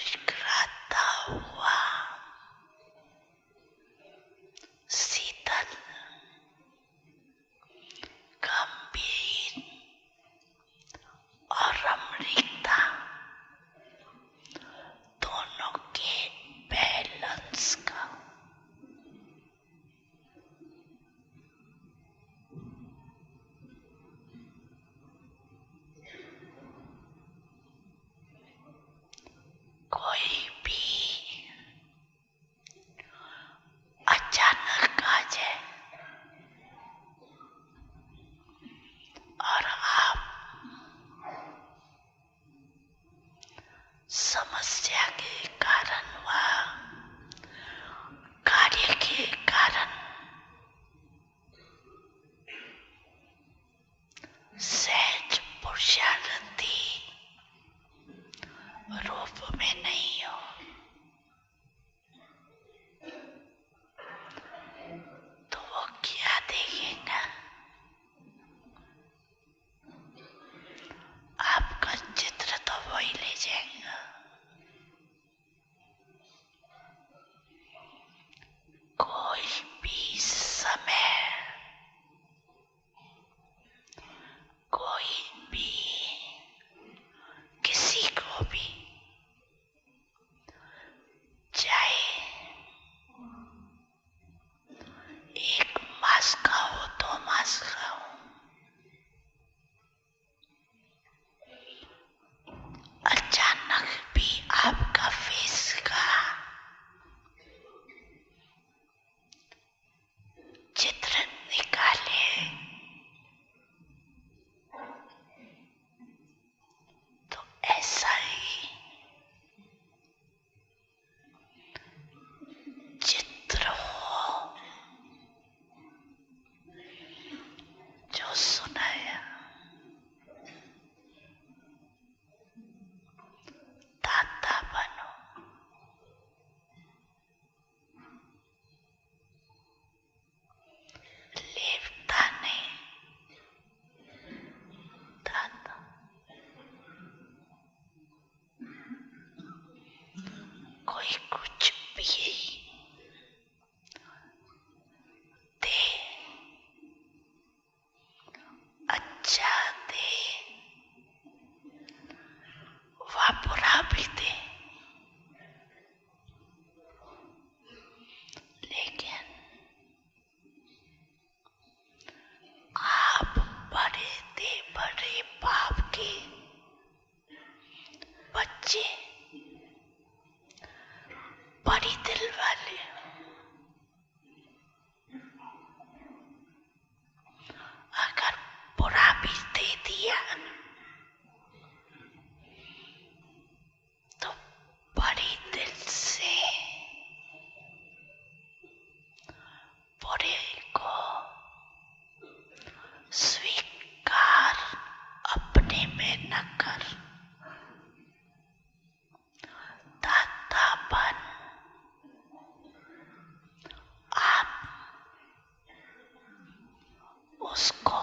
मुस्कुराता हुआ, शीतल, गंभीर और रमणीकता दोनों के बैलेंस का कोई भी अचानक आ जाए और आप समस्या के कारण व कार्य के कारण सहज पुरुषार्थी रूप में नहीं हो तो वो क्या देखेगा? आपका चित्र तो वही ले जाएगा। कोई भी समय, कोई भी किसी को भी, चाहे एक मास का हो, 2 मास का हो, अचानक भी आपका फेस का चित्र निकाले तो ऐसा ही चित्र हो जो सुनाया। दाता बनो, लेवता नहीं, दाता। कोई कुछ भी दे, अच्छा दे व बुरा भी दे, लेकिन आप बड़े बाप के बच्चे, बड़ी दिल वाले, अगर बुरा भी दे दिया तो बड़ी दिल से बुरे को स्वीकार अपने में न कर। दातापन आप उसको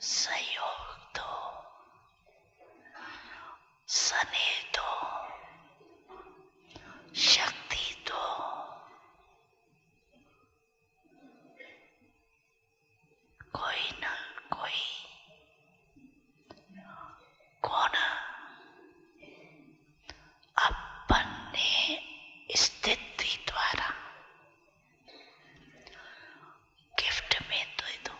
सहयोग दो, स्नेह दो, शक्ति दो। कोई न कोई गुण अपने स्थिति द्वारा गिफ्ट में दे दो।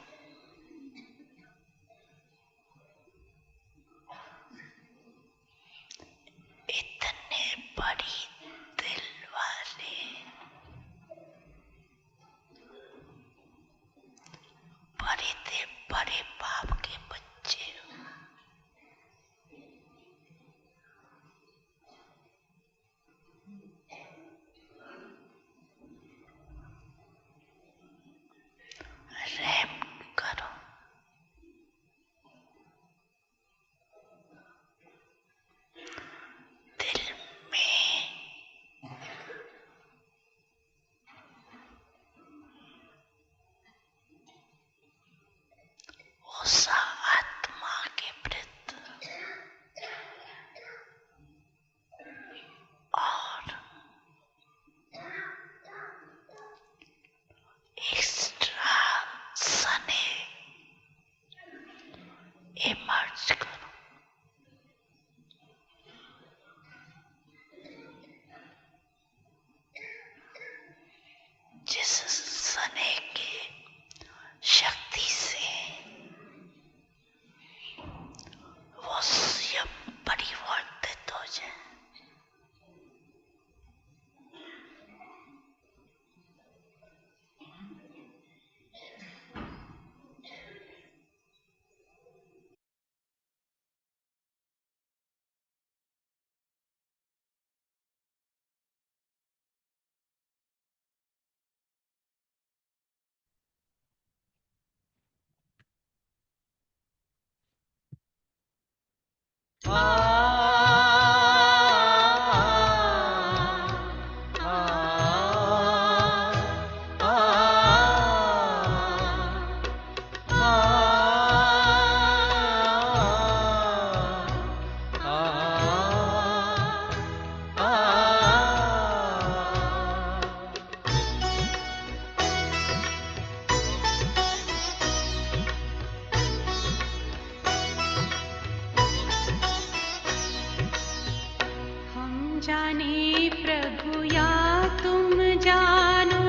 जाने प्रभु या तुम जानो,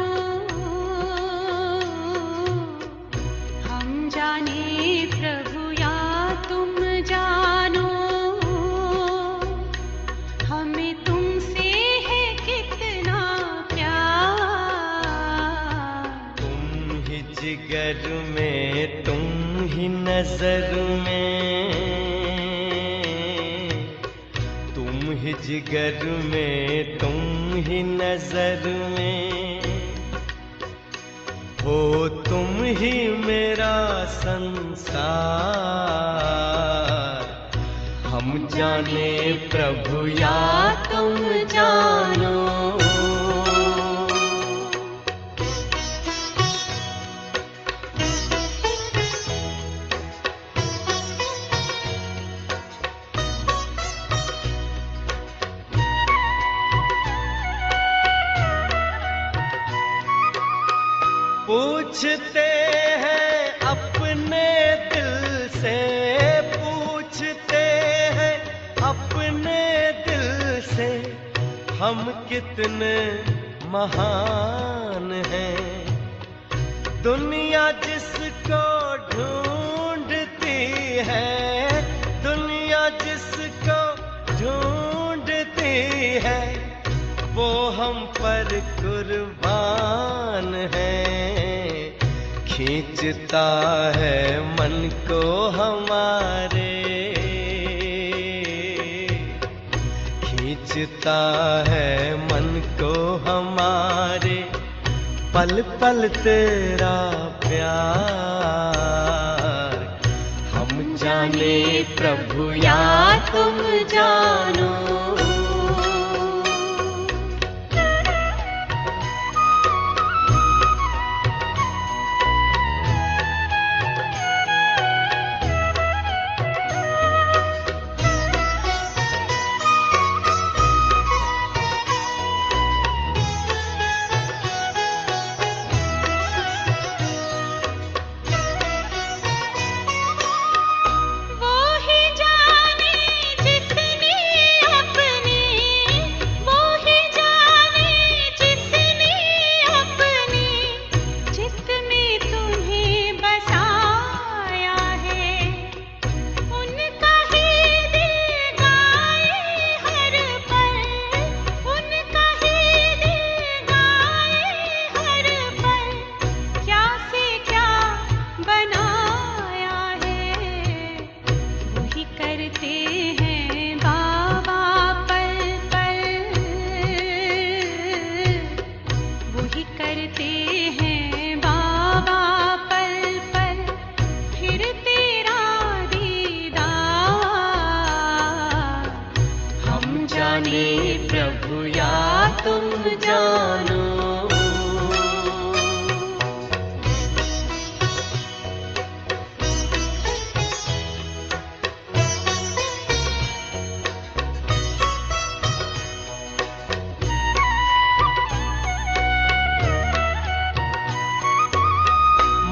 हम जाने प्रभु या तुम जानो, हमें तुमसे है कितना प्यार। तुम ही जिगर में, तुम ही नजर में, जिगर में, तुम ही नजर में, हो तुम ही मेरा संसार। हम जाने प्रभु या तुम जानो। पूछते हैं अपने दिल से, पूछते हैं अपने दिल से, हम कितने महान हैं। दुनिया जिसको ढूंढती है, दुनिया जिसको ढूंढती है, वो हम पर कुर्बान है। खींचता है मन को हमारे, खींचता है मन को हमारे, पल पल तेरा प्यार। हम जाने प्रभु या तुम जानो। प्रभु या तुम जानो।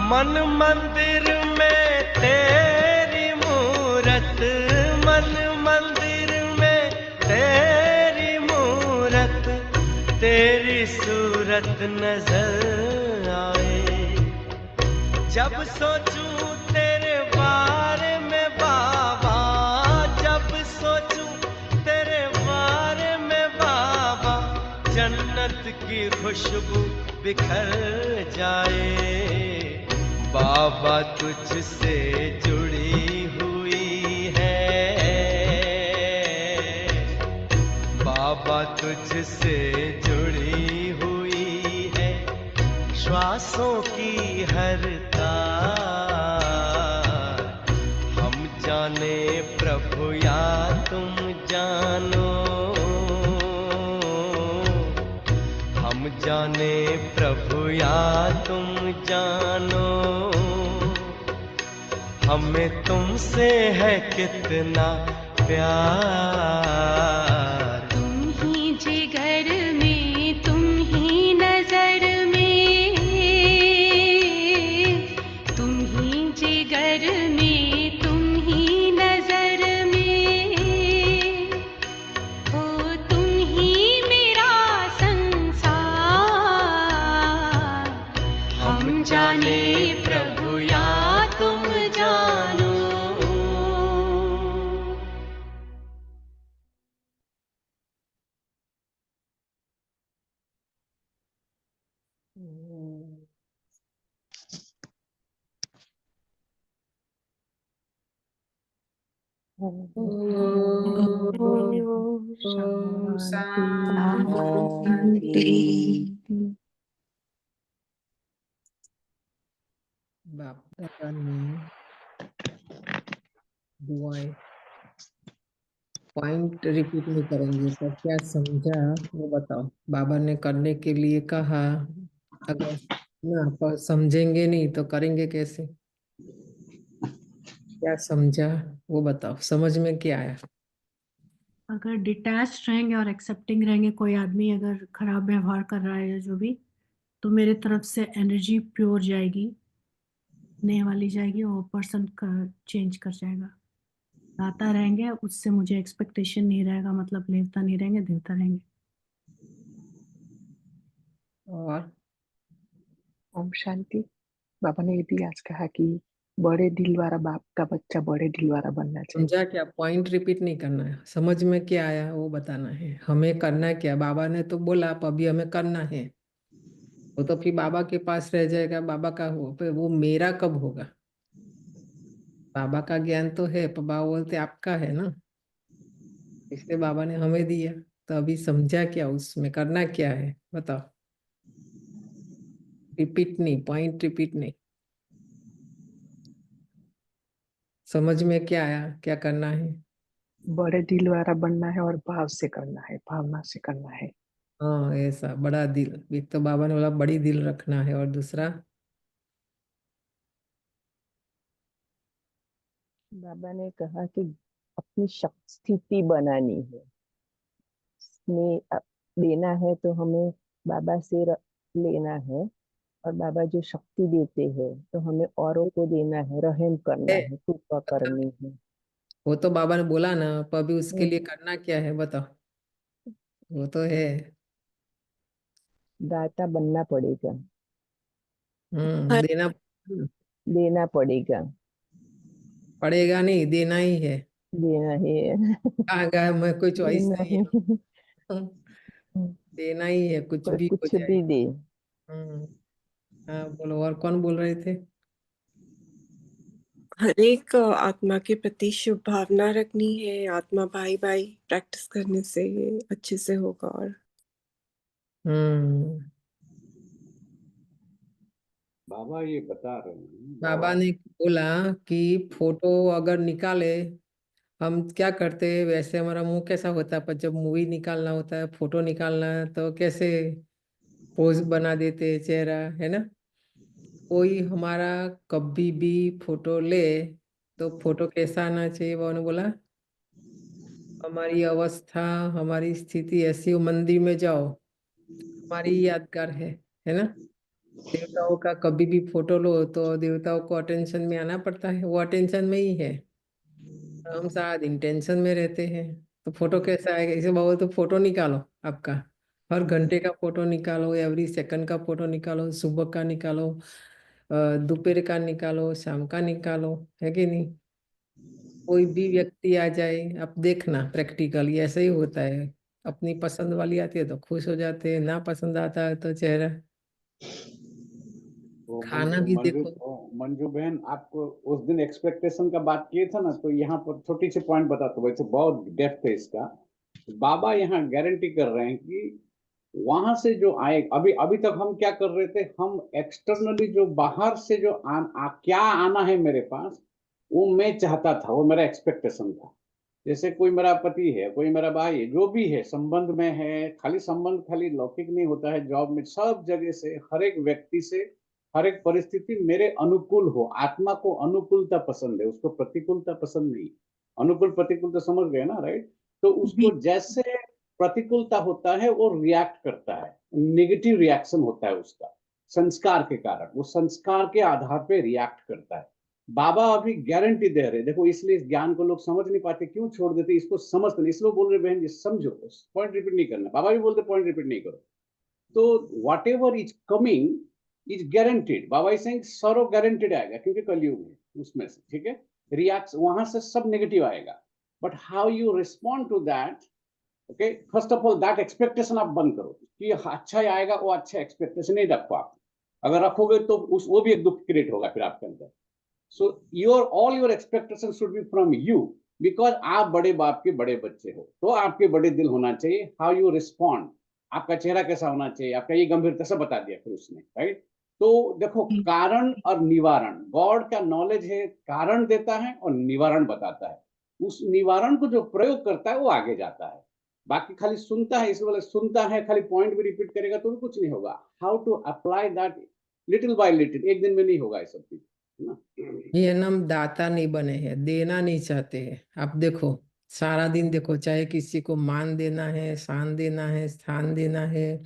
मन मंदिर में तेरी मूरत, मन मंदिर में तेरी मूरत, तेरी सूरत नजर आए। जब सोचूं तेरे बारे में बाबा, जब सोचूं तेरे बारे में बाबा, जन्नत की खुशबू बिखर जाए। बाबा तुझसे जुड़ी हुई है, बाबा तुझसे जुड़ी हुई है, श्वासों की हर तार। हम जाने प्रभु प्रभु या तुम जानो, हम जाने प्रभु या तुम जानो, हमें तुमसे है कितना प्यार। तुम ही जिगर में, तुम ही नजर में, तुम ही जिगर में, तुम ही नजर में, हो तुम ही मेरा संसार। हम जाने प्रभु या तुम जानो। बाप दादा ने दुआएं पॉइंट रिपीट नहीं करेंगे, पर क्या समझा वो बताओ। बाबा ने करने के लिए कहा, अगर ना पर समझेंगे नहीं तो करेंगे कैसे? क्या समझा वो बताओ, समझ में क्या आया? अगर डिटैच रहेंगे और एक्सेप्टिंग रहेंगे, कोई आदमी अगर खराब व्यवहार कर रहा है या जो भी, तो मेरे तरफ से एनर्जी प्योर जाएगी, नए वाली जाएगी, और पर्सन का चेंज कर जाएगा। दाता रहेंगे, उससे मुझे एक्सपेक्टेशन नहीं रहेगा, मतलब लेवता नहीं रहेंगे, देवता रहेंगे। और ओम शांति। बाबा ने ये भी आज कहा कि बड़े दिल वाला बाप का बच्चा बड़े दिल वाला बनना चाहिए। समझा क्या? पॉइंट रिपीट नहीं करना है, समझ में क्या आया वो बताना है। हमें करना क्या? बाबा ने तो बोला, अब अभी हमें करना है। वो तो फिर बाबा के पास रह जाएगा, बाबा का हो, फिर वो मेरा कब होगा? बाबा का ज्ञान तो है, पर बाबा बोलते आपका है ना, इसलिए बाबा ने हमें दिया। तो अभी समझा क्या? उसमें करना क्या है बताओ। रिपीट नहीं, पॉइंट रिपीट नहीं। समझ में क्या आया? क्या करना है? बड़े दिल वाला बनना है और भाव से करना है, भावना से करना है। हाँ, ऐसा बड़ा दिल। एक तो बाबा ने बोला बड़ी दिल रखना है, और दूसरा बाबा ने कहा कि अपनी स्थिति बनानी है, स्नेह देना है तो हमें बाबा से लेना है, और बाबा जो शक्ति देते हैं तो हमें औरों को देना है, रहम करना है है, कृपा मतलब, करनी है। वो तो बाबा ने बोला ना, पर अभी उसके लिए हम्म, करना क्या है बताओ। वो तो है। दाता बनना पड़ेगा, देना देना पड़ेगा, पड़ेगा नहीं, देना ही है। देना है। कहाँ गया? मैं कोई चॉइस देना नहीं है। है। देना ही है, कुछ कोई भी हो कुछ जाए। भी दे। हम्म। हाँ बोलो, और कौन बोल रहे थे? हर एक आत्मा के प्रति शुभ भावना रखनी है। आत्मा भाई भाई प्रैक्टिस करने से ये अच्छे से होगा। और हम्म। बाबा ये बता रहे हैं, बाबा ने बोला कि फोटो अगर निकाले, हम क्या करते हैं वैसे, हमारा मुंह कैसा होता है, पर जब मूवी निकालना होता है, फोटो निकालना है, तो कैसे पोज बना देते हैं, चेहरा है ना। कोई हमारा कभी भी फोटो ले तो फोटो कैसा आना चाहिए? वो ने बोला हमारी अवस्था, हमारी स्थिति ऐसी हो, मंदिर में जाओ, हमारी यादगार है ना। देवताओं का कभी भी फोटो लो तो देवताओं को अटेंशन में आना पड़ता है, वो अटेंशन में ही है। हम सारा दिन टेंशन में रहते हैं, तो फोटो कैसे आएगा? इसे बोलो तो फोटो निकालो आपका, हर घंटे का फोटो निकालो, एवरी सेकंड का फोटो निकालो, सुबह का निकालो, दोपहर का निकालो, शाम का निकालो, है कि नहीं। कोई भी व्यक्ति आ जाए, आप देखना प्रैक्टिकली ऐसे ही होता है। अपनी पसंद वाली आती है तो खुश हो जाते हैं, ना पसंद आता है तो चेहरा। वो खाना भी देखो। मंजू बहन, आपको उस दिन एक्सपेक्टेशन का बात किए थे ना, तो यहाँ पर छोटी सी पॉइंट बताता हूँ, वैसे बहुत डेप्थ है इसका। बाबा यहाँ गारंटी कर रहे हैं कि वहां से जो आए, अभी अभी तक हम क्या कर रहे थे, हम एक्सटर्नली जो बाहर से जो क्या आना है मेरे पास, वो मैं चाहता था, वो मेरा एक्सपेक्टेशन था। जैसे कोई मेरा पति है, कोई मेरा भाई है, जो भी है संबंध में है, खाली संबंध खाली लौकिक नहीं होता है, जॉब में सब जगह से, हर एक व्यक्ति से, हर एक परिस्थिति मेरे अनुकूल हो। आत्मा को अनुकूलता पसंद है, उसको प्रतिकूलता पसंद नहीं। अनुकूल प्रतिकूलता समझ गए ना, राइट? तो उसको जी जैसे प्रतिकूलता होता है वो रिएक्ट करता है, नेगेटिव रिएक्शन होता है उसका, संस्कार के कारण, वो संस्कार के आधार पे रिएक्ट करता है। बाबा अभी गारंटी दे रहे, देखो इसलिए इस ज्ञान को लोग समझ नहीं पाते, क्यों छोड़ देते इसको, समझते नहीं, इसलिए बोल रहे बहन जी समझो, पॉइंट रिपीट नहीं करना। बाबा भी बोलते पॉइंट रिपीट नहीं करो। तो what ever is coming is guaranteed, Baba is saying सरो गारंटीड आएगा, क्योंकि कलयुग है उसमें से, ठीक है? रिएक्ट वहां से सब नेगेटिव आएगा, but how you respond to that, okay? First of all that expectation आप बंद करो कि अच्छा ही आएगा, वो अच्छा एक्सपेक्टेशन नहीं रखो आप। अगर रखोगे तो उस वो भी एक दुख क्रिएट होगा फिर आपके अंदर। सो all your expectations should be from you, because आप बड़े बाप के बड़े बच्चे हो, तो आपके बड़े दिल होना चाहिए। हाउ यू रिस्पॉन्ड, आपका चेहरा कैसा होना चाहिए, आपका ये गंभीरता से बता दिया फिर उसने, राइट? तो देखो कारण और निवारण, गॉड का नॉलेज है, कारण देता है और निवारण बताता है। उस निवारण को जो प्रयोग करता है वो आगे जाता है, बाकी खाली सुनता है, इसलिए सुनता है, खाली पॉइंट भी रिपीट करेगा तो भी कुछ नहीं होगा। How to apply that little by little, एक दिन में नहीं होगा ये सब चीज, है ना? ये ना हम दाता नहीं बने हैं, देना नहीं चाहते हैं। आप देखो सारा दिन देखो, चाहे किसी को मान देना है, शान देना है, स्थान देना है,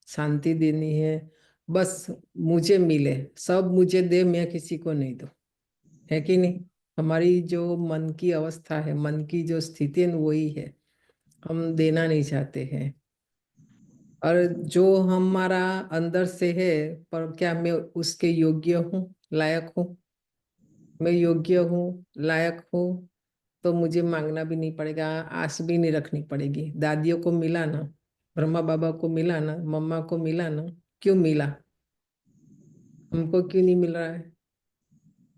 शांति देनी है, बस मुझे मिले, सब मुझे दे, मैं किसी को नहीं दूं, है कि नहीं? हमारी जो मन की अवस्था है, मन की जो स्थिति है वही है, हम देना नहीं चाहते हैं। और जो हमारा अंदर से है, पर क्या मैं उसके योग्य हूँ, लायक हूँ? मैं योग्य हूँ, लायक हूँ, तो मुझे मांगना भी नहीं पड़ेगा, आस भी नहीं रखनी पड़ेगी। दादियों को मिला ना, ब्रह्मा बाबा को मिला ना, मम्मा को मिला ना, क्यों मिला? हमको क्यों नहीं मिल रहा है?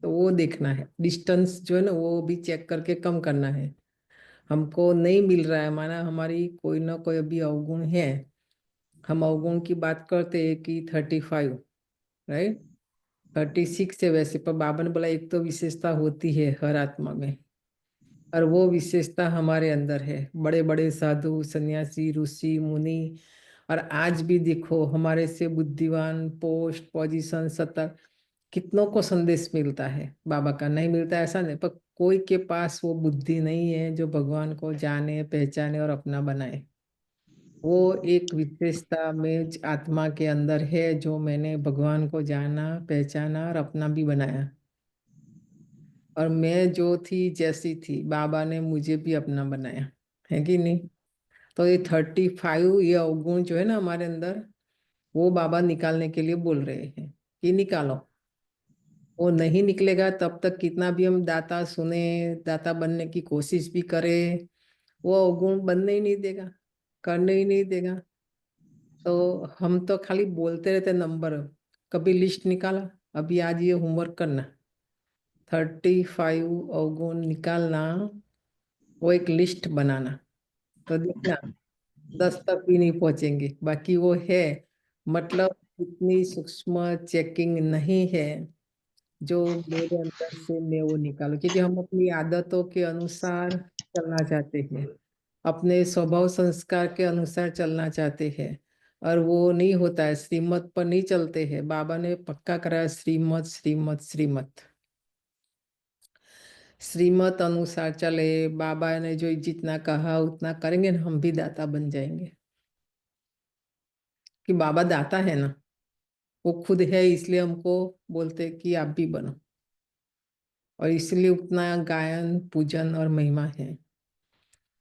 तो वो देखना है, डिस्टेंस जो है ना वो भी चेक करके कम करना है। हमको नहीं मिल रहा है, माना हमारी कोई ना कोई अभी अवगुण है। हम अवगुण की बात करते हैं कि 35, राइट? 36 है वैसे, पर बाबा ने बोला एक तो विशेषता होती है हर आत्मा में, और वो विशेषता हमारे अंदर है। बड़े बड़े साधु, सन्यासी, ऋषि, मुनि, और आज भी देखो हमारे से बुद्धिमान, पोस्ट, पोजीशन, सत्ता, कितनों को संदेश मिलता है बाबा का। नहीं मिलता ऐसा नहीं, पर कोई के पास वो बुद्धि नहीं है जो भगवान को जाने, पहचाने और अपना बनाए। वो एक विशेषता में आत्मा के अंदर है, जो मैंने भगवान को जाना, पहचाना और अपना भी बनाया। और मैं जो थी जैसी थी, बाबा ने मुझे भी अपना बनाया, है कि नहीं? तो ये 35 ये अवगुण जो है ना हमारे अंदर, वो बाबा निकालने के लिए बोल रहे हैं कि निकालो। वो नहीं निकलेगा तब तक कितना भी हम दाता सुने, दाता बनने की कोशिश भी करें, वो अवगुण बनने ही नहीं देगा, करने ही नहीं देगा। तो हम तो खाली बोलते रहते नंबर, कभी लिस्ट निकाला, अभी आज ये होमवर्क करना, 35 अवगुण निकालना, वो एक लिस्ट बनाना। तो देखना 10 तक भी नहीं पहुंचेंगे, बाकी वो है, मतलब इतनी सूक्ष्म चेकिंग नहीं है जो मेरे अंदर से मैं वो निकालूं। क्योंकि हम अपनी आदतों के अनुसार चलना चाहते हैं, अपने स्वभाव संस्कार के अनुसार चलना चाहते हैं, और वो नहीं होता है, श्रीमत पर नहीं चलते हैं। बाबा ने पक्का कराया, श्रीमत श्रीमत श्रीमत, श्रीमत अनुसार चले। बाबा ने जो जितना कहा उतना करेंगे ना, हम भी दाता बन जाएंगे। कि बाबा दाता है ना, वो खुद है, इसलिए हमको बोलते कि आप भी बनो, और इसलिए उतना गायन, पूजन और महिमा है।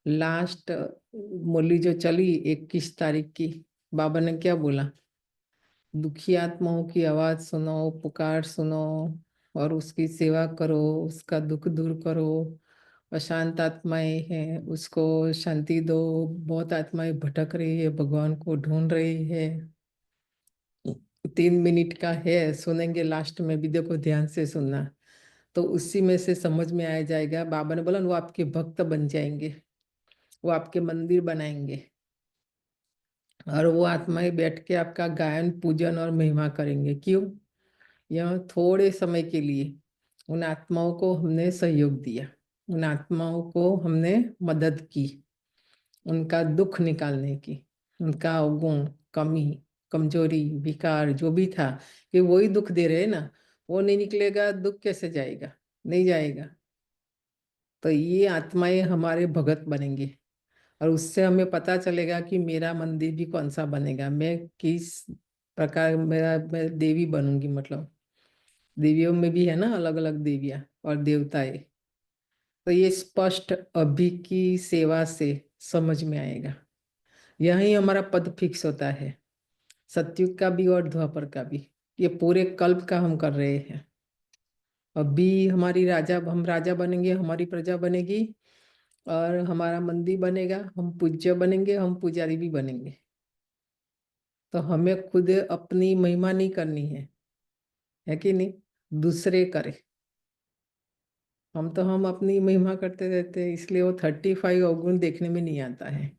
लास्ट मुरली जो चली 21 तारीख की, बाबा ने क्या बोला? दुखी आत्माओं की आवाज सुनो, पुकार सुनो, और उसकी सेवा करो, उसका दुख दूर करो। अशांत आत्माएं हैं, उसको शांति दो। बहुत आत्माएं भटक रही है, भगवान को ढूंढ रही है। 3 मिनट का है, सुनेंगे लास्ट में भी, देखो ध्यान से सुनना, तो उसी में से समझ में आ जाएगा। बाबा ने बोला वो आपके भक्त बन जाएंगे, वो आपके मंदिर बनाएंगे, और वो आत्माएं बैठ के आपका गायन, पूजन और महिमा करेंगे। क्यों? यह थोड़े समय के लिए उन आत्माओं को हमने सहयोग दिया, उन आत्माओं को हमने मदद की, उनका दुख निकालने की, उनका अवगुण, कमी, कमजोरी, विकार जो भी था, कि वही दुख दे रहे हैं ना, वो नहीं निकलेगा, दुख कैसे जाएगा? नहीं जाएगा। तो ये आत्माएं हमारे भगत बनेंगे, और उससे हमें पता चलेगा कि मेरा मंदिर भी कौन सा बनेगा, मैं किस प्रकार मैं देवी बनूंगी। मतलब देवियों में भी है ना अलग अलग देवियां और देवताएं। तो ये स्पष्ट अभी की सेवा से समझ में आएगा। यही हमारा पद फिक्स होता है, सतयुग का भी और द्वापर का भी। ये पूरे कल्प का हम कर रहे हैं। अभी हमारी राजा, हम राजा बनेंगे, हमारी प्रजा बनेगी, और हमारा मंदिर बनेगा, हम पूज्य बनेंगे, हम पुजारी भी बनेंगे। तो हमें खुद अपनी महिमा नहीं करनी है कि नहीं? दूसरे करे। हम अपनी महिमा करते रहते हैं, इसलिए वो 35 अवगुण देखने में नहीं आता है,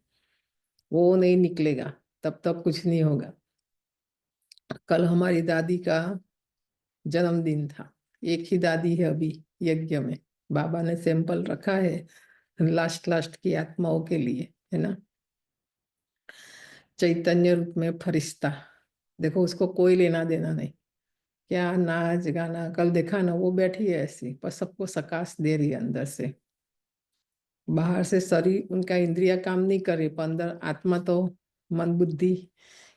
वो नहीं निकलेगा, तब तक कुछ नहीं होगा। कल हमारी दादी का जन्मदिन था। एक ही दादी है अभी यज्ञ में, बाबा ने सैंपल रखा है लास्ट की आत्माओं के लिए, है ना। चैतन्य रूप में फरिश्ता, देखो उसको कोई लेना देना नहीं, क्या नाच गाना, कल देखा ना, वो बैठी है ऐसी, पर सबको सकाश दे रही है अंदर से। बाहर से शरीर उनका इंद्रिया काम नहीं कर रही, पर अंदर आत्मा तो, मन बुद्धि,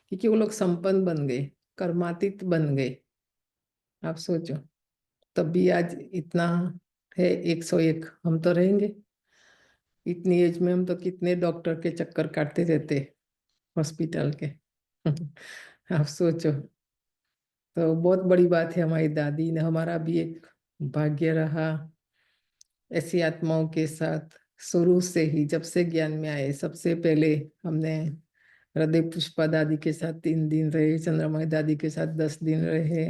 क्योंकि वो लोग संपन्न बन गए, कर्मातीत बन गए। आप सोचो, तब भी आज इतना है, 101 हम तो रहेंगे। इतनी एज में हम तो कितने डॉक्टर के चक्कर काटते रहते हॉस्पिटल के आप सोचो। तो बहुत बड़ी बात है, हमारी दादी ने, हमारा भी एक भाग्य रहा ऐसी आत्माओं के साथ शुरू से ही। जब से ज्ञान में आए, सबसे पहले हमने हृदय पुष्पा दादी के साथ 3 दिन रहे, चंद्रमय दादी के साथ 10 दिन रहे,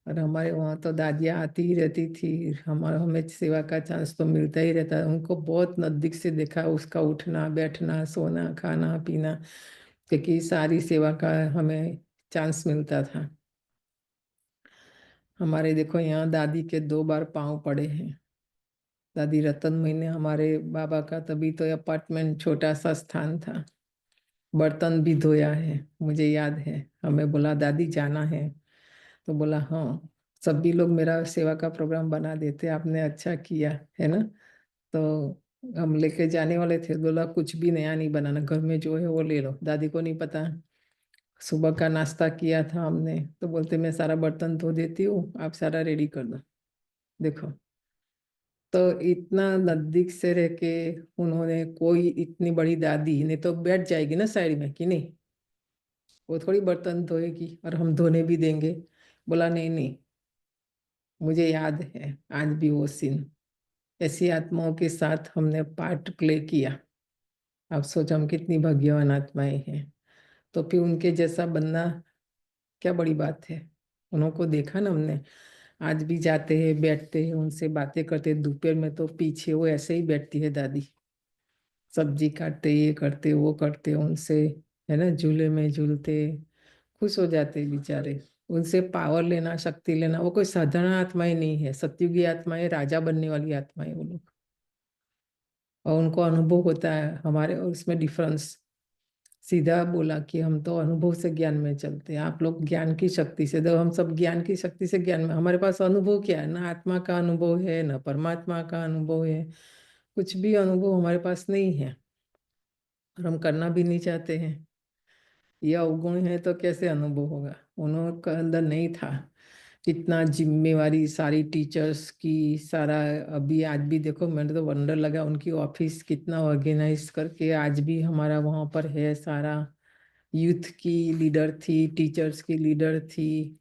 और हमारे वहाँ तो दादियाँ आती ही रहती थी, हमारा हमें सेवा का चांस तो मिलता ही रहता है। उनको बहुत नजदीक से देखा, उसका उठना बैठना, सोना खाना पीना, क्योंकि सारी सेवा का हमें चांस मिलता था। हमारे देखो यहाँ दादी के 2 बार पांव पड़े हैं। दादी रतनमयी ने हमारे बाबा का, तभी तो अपार्टमेंट छोटा सा स्थान था, बर्तन भी धोया है, मुझे याद है। हमें बोला दादी जाना है, तो बोला हाँ, सभी लोग मेरा सेवा का प्रोग्राम बना देते, आपने अच्छा किया, है ना। तो हम लेके जाने वाले थे, बोला कुछ भी नया नहीं बनाना, घर में जो है वो ले लो। दादी को नहीं पता, सुबह का नाश्ता किया था हमने, तो बोलते मैं सारा बर्तन धो देती हूँ, आप सारा रेडी कर दो। देखो, तो इतना नजदीक से रह के उन्होंने, कोई इतनी बड़ी दादी नहीं तो बैठ जाएगी ना साइड में कि नहीं, वो थोड़ी बर्तन धोएगी और हम धोने भी देंगे। बोला नहीं नहीं, मुझे याद है आज भी वो सीन। ऐसी आत्माओं के साथ हमने पार्ट प्ले किया। आप सोचो हम कितनी भाग्यवान आत्माएं हैं। तो फिर उनके जैसा बनना क्या बड़ी बात है। उनको देखा ना हमने, आज भी जाते हैं, बैठते हैं, उनसे बातें करते हैं। दोपहर में तो पीछे वो ऐसे ही बैठती है दादी, सब्जी काटते, ये करते वो करते उनसे, है ना, झूले में झूलते, खुश हो जाते बेचारे। उनसे पावर लेना, शक्ति लेना, वो कोई साधारण आत्माएं नहीं है, सतयुगी आत्माएं, राजा बनने वाली आत्माएं वो लोग। और उनको अनुभव होता है हमारे और उसमें डिफरेंस। सीधा बोला कि हम तो अनुभव से ज्ञान में चलते हैं, आप लोग ज्ञान की शक्ति से। तो हम सब ज्ञान की शक्ति से ज्ञान में, हमारे पास अनुभव क्या है? ना आत्मा का अनुभव है, ना परमात्मा का अनुभव है, कुछ भी अनुभव हमारे पास नहीं है, और हम करना भी नहीं चाहते हैं। यह अवगुण है तो कैसे अनुभव होगा? उनके अंदर नहीं था कितना जिम्मेवारी सारी टीचर्स की, सारा। अभी आज भी देखो, मैंने तो वंडर लगा उनकी ऑफिस कितना ऑर्गेनाइज करके आज भी हमारा वहाँ पर है सारा। यूथ की लीडर थी, टीचर्स की लीडर थी,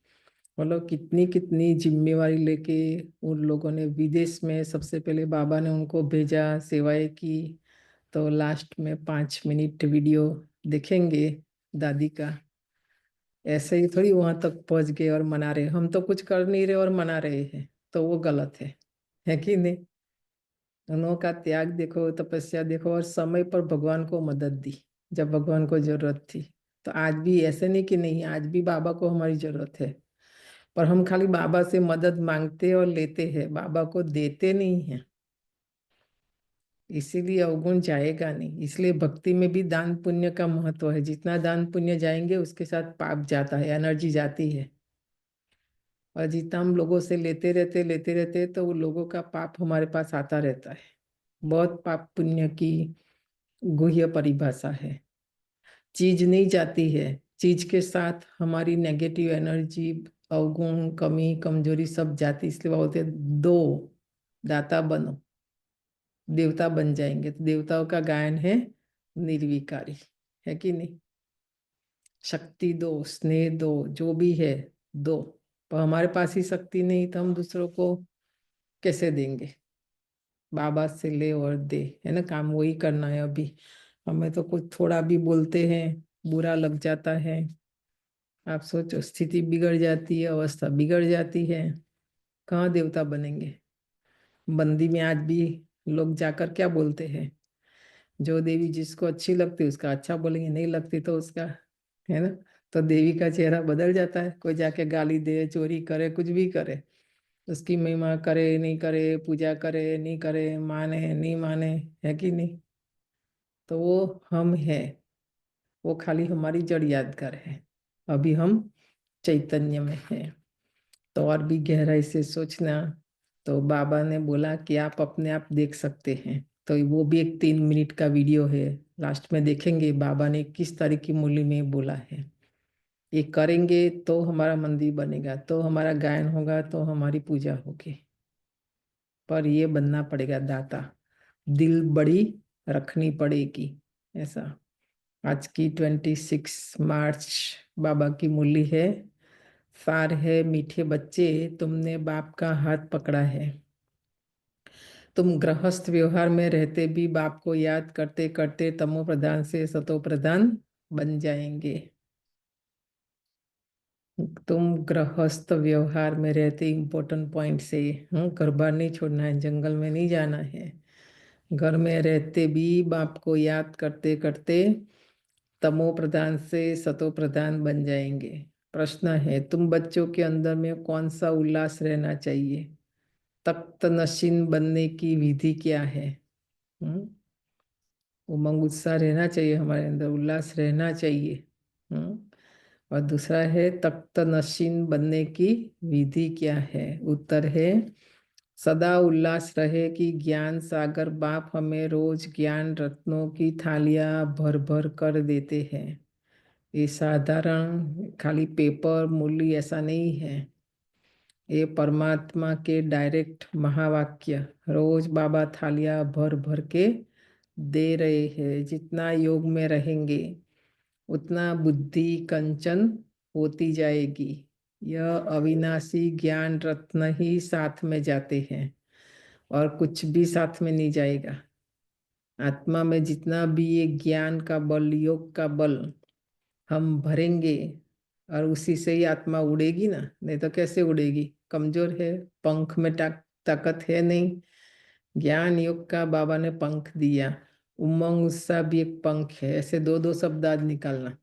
मतलब कितनी कितनी जिम्मेवारी लेके उन लोगों ने। विदेश में सबसे पहले बाबा ने उनको भेजा, सेवाएं की। तो लास्ट में 5 मिनट वीडियो देखेंगे दादी का, ऐसे ही थोड़ी वहां तक पहुंच गए और मना रहे। हम तो कुछ कर नहीं रहे और मना रहे हैं, तो वो गलत है कि नहीं? उन्हों का त्याग देखो, तपस्या देखो, और समय पर भगवान को मदद दी जब भगवान को जरूरत थी। तो आज भी ऐसे नहीं कि नहीं, आज भी बाबा को हमारी जरूरत है, पर हम खाली बाबा से मदद मांगते और लेते हैं, बाबा को देते नहीं हैं। इसीलिए अवगुण जाएगा नहीं। इसलिए भक्ति में भी दान पुण्य का महत्व है। जितना दान पुण्य जाएंगे उसके साथ पाप जाता है, एनर्जी जाती है। और जितना हम लोगों से लेते रहते तो वो लोगों का पाप हमारे पास आता रहता है। बहुत पाप पुण्य की गुह्य परिभाषा है। चीज नहीं जाती है, चीज के साथ हमारी नेगेटिव एनर्जी, अवगुण, कमी, कमजोरी सब जाती। इसलिए बोलते हैं दो दाता बनो, देवता बन जाएंगे। तो देवताओं का गायन है निर्विकारी, है कि नहीं। शक्ति दो, स्नेह दो, जो भी है दो। पर हमारे पास ही शक्ति नहीं तो हम दूसरों को कैसे देंगे। बाबा से ले और दे, है ना। काम वही करना है। अभी हमें तो कुछ थोड़ा भी बोलते हैं बुरा लग जाता है। आप सोचो, स्थिति बिगड़ जाती है, अवस्था बिगड़ जाती है। कहाँ देवता बनेंगे। बंदी में आज भी लोग जाकर क्या बोलते हैं, जो देवी जिसको अच्छी लगती है उसका अच्छा बोलेंगे, नहीं लगती तो उसका, है ना। तो देवी का चेहरा बदल जाता है। कोई जाके गाली दे, चोरी करे, कुछ भी करे, उसकी महिमा करे नहीं करे, पूजा करे नहीं करे, माने नहीं माने, है कि नहीं। तो वो हम है, वो खाली हमारी जड़ यादगार है। अभी हम चैतन्य में हैं। तो और भी गहराई से सोचना। तो बाबा ने बोला कि आप अपने आप देख सकते हैं। तो वो भी एक 3 मिनट का वीडियो है, लास्ट में देखेंगे बाबा ने किस तरह की मुरली में बोला है। ये करेंगे तो हमारा मंदिर बनेगा, तो हमारा गायन होगा, तो हमारी पूजा होगी। पर ये बनना पड़ेगा दाता, दिल बड़ी रखनी पड़ेगी। ऐसा आज की 26 मार्च बाबा की मुरली है। सार है, मीठे बच्चे तुमने बाप का हाथ पकड़ा है। तुम गृहस्थ व्यवहार में रहते भी बाप को याद करते करते तमो प्रधान से सतो प्रधान बन जाएंगे। तुम गृहस्थ व्यवहार में रहते, इम्पोर्टेंट पॉइंट से, घर बार नहीं छोड़ना है, जंगल में नहीं जाना है। घर में रहते भी बाप को याद करते करते तमो प्रधान से सतो प्रधान बन जाएंगे। प्रश्न है, तुम बच्चों के अंदर में कौन सा उल्लास रहना चाहिए। तख्त नशीन बनने की विधि क्या है। उमंग उत्साह रहना चाहिए हमारे अंदर, उल्लास रहना चाहिए। और दूसरा है तख्त नशीन बनने की विधि क्या है। उत्तर है सदा उल्लास रहे कि ज्ञान सागर बाप हमें रोज ज्ञान रत्नों की थालियां भर भर कर देते हैं। ये साधारण खाली पेपर मूली ऐसा नहीं है, ये परमात्मा के डायरेक्ट महावाक्य रोज बाबा थालियां भर भर के दे रहे हैं। जितना योग में रहेंगे उतना बुद्धि कंचन होती जाएगी। यह अविनाशी ज्ञान रत्न ही साथ में जाते हैं और कुछ भी साथ में नहीं जाएगा। आत्मा में जितना भी ये ज्ञान का बल, योग का बल हम भरेंगे और उसी से ही आत्मा उड़ेगी ना। नहीं तो कैसे उड़ेगी, कमजोर है, पंख में ताकत है नहीं। ज्ञान योग का बाबा ने पंख दिया, उमंग उत्साह भी एक पंख है। ऐसे दो दो शब्द आज निकालना।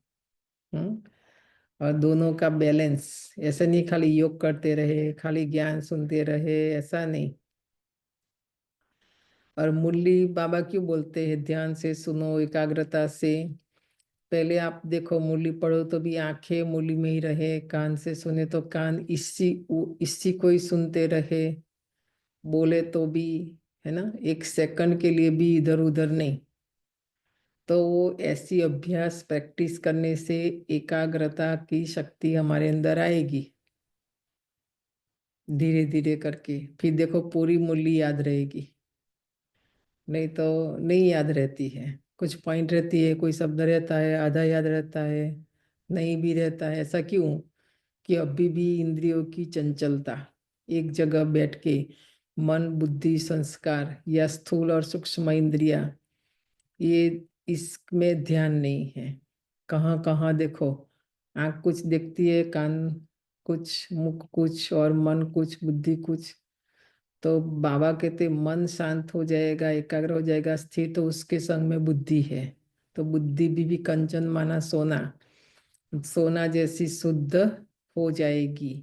और दोनों का बैलेंस। ऐसा नहीं खाली योग करते रहे, खाली ज्ञान सुनते रहे, ऐसा नहीं। और मुरली बाबा क्यों बोलते हैं ध्यान से सुनो, एकाग्रता से। पहले आप देखो, मुरली पढ़ो तो भी आंखें मुरली में ही रहे, कान से सुने तो कान इसी को ही सुनते रहे, बोले तो भी, है ना, 1 सेकंड के लिए भी इधर उधर नहीं। तो वो ऐसी अभ्यास प्रैक्टिस करने से एकाग्रता की शक्ति हमारे अंदर आएगी धीरे धीरे करके। फिर देखो पूरी मुरली याद रहेगी। नहीं तो नहीं याद रहती है, कुछ पॉइंट रहती है, कोई शब्द रहता है, आधा याद रहता है, नहीं भी रहता है। ऐसा क्यों कि अभी भी इंद्रियों की चंचलता, एक जगह बैठ के मन बुद्धि संस्कार या स्थूल और सूक्ष्म इंद्रिया, ये इसमें ध्यान नहीं है। कहाँ कहाँ देखो, आँख कुछ देखती है, कान कुछ, मुख कुछ, और मन कुछ, बुद्धि कुछ। तो बाबा कहते मन शांत हो जाएगा, एकाग्र हो जाएगा, स्थिर, तो उसके संग में बुद्धि है। तो बुद्धि भी कंचन माना सोना, सोना जैसी शुद्ध हो जाएगी।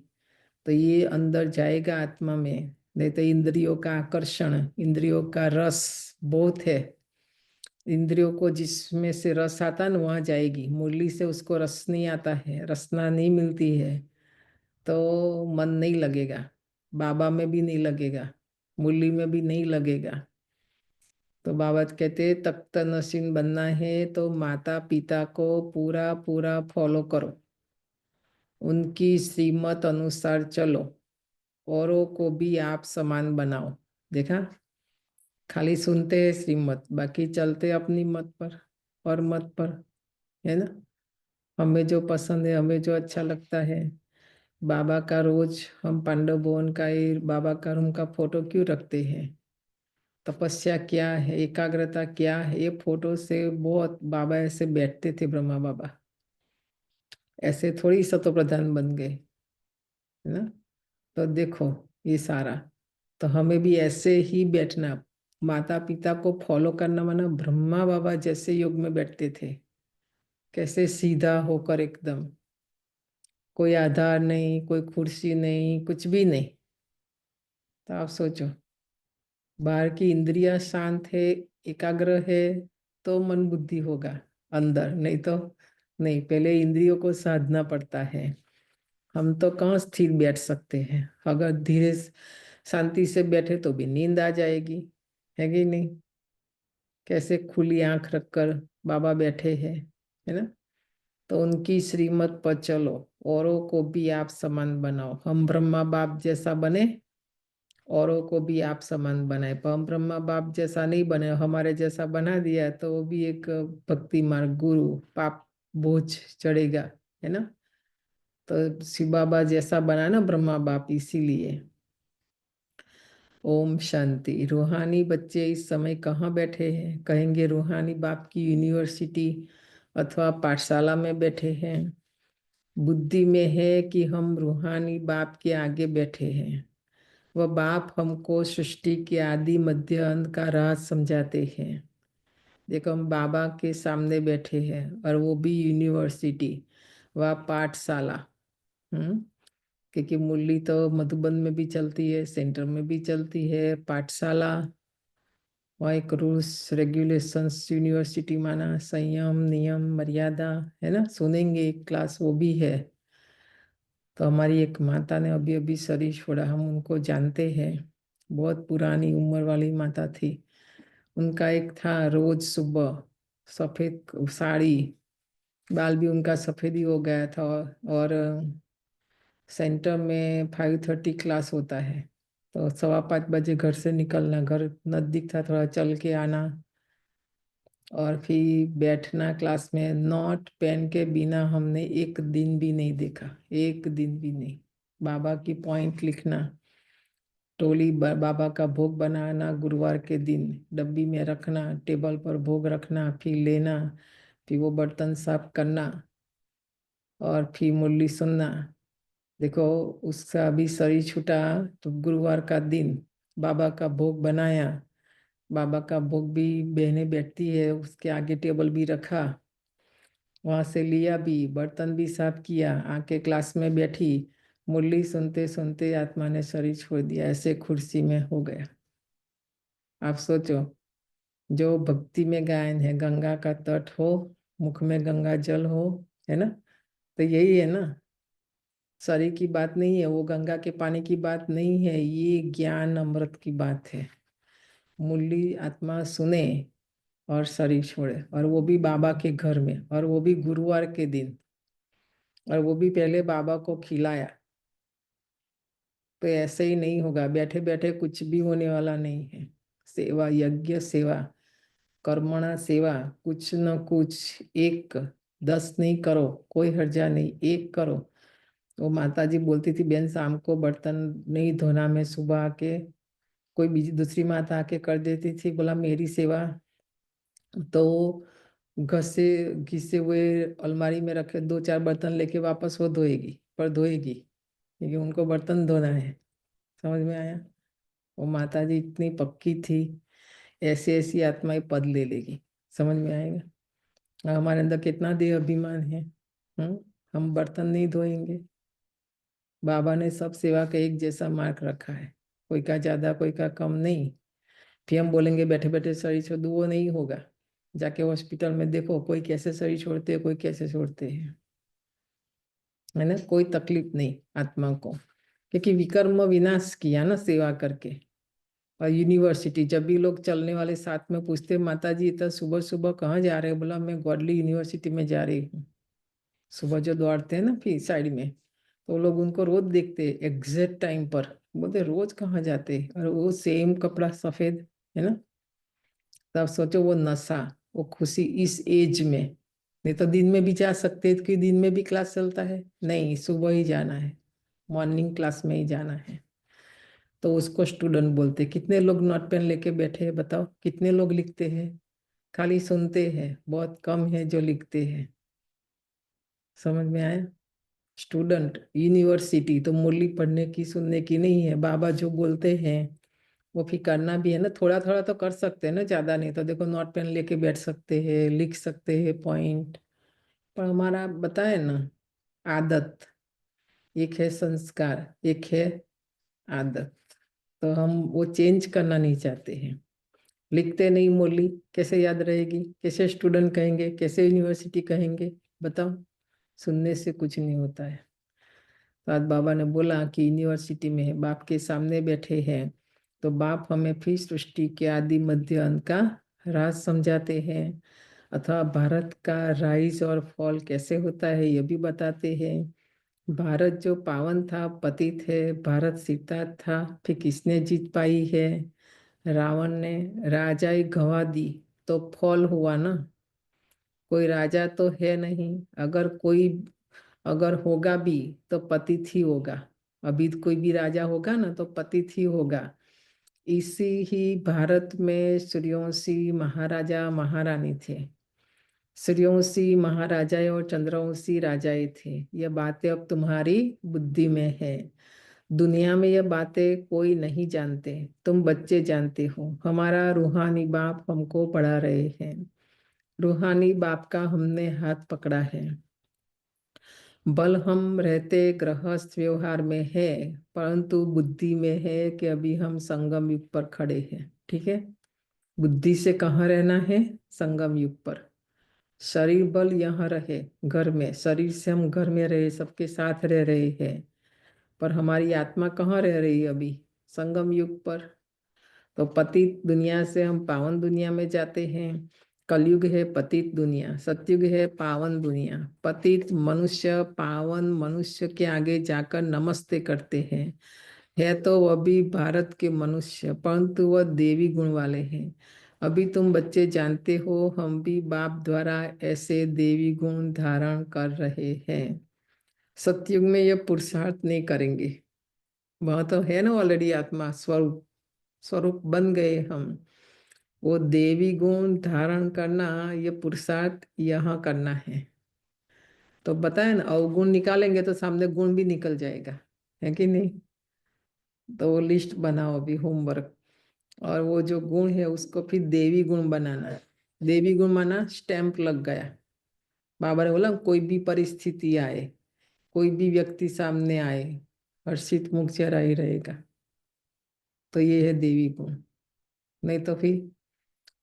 तो ये अंदर जाएगा आत्मा में, नहीं तो इंद्रियों का आकर्षण, इंद्रियों का रस बहुत है। इंद्रियों को जिसमें से रस आता है ना वहां जाएगी। मुरली से उसको रस नहीं आता है, रसना नहीं मिलती है, तो मन नहीं लगेगा, बाबा में भी नहीं लगेगा, मुरली में भी नहीं लगेगा। तो बाबा कहते तख्त नशीन बनना है तो माता पिता को पूरा पूरा फॉलो करो, उनकी श्रीमत अनुसार चलो, औरों को भी आप समान बनाओ। देखा, खाली सुनते हैं श्रीमत, बाकी चलते अपनी मत पर और मत पर, है ना। हमें जो पसंद है, हमें जो अच्छा लगता है। बाबा का रोज हम पांडव भवन का ये बाबा का रूम का फोटो क्यों रखते हैं? तपस्या क्या है, एकाग्रता क्या है, ये फोटो से बहुत बाबा ऐसे बैठते थे, ब्रह्मा बाबा ऐसे थोड़ी सतो प्रधान बन गए, है ना। तो देखो ये सारा, तो हमें भी ऐसे ही बैठना, माता पिता को फॉलो करना, माना ब्रह्मा बाबा जैसे योग में बैठते थे, कैसे सीधा होकर एकदम, कोई आधार नहीं, कोई कुर्सी नहीं, कुछ भी नहीं। तो आप सोचो, बाहर की इंद्रियां शांत है, एकाग्र है, तो मन बुद्धि होगा अंदर, नहीं तो नहीं। पहले इंद्रियों को साधना पड़ता है। हम तो कहाँ स्थिर बैठ सकते हैं? अगर धीरे शांति से बैठे तो भी नींद आ जाएगी, है कि नहीं। कैसे खुली आंख रखकर बाबा बैठे हैं, है ना। तो उनकी श्रीमत पर चलो, औरों को भी आप समान बनाओ। हम ब्रह्मा बाप जैसा बने, औरों को भी आप समान बनाए। पर हम ब्रह्मा बाप जैसा नहीं बने, हमारे जैसा बना दिया तो वो भी एक भक्ति मार्ग गुरु पाप बोझ चढ़ेगा, है ना। तो शिव बाबा जैसा बना ना ब्रह्मा बाप, इसीलिए। ओम शांति। रूहानी बच्चे इस समय कहाँ बैठे हैं? कहेंगे रूहानी बाप की यूनिवर्सिटी अथवा पाठशाला में बैठे हैं। बुद्धि में है कि हम रूहानी बाप के आगे बैठे हैं। वह बाप हमको सृष्टि के आदि मध्य अंत का राज समझाते हैं। देखो, हम बाबा के सामने बैठे हैं, और वो भी यूनिवर्सिटी, वह पाठशाला। क्योंकि मुरली तो मधुबन में भी चलती है, सेंटर में भी चलती है, पाठशाला वहाँ एक रूल्स रेगुलेशंस, यूनिवर्सिटी माना संयम नियम मर्यादा, है ना। सुनेंगे एक क्लास, वो भी है। तो हमारी एक माता ने अभी अभी शरीर छोड़ा, हम उनको जानते हैं, बहुत पुरानी उम्र वाली माता थी। उनका एक था, रोज सुबह सफेद साड़ी, बाल भी उनका सफेद ही हो गया था, और सेंटर में 5:30 क्लास होता है, तो 4:15 घर से निकलना, घर नजदीक था, थोड़ा चल के आना, और फिर बैठना क्लास में। नोट पेन के बिना हमने एक दिन भी नहीं देखा, एक दिन भी नहीं। बाबा की पॉइंट लिखना, टोली बाबा का भोग बनाना, गुरुवार के दिन डब्बी में रखना, टेबल पर भोग रखना, फिर लेना, फिर वो बर्तन साफ करना, और फिर मुरली सुनना। देखो, उसका अभी शरीर छूटा, तो गुरुवार का दिन बाबा का भोग बनाया। बाबा का भोग भी बहनें बैठती है, उसके आगे टेबल भी रखा, वहां से लिया भी, बर्तन भी साफ किया, आके क्लास में बैठी, मुरली सुनते सुनते आत्मा ने शरीर छोड़ दिया, ऐसे कुर्सी में हो गया। आप सोचो, जो भक्ति में गायन है, गंगा का तट हो, मुख में गंगा जल हो, है ना। तो यही है ना, शरीर की बात नहीं है, वो गंगा के पानी की बात नहीं है, ये ज्ञान अमृत की बात है। मुरली आत्मा सुने और शरीर छोड़े, और वो भी बाबा के घर में, और वो भी गुरुवार के दिन, और वो भी पहले बाबा को खिलाया। तो ऐसे ही नहीं होगा, बैठे बैठे कुछ भी होने वाला नहीं है। सेवा, यज्ञ सेवा, कर्मणा सेवा, कुछ न कुछ एक, 10 नहीं करो, कोई हर्जा नहीं, एक करो। वो माता जी बोलती थी, बहन शाम को बर्तन नहीं धोना, मैं सुबह आके, कोई बीजी दूसरी माता आके कर देती थी, बोला मेरी सेवा तो घसे घिसे हुए अलमारी में रखे 2-4 बर्तन लेके वापस वो धोएगी, पर धोएगी, क्योंकि उनको बर्तन धोना है। समझ में आया? वो माता जी इतनी पक्की थी, ऐसी ऐसी आत्माएं पद ले लेगी। समझ में आएगा? और हमारे अंदर कितना देह अभिमान है। हम बर्तन नहीं धोएंगे। बाबा ने सब सेवा का एक जैसा मार्क रखा है, कोई का ज्यादा कोई का कम नहीं। फिर हम बोलेंगे बैठे बैठे शरीर छोड़ दो, वो नहीं होगा। जाके हॉस्पिटल में देखो कोई कैसे शरीर छोड़ते हैं, कोई कैसे छोड़ते हैं, है ना। कोई तकलीफ नहीं आत्मा को, क्योंकि विकर्म विनाश किया ना सेवा करके। और यूनिवर्सिटी, जब भी लोग चलने वाले साथ में पूछते माता जी इतना सुबह सुबह कहाँ जा रहे हो, बोला मैं गॉडली यूनिवर्सिटी में जा रही हूँ। सुबह जो दौड़ते हैं ना फिर साइड में, तो लोग उनको रोज देखते एग्जैक्ट टाइम पर, बोलते रोज कहाँ जाते, और वो सेम कपड़ा सफेद, है ना। तब सोचो वो नशा, वो खुशी इस एज में। नहीं तो दिन में भी जा सकते कि दिन में भी क्लास चलता है, नहीं सुबह ही जाना है, मॉर्निंग क्लास में ही जाना है। तो उसको स्टूडेंट बोलते। कितने लोग नोट पेन लेके बैठे हैं बताओ, कितने लोग लिखते हैं? खाली सुनते हैं, बहुत कम है जो लिखते हैं। समझ में आया? स्टूडेंट यूनिवर्सिटी तो मुरली पढ़ने की सुनने की नहीं है, बाबा जो बोलते हैं वो फिर करना भी है ना। थोड़ा थोड़ा तो कर सकते हैं ना, ज्यादा नहीं। तो देखो नोट पेन लेके बैठ सकते हैं, लिख सकते हैं पॉइंट, पर हमारा बताए ना आदत, एक है संस्कार, एक है आदत, तो हम वो चेंज करना नहीं चाहते हैं। लिखते नहीं मुरली, कैसे याद रहेगी? कैसे स्टूडेंट कहेंगे? कैसे यूनिवर्सिटी कहेंगे? बताओ। सुनने से कुछ नहीं होता है। तो आज बाबा ने बोला कि यूनिवर्सिटी में है, बाप के सामने बैठे हैं, तो बाप हमें फिर सृष्टि के आदि मध्य अंत का राज समझाते हैं, अथवा भारत का राइज और फॉल कैसे होता है ये भी बताते हैं। भारत जो पावन था पतित है, भारत सीता था, फिर किसने जीत पाई है? रावण ने राजाई गवा दी, तो फॉल हुआ ना। कोई राजा तो है नहीं, अगर होगा भी तो पतित ही होगा। अभी कोई भी राजा होगा ना तो पतित ही होगा। इसी ही भारत में सूर्यवंशी महाराजा महारानी थे। सूर्यवंशी महाराजाएं और चंद्रवंशी राजाएं थे। यह बातें अब तुम्हारी बुद्धि में है। दुनिया में यह बातें कोई नहीं जानते, तुम बच्चे जानते हो। हमारा रूहानी बाप हमको पढ़ा रहे हैं। रूहानी बाप का हमने हाथ पकड़ा है। बल हम रहते गृहस्थ व्यवहार में है, परंतु बुद्धि में है कि अभी हम संगम युग पर खड़े हैं। ठीक है, बुद्धि से कहाँ रहना है? संगम युग पर। शरीर बल यहाँ रहे घर में, शरीर से हम घर में रहे, सबके साथ रह रहे हैं, पर हमारी आत्मा कहाँ रह रही है अभी? संगम युग पर। तो पतित दुनिया से हम पावन दुनिया में जाते हैं। कलयुग है पतित दुनिया, सतयुग है पावन दुनिया। पतित मनुष्य पावन मनुष्य के आगे जाकर नमस्ते करते हैं। है तो वह भी भारत के मनुष्य, परंतु वह देवी गुण वाले हैं। अभी तुम बच्चे जानते हो, हम भी बाप द्वारा ऐसे देवी गुण धारण कर रहे हैं। सतयुग में यह पुरुषार्थ नहीं करेंगे, वह तो है ना ऑलरेडी आत्मा स्वरूप, स्वरूप बन गए हम। वो देवी गुण धारण करना, ये पुरुषार्थ यहाँ करना है। तो बताए ना, अवगुण निकालेंगे तो सामने गुण भी निकल जाएगा, है कि नहीं। तो वो लिस्ट बनाओ अभी होमवर्क, और वो जो गुण है उसको फिर देवी गुण बनाना है। देवी गुण माना स्टैंप लग गया। बाबा ने बोला कोई भी परिस्थिति आए, कोई भी व्यक्ति सामने आए, हर्षित मुख चेहरा ही रहेगा, तो ये है देवी गुण। नहीं तो फिर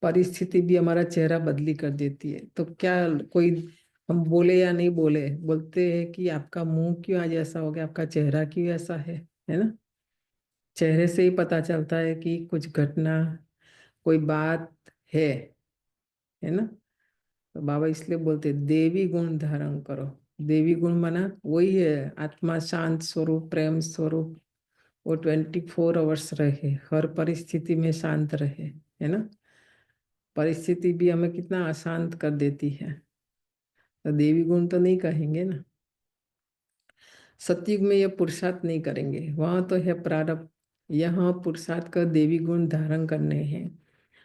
परिस्थिति भी हमारा चेहरा बदली कर देती है। तो क्या कोई, हम बोले या नहीं बोले, बोलते हैं कि आपका मुंह क्यों आज ऐसा हो गया, आपका चेहरा क्यों ऐसा है ना। चेहरे से ही पता चलता है कि कुछ घटना, कोई बात है ना। तो बाबा इसलिए बोलते देवी गुण धारण करो। देवी गुण माना वही है, आत्मा शांत स्वरूप, प्रेम स्वरूप। वो 24 आवर्स रहे, हर परिस्थिति में शांत रहे, है ना। परिस्थिति भी हमें कितना अशांत कर देती है, तो देवी गुण तो नहीं कहेंगे ना। सतयुग में यह पुरुषार्थ नहीं करेंगे, वहां तो है प्रारब्ध। यहाँ पुरुषार्थ कर देवी गुण धारण करने हैं।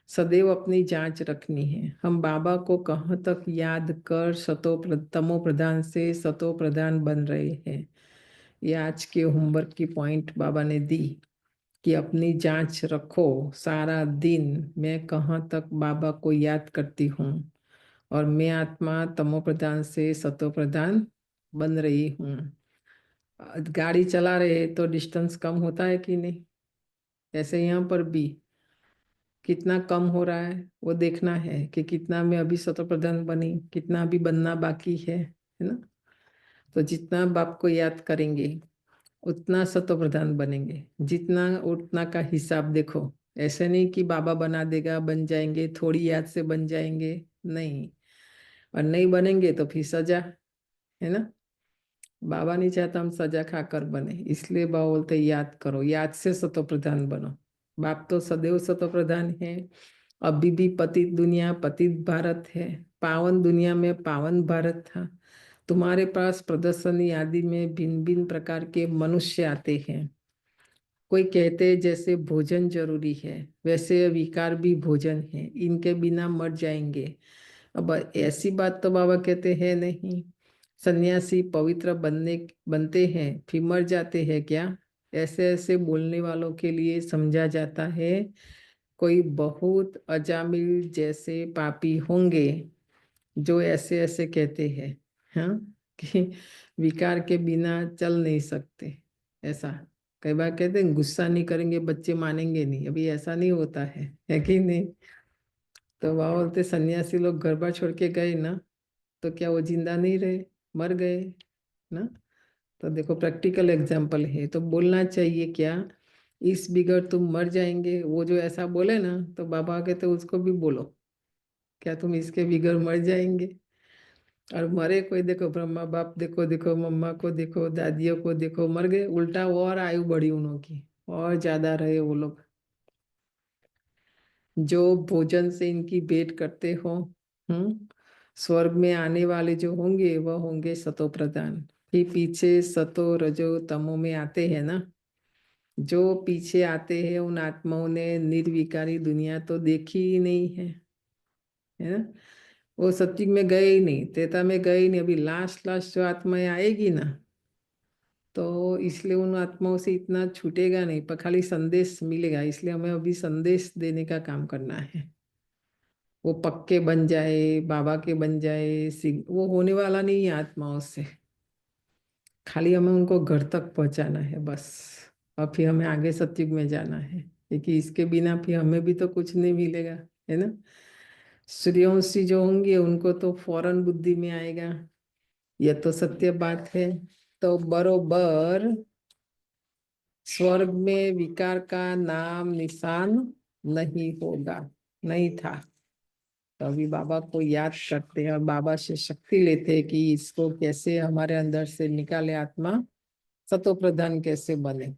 सदैव अपनी जांच रखनी है। हम बाबा को कहाँ तक याद कर तमो प्रधान से सतो प्रधान बन रहे हैं। ये आज के होमवर्क की पॉइंट बाबा ने दी कि अपनी जांच रखो। सारा दिन मैं कहाँ तक बाबा को याद करती हूँ, और मैं आत्मा तमो प्रधान से सतो प्रधान बन रही हूँ। गाड़ी चला रहे तो डिस्टेंस कम होता है कि नहीं? ऐसे यहाँ पर भी कितना कम हो रहा है वो देखना है कि कितना मैं अभी शत प्रधान बनी, कितना अभी बनना बाकी है ना। तो जितना बाप को याद करेंगे उतना शत प्रधान बनेंगे, जितना उतना का हिसाब देखो। ऐसे नहीं कि बाबा बना देगा बन जाएंगे, थोड़ी याद से बन जाएंगे, नहीं। और नहीं बनेंगे तो फिर सजा, है ना। बाबा नहीं चाहता हम सजा खाकर बने, इसलिए बाबा बोलते याद करो, याद से शतो प्रधान बनो। बाप तो सदैव शतो प्रधान है। अभी भी पतित दुनिया पतित भारत है, पावन दुनिया में पावन भारत था। तुम्हारे पास प्रदर्शनी आदि में भिन्न भिन्न प्रकार के मनुष्य आते हैं। कोई कहते हैं जैसे भोजन जरूरी है, वैसे विकार भी भोजन है, इनके बिना मर जाएंगे। अब ऐसी बात तो बाबा कहते हैं नहीं। सन्यासी पवित्र बनते हैं फिर मर जाते हैं क्या? ऐसे ऐसे बोलने वालों के लिए समझा जाता है कोई बहुत अजामिल जैसे पापी होंगे जो ऐसे ऐसे कहते हैं, हाँ, कि विकार के बिना चल नहीं सकते। ऐसा कई बार कहते हैं गुस्सा नहीं करेंगे बच्चे मानेंगे नहीं, अभी ऐसा नहीं होता है कि नहीं। तो बाबा बोलते सन्यासी लोग घर बार छोड़ के गए ना, तो क्या वो जिंदा नहीं रहे, मर गए ना। तो देखो प्रैक्टिकल एग्जाम्पल है, तो बोलना चाहिए क्या, इस बिगड़ तुम मर जाएंगे, वो जो ऐसा बोले ना तो बाबा कहते उसको भी बोलो, क्या तुम इसके बिगड़ मर जाएंगे। और मरे कोई देखो ब्रह्मा बाप देखो, देखो मम्मा को देखो, दादियों को देखो, मर गए, उल्टा वो और आयु बढ़ी उन्हों की, और ज्यादा रहे वो लोग। जो भोजन से इनकी भेंट करते हो, स्वर्ग में आने वाले जो होंगे वह होंगे सतो प्रधान। फिर पीछे सतो रजो तमो में आते हैं ना, जो पीछे आते हैं उन आत्माओं ने निर्विकारी दुनिया तो देखी ही नहीं है ना। वो सत्युग में गए ही नहीं, त्रेता में गए ही नहीं, अभी लास्ट लास्ट जो आत्माएं आएगी ना, तो इसलिए उन आत्माओं से इतना छूटेगा नहीं, पर खाली संदेश मिलेगा। इसलिए हमें अभी संदेश देने का काम करना है। वो पक्के बन जाए, बाबा के बन जाए, वो होने वाला नहीं है आत्माओं से। खाली हमें उनको घर तक पहुंचाना है बस, और फिर हमें आगे सत्युग में जाना है, क्योंकि इसके बिना फिर हमें भी तो कुछ नहीं मिलेगा, है ना। सूर्यवंशी जो होंगे उनको तो फौरन बुद्धि में आएगा, यह तो सत्य बात है। तो बरोबर स्वर्ग में विकार का नाम निशान नहीं होगा, नहीं था। तो अभी बाबा को याद करते हैं और बाबा से शक्ति लेते हैं कि इसको कैसे हमारे अंदर से निकाले, आत्मा सतो प्रधान कैसे बने।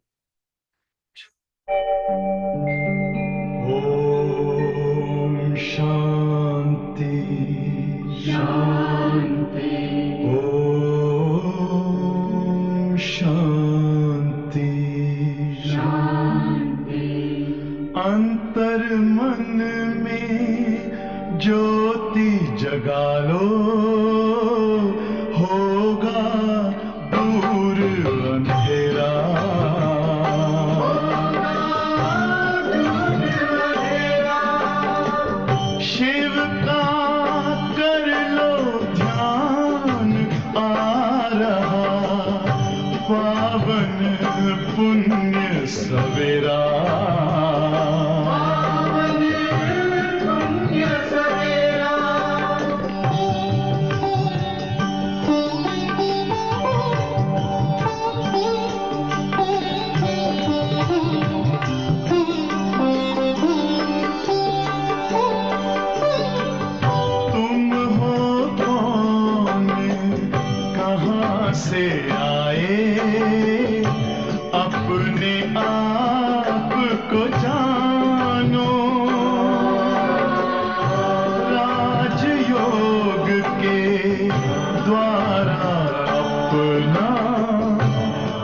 ओम शांति शांति, ओम शांति शांति। अंतर मन में ज्योति जगा लो, होगा दूर अंधेरा। शिव का कर लो ध्यान, आ रहा पावन पुण्य सवेरा। से आए अपने आप को जानो, राजयोग के द्वारा अपना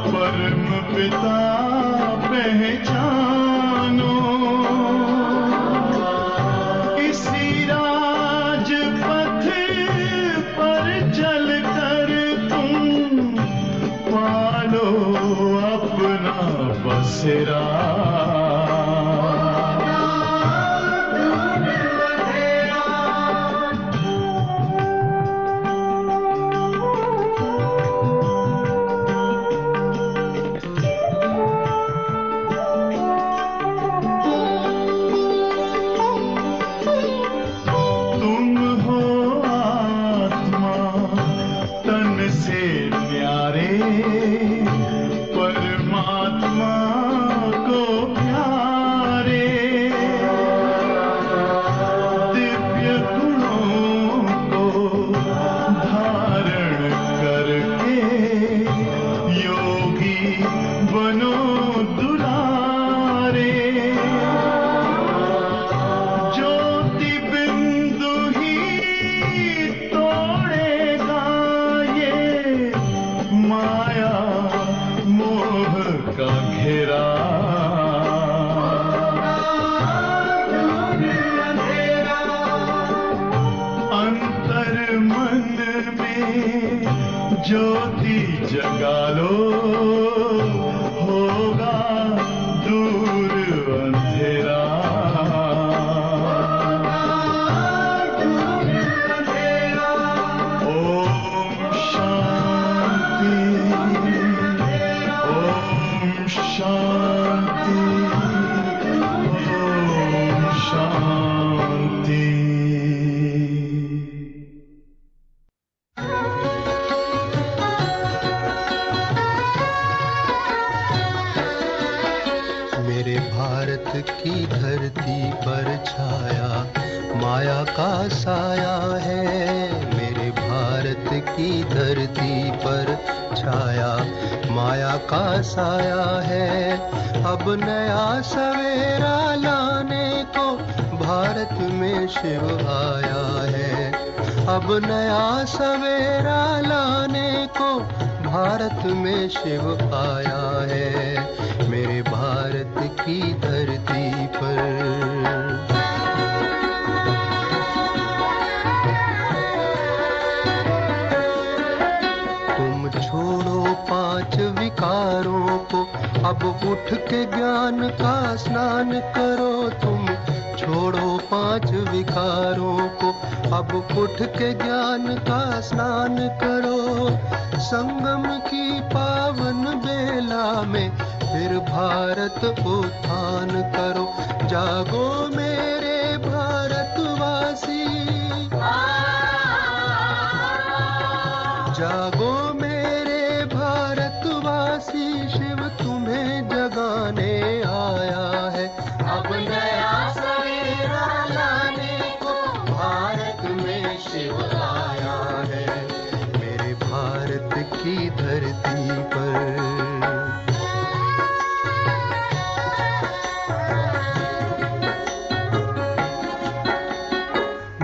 परम पिता पहचानो। इसी राजपथ पर चलकर पालो अपना बसेरा। मन में ज्योति जगा लो, होगा दूर अंधेरा। ओम शांति, ओम शांति, ओम शांति। मेरे भारत की धरती पर छाया माया का साया है। मेरे भारत की धरती पर छाया माया का साया है। अब नया सवेरा लाने को भारत में शिव आया है। अब नया सवेरा लाने को भारत में शिव आया है। मेरे भारत की धरती पर। तुम छोड़ो 5 विकारों को, अब उठ के ज्ञान का स्नान करो। तुम छोड़ो 5 विकारों को, अब उठ के ज्ञान का स्नान करो। संगम की पावन बेला में फिर भारत उत्थान करो। जागो मेरे भारतवासी, जागो मेरे भारतवासी, शिव तुम्हें जगाने आया है। अब नया सवेरा लाने को भारत में शिव आया है। मेरे भारत की धरती पर।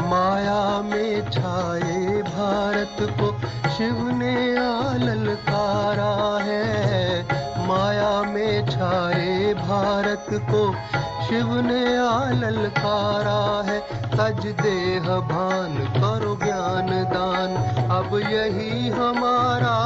माया में छाए भारत को शिव ने ललकारा है। माया में छाए भारत को शिव ने ललकारा है। तज देह भान करो ज्ञान दान, अब यही हमारा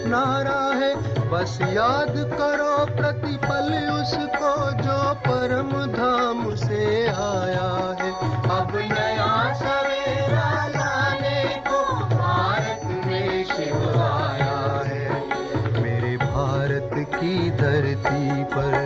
नारा है। बस याद करो प्रतिपल उसको जो परम धाम से आया है। अब नया सवेरा लाने को भारत में शिव आया है। मेरे भारत की धरती पर।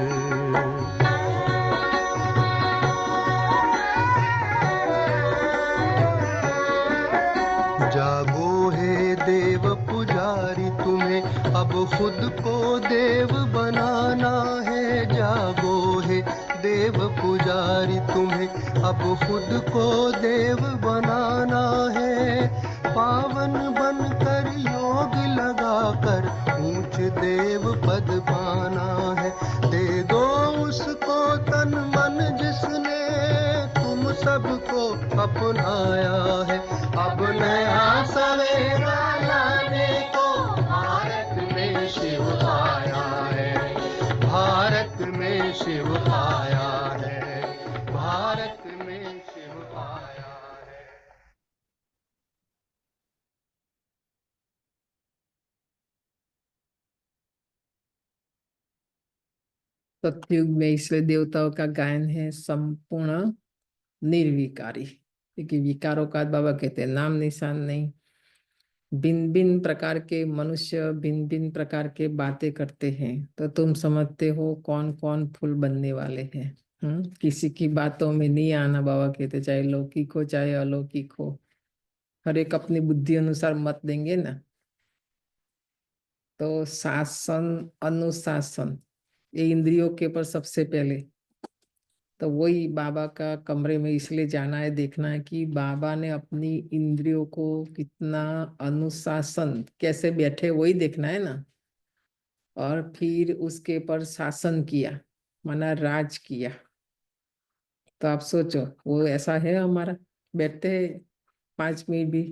जागो हे देव पुजारी, तुम्हें अब खुद को देव बनाना है। जागो हे देव पुजारी, तुम्हें अब खुद को देव बनाना है। पावन बनकर योग लगाकर ऊंच देव पद पाना है। दे दो उसको तन मन जिसने तुम सबको अपनाया है। अब नया सवेरा लाने को भारत में शिव आया है। भारत में शिव आया है। भारत में शिव आया है। सतयुग में इसलिए देवताओं का गायन है संपूर्ण निर्विकारी, क्योंकि विकारों का बाबा कहते हैं नाम निशान नहीं। भिन्न भिन्न प्रकार के मनुष्य भिन्न भिन्न प्रकार के बातें करते हैं, तो तुम समझते हो कौन कौन फूल बनने वाले हैं। किसी की बातों में नहीं आना, बाबा कहते चाहे लौकिक हो चाहे अलौकिक हो, हर एक अपनी बुद्धि अनुसार मत देंगे ना। तो शासन अनुशासन ये इंद्रियों के ऊपर सबसे पहले, तो वही बाबा का कमरे में इसलिए जाना है, देखना है कि बाबा ने अपनी इंद्रियों को कितना अनुशासन कैसे बैठे, वही देखना है ना। और फिर उसके ऊपर शासन किया, माना राज किया। तो आप सोचो वो ऐसा है हमारा, बैठते हैं 5 मिनट भी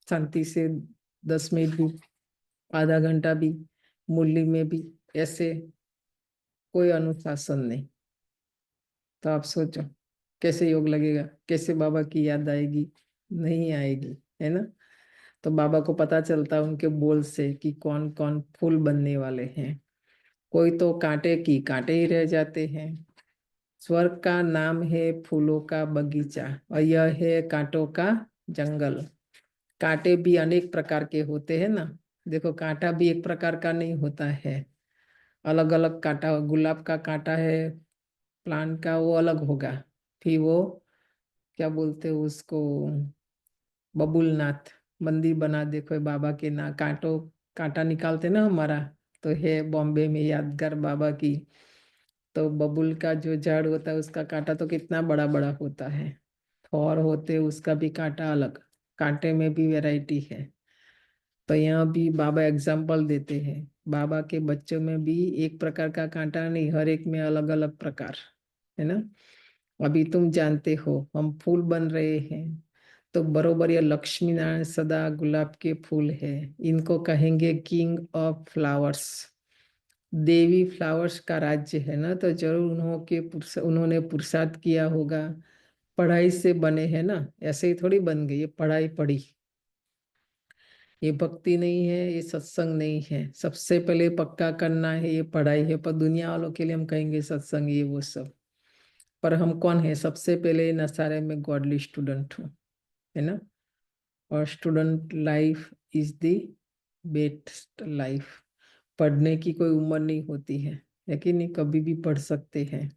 शांति से, 10 मिनट भी, आधा घंटा भी, मुरली में भी ऐसे कोई अनुशासन नहीं। तो आप सोचो कैसे योग लगेगा, कैसे बाबा की याद आएगी, नहीं आएगी, है ना। तो बाबा को पता चलता उनके बोल से कि कौन कौन फूल बनने वाले हैं। कोई तो कांटे की कांटे ही रह जाते हैं। स्वर्ग का नाम है फूलों का बगीचा और यह है कांटों का जंगल। कांटे भी अनेक प्रकार के होते हैं ना। देखो कांटा भी एक प्रकार का नहीं होता है, अलग अलग कांटा। गुलाब का कांटा है, प्लांट का वो अलग होगा। फिर वो क्या बोलते हैं उसको, बबुलनाथ मंदिर बना देखो बाबा के ना, कांटों कांटा निकालते ना हमारा, तो है बॉम्बे में यादगार बाबा की। तो बबुल का जो जड़ होता है उसका कांटा तो कितना बड़ा बड़ा होता है। और होते उसका भी कांटा अलग, कांटे में भी वैरायटी है। तो यहाँ भी बाबा एग्जाम्पल देते हैं, बाबा के बच्चों में भी एक प्रकार का कांटा नहीं, हर एक में अलग अलग प्रकार है ना। अभी तुम जानते हो हम फूल बन रहे हैं, तो बरोबर ये लक्ष्मी नारायण सदा गुलाब के फूल है, इनको कहेंगे king of flowers. Devi flowers का राज्य है ना, तो जरूर उन्होंने पुरुषार्थ किया होगा, पढ़ाई से बने हैं ना, ऐसे ही थोड़ी बन गई, ये पढ़ाई पढ़ी। ये भक्ति नहीं है, ये सत्संग नहीं है। सबसे पहले पक्का करना है ये पढ़ाई है, पर दुनिया वालों के लिए हम कहेंगे सत्संग ये वो सब। पर हम कौन है? सबसे पहले नसारे में गॉडली स्टूडेंट हूँ, है ना। और student life is the best life. पढ़ने की कोई उम्र नहीं होती है कि नहीं, कभी भी पढ़ सकते हैं।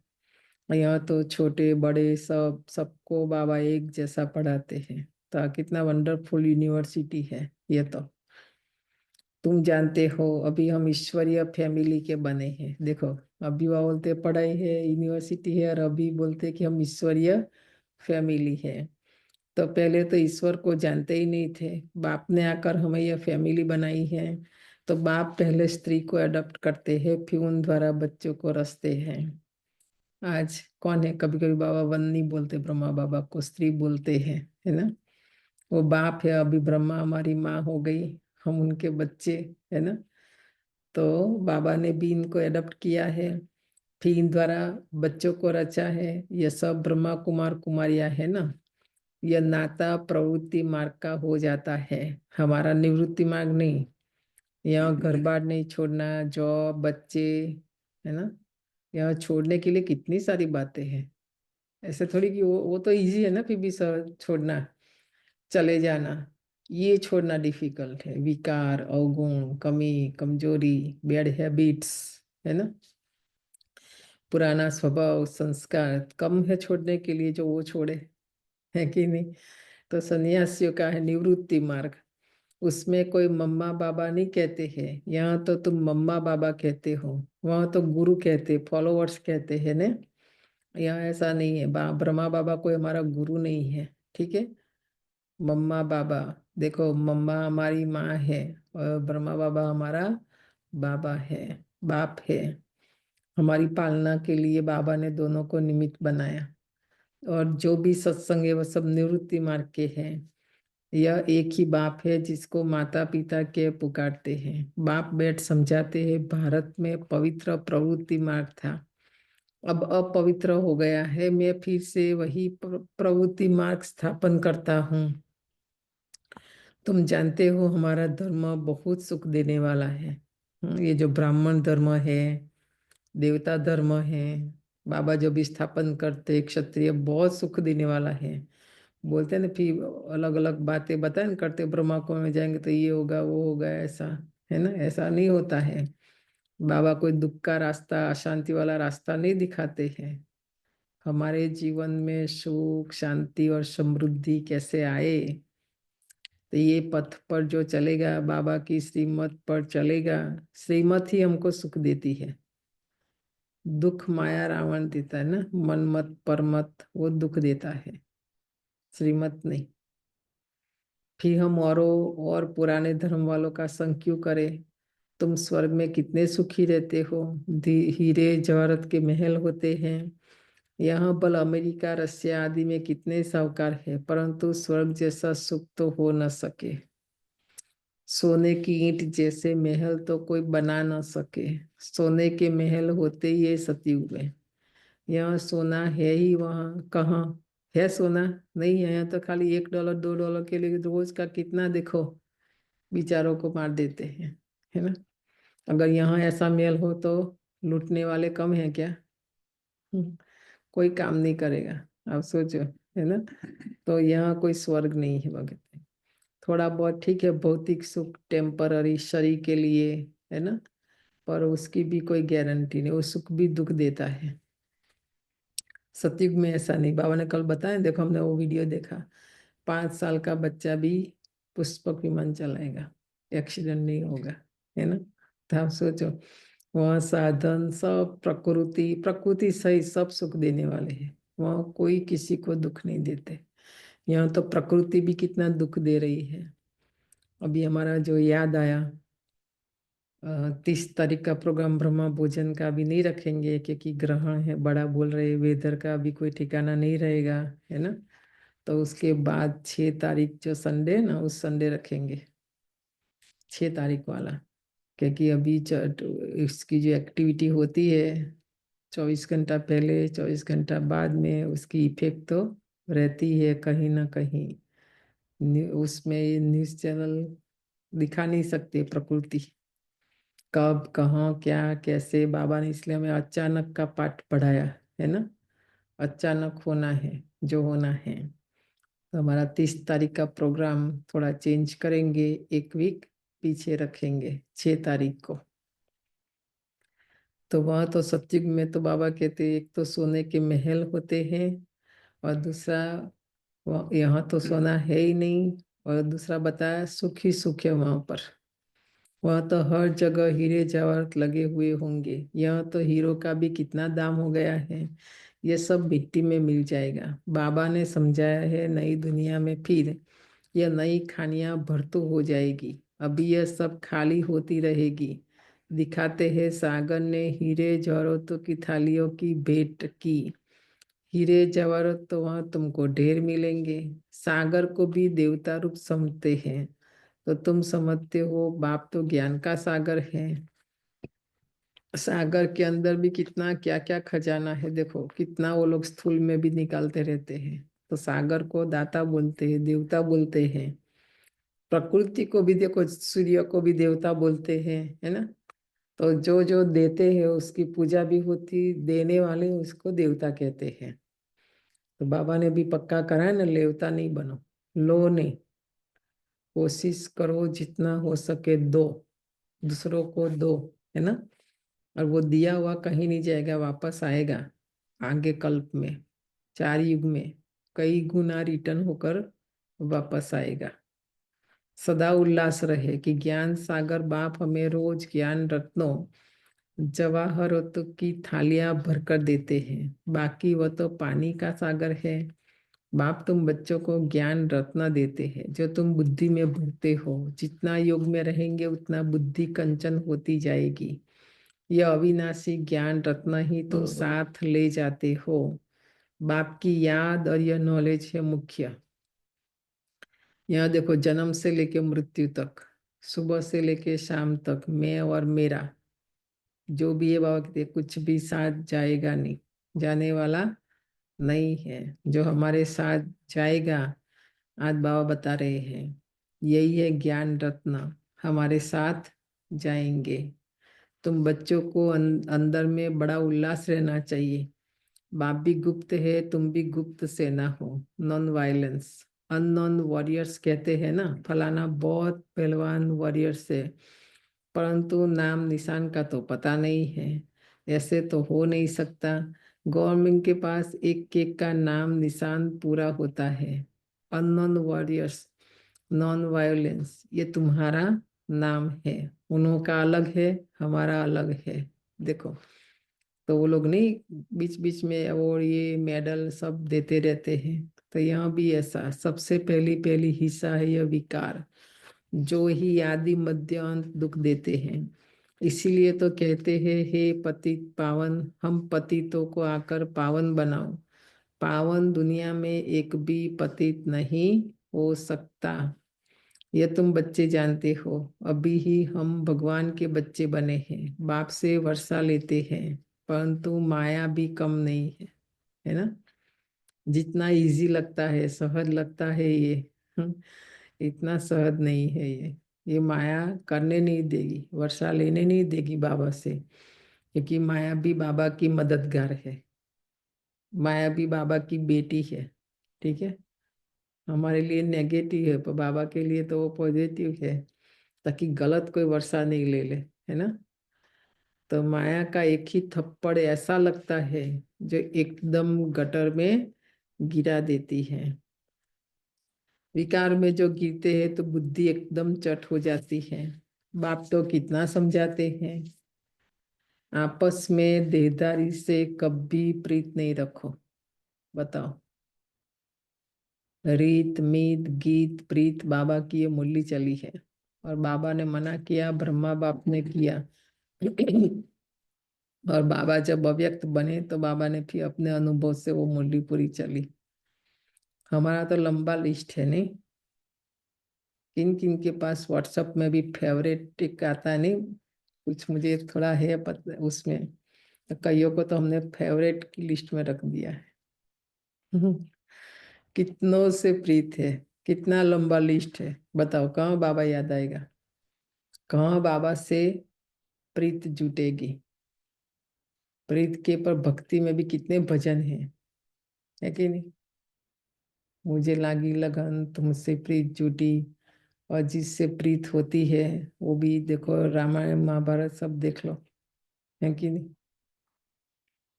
यहाँ तो छोटे बड़े सबको बाबा एक जैसा पढ़ाते हैं। तो कितना वंडरफुल यूनिवर्सिटी है ये। तो तुम जानते हो अभी हम ईश्वरीय फैमिली के बने हैं। देखो अभी वह बोलते पढ़ाई है यूनिवर्सिटी है, और अभी बोलते कि हम ईश्वरीय फैमिली है। तो पहले तो ईश्वर को जानते ही नहीं थे, बाप ने आकर हमें यह फैमिली बनाई है। तो बाप पहले स्त्री को अडॉप्ट करते हैं, फिर उन द्वारा बच्चों को रचते हैं। आज कौन है, कभी कभी बाबा वन नहीं बोलते, ब्रह्मा बाबा को स्त्री बोलते हैं, है ना। वो बाप है, अभी ब्रह्मा हमारी माँ हो गई, हम उनके बच्चे, है ना। तो बाबा ने भी इनको अडॉप्ट किया है, फिर इन द्वारा बच्चों को रचा है। ये सब ब्रह्मा कुमार कुमारियां है ना। यह नाता प्रवृत्ति मार्ग का हो जाता है, हमारा निवृत्ति मार्ग नहीं। यहाँ घर बार नहीं छोड़ना, जॉब बच्चे, है ना। यहाँ छोड़ने के लिए कितनी सारी बातें हैं। ऐसे थोड़ी कि वो तो इजी है ना, फिर भी सब छोड़ना, चले जाना, ये छोड़ना डिफिकल्ट है। विकार, अवगुण, कमी, कमजोरी, बैड हैबिट्स, है ना, पुराना स्वभाव संस्कार कम है छोड़ने के लिए, जो वो छोड़े, है कि नहीं। तो सन्यासियों का है निवृत्ति मार्ग, उसमें कोई मम्मा बाबा नहीं कहते हैं। यहाँ तो तुम मम्मा बाबा कहते हो, वहाँ तो गुरु कहते, फॉलोवर्स कहते हैं ना। यहाँ ऐसा नहीं है, ब्रह्मा बाबा कोई हमारा गुरु नहीं है, ठीक है। मम्मा बाबा, देखो मम्मा हमारी माँ है और ब्रह्मा बाबा हमारा बाबा है, बाप है। हमारी पालना के लिए बाबा ने दोनों को निमित्त बनाया। और जो भी सत्संग है वो सब निवृत्ति मार्ग के हैं। यह एक ही बाप है जिसको माता पिता के पुकारते हैं। बाप बैठ समझाते हैं, भारत में पवित्र प्रवृत्ति मार्ग था, अब अपवित्र हो गया है, मैं फिर से वही प्रवृत्ति मार्ग स्थापन करता हूँ। तुम जानते हो हमारा धर्म बहुत सुख देने वाला है। ये जो ब्राह्मण धर्म है, देवता धर्म है, बाबा जो भी स्थापन करते क्षत्रिय, बहुत सुख देने वाला है। बोलते हैं ना, फिर अलग अलग बातें बताए न करते, ब्रह्मा को में जाएंगे तो ये होगा वो होगा, ऐसा है ना। ऐसा नहीं होता है। बाबा कोई दुख का रास्ता, अशांति वाला रास्ता नहीं दिखाते हैं। हमारे जीवन में सुख शांति और समृद्धि कैसे आए, तो ये पथ पर जो चलेगा, बाबा की श्रीमत पर चलेगा, श्रीमत ही हमको सुख देती है। दुख माया रावण देता है ना, मन मत परमत वो दुख देता है, श्रीमत नहीं। फिर हम और पुराने धर्म वालों का संग क्यों करें। तुम स्वर्ग में कितने सुखी रहते हो, हीरे जवाहरत के महल होते हैं। यहाँ बल अमेरिका रशिया आदि में कितने साहूकार है, परंतु स्वर्ग जैसा सुख तो हो न सके। सोने की ईंट जैसे महल तो कोई बना न सके। सोने के महल होते ही ये सतयुग में। यहाँ सोना है ही, वहाँ कहाँ है सोना, नहीं है। यहाँ तो खाली $1 $2 के लिए रोज का कितना देखो विचारों को मार देते हैं, है ना। अगर यहाँ ऐसा मेल हो तो लूटने वाले कम हैं क्या? कोई काम नहीं करेगा, आप सोचो, है ना। तो यहाँ कोई स्वर्ग नहीं है भगत में। थोड़ा बहुत ठीक है, भौतिक सुख टेम्पररी शरीर के लिए, है ना, पर उसकी भी कोई गारंटी नहीं, वो सुख भी दुख देता है। सतयुग में ऐसा नहीं। बाबा ने कल बताया, देखो हमने वो वीडियो देखा, 5 साल का बच्चा भी पुष्पक विमान चलाएगा, एक्सीडेंट नहीं होगा, है ना। तो आप सोचो, वहाँ साधन सब प्रकृति प्रकृति सही सब सुख देने वाले हैं, वहाँ कोई किसी को दुख नहीं देते। यहाँ तो प्रकृति भी कितना दुख दे रही है। अभी हमारा जो याद आया, 30 तारीख का प्रोग्राम ब्रह्मा भोजन का भी नहीं रखेंगे, क्योंकि ग्रहण है, बड़ा बोल रहे, वेदर का भी कोई ठिकाना नहीं रहेगा, है ना। तो उसके बाद 6 तारीख जो संडे ना, उस संडे रखेंगे, 6 तारीख वाला, क्योंकि अभी इसकी जो एक्टिविटी होती है 24 घंटा पहले 24 घंटा बाद में, उसकी इफेक्ट तो रहती है कहीं ना कहीं। उसमें न्यूज़ चैनल दिखा नहीं सकते प्रकृति कब कहाँ क्या कैसे। बाबा ने इसलिए हमें अचानक का पाठ पढ़ाया, है ना। अचानक होना है जो होना है। तो हमारा 30 तारीख का प्रोग्राम थोड़ा चेंज करेंगे, 1 वीक पीछे रखेंगे, 6 तारीख को। तो वहाँ तो सत्युग में तो बाबा कहते हैं, एक तो सोने के महल होते हैं, और दूसरा यहाँ तो सोना है ही नहीं, और दूसरा बताया सुख ही सुख है वहाँ पर। वहाँ तो हर जगह हीरे जवाहरात लगे हुए होंगे। यहाँ तो हीरो का भी कितना दाम हो गया है, ये सब मिट्टी में मिल जाएगा। बाबा ने समझाया है, नई दुनिया में फिर यह नई खानियां भरतू हो जाएगी, अभी यह सब खाली होती रहेगी। दिखाते हैं सागर ने हीरे जवाहरातों की थालियों की भेंट की। हीरे जवाहरात तो वहाँ तुमको ढेर मिलेंगे। सागर को भी देवता रूप समझते हैं, तो तुम समझते हो बाप तो ज्ञान का सागर है। सागर के अंदर भी कितना क्या क्या खजाना है, देखो कितना वो लोग स्थूल में भी निकालते रहते हैं। तो सागर को दाता बोलते हैं, देवता बोलते हैं। प्रकृति को भी देखो, सूर्य को भी देवता बोलते हैं, है ना। तो जो जो देते हैं उसकी पूजा भी होती, देने वाले उसको देवता कहते हैं। तो बाबा ने भी पक्का करा है ना, लेवता नहीं बनो, लो नहीं, कोशिश करो जितना हो सके दो, दूसरों को दो, है ना। और वो दिया हुआ कहीं नहीं जाएगा, वापस आएगा आगे कल्प में, 4 युग में कई गुना रिटर्न होकर वापस आएगा। सदा उल्लास रहे कि ज्ञान सागर बाप हमें रोज ज्ञान रत्नों जवाहरातों की थालियां भरकर देते हैं, बाकी वह तो पानी का सागर है। बाप तुम बच्चों को ज्ञान रत्न देते हैं, जो तुम बुद्धि में भरते हो। जितना योग में रहेंगे उतना बुद्धि कंचन होती जाएगी। यह अविनाशी ज्ञान रत्न ही तुम साथ ले जाते हो। बाप की याद और यह नॉलेज है मुख्य। यहाँ देखो, जन्म से लेके मृत्यु तक, सुबह से लेके शाम तक, मैं और मेरा जो भी है, बाबा कहते हैं, कुछ भी साथ जाएगा नहीं, जाने वाला नहीं है। जो हमारे साथ जाएगा, आज बाबा बता रहे हैं, यही है ज्ञान रत्न, हमारे साथ जाएंगे। तुम बच्चों को अंदर में बड़ा उल्लास रहना चाहिए। बाप भी गुप्त है, तुम भी गुप्त सेना हो। नॉन वायलेंस, अननोन वॉरियर्स कहते हैं ना, फलाना बहुत पहलवान वॉरियर्स है, परंतु नाम निशान का तो पता नहीं है। ऐसे तो हो नहीं सकता। गवर्नमेंट के पास एक एक का नाम निशान पूरा होता है। अननोन वॉरियर्स, नॉन वायलेंस, ये तुम्हारा नाम है। उनका अलग है, हमारा अलग है। देखो, तो वो लोग नहीं बीच बीच में अवार्ड ये मेडल सब देते रहते हैं। तो यहाँ भी ऐसा सबसे पहली पहली हिस्सा है यह विकार, जो ही आदि मध्य अंत दुख देते हैं। इसीलिए तो कहते हैं, हे पतित पावन, हम पतितों को आकर पावन बनाओ। पावन दुनिया में एक भी पतित नहीं हो सकता। ये तुम बच्चे जानते हो। अभी ही हम भगवान के बच्चे बने हैं, बाप से वर्षा लेते हैं, परंतु माया भी कम नहीं है ना। जितना इजी लगता है, सहज लगता है ये, इतना सहज नहीं है ये। ये माया करने नहीं देगी, वर्षा लेने नहीं देगी बाबा से, क्योंकि माया भी बाबा की मददगार है, माया भी बाबा की बेटी है। ठीक है, हमारे लिए नेगेटिव है पर बाबा के लिए तो वो पॉजिटिव है, ताकि गलत कोई वर्षा नहीं ले ले, है ना। तो माया का एक ही थप्पड़ ऐसा लगता है जो एकदम गटर में गिरा देती है। विकार में जो गिरते हैं तो बुद्धि एकदम चट हो जाती है। बाप तो कितना समझाते हैं, आपस में देहदारी से कभी प्रीत नहीं रखो। बताओ, रीत मीत गीत प्रीत बाबा की ये मूल्य चली है, और बाबा ने मना किया, ब्रह्मा बाप ने किया। और बाबा जब अव्यक्त बने तो बाबा ने फिर अपने अनुभव से वो मूल्य पूरी चली। हमारा तो लंबा लिस्ट है नहीं, किन किन के पास व्हाट्सएप में भी फेवरेट टिक आता है नहीं, कुछ मुझे थोड़ा है पता उसमें, तो कईयों को तो हमने फेवरेट की लिस्ट में रख दिया है। कितनों से प्रीत है, कितना लंबा लिस्ट है। बताओ कहाँ बाबा याद आएगा, कहाँ बाबा से प्रीत जुटेगी। प्रीत के पर भक्ति में भी कितने भजन हैं, है कि नहीं। मुझे लागी लगन तुमसे प्रीत जुटी, और जिससे प्रीत होती है वो भी देखो, रामायण महाभारत सब देख लो, है कि नहीं।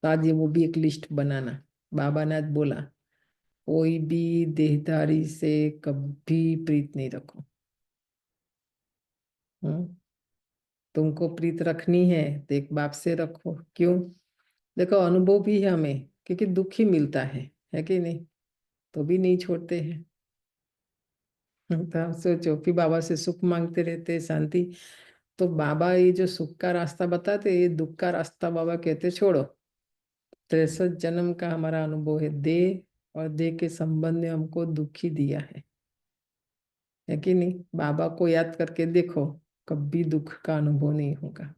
तो आज ये वो भी एक लिस्ट बनाना। बाबा ने आज बोला कोई भी देहधारी से कभी प्रीत नहीं रखो। तुमको प्रीत रखनी है तो एक बाप से रखो। क्यों, देखो अनुभव भी है हमें, क्योंकि दुख ही मिलता है कि नहीं, तो भी नहीं छोड़ते हैं। तो आप सोचो, फिर बाबा से सुख मांगते रहते, शांति। तो बाबा ये जो सुख का रास्ता बताते, ये दुख का रास्ता बाबा कहते छोड़ो। 63 जन्म का हमारा अनुभव है, देह और देह के संबंध में हमको दुख ही दिया है कि नहीं। बाबा को याद करके देखो, कभी दुख का अनुभव नहीं होगा।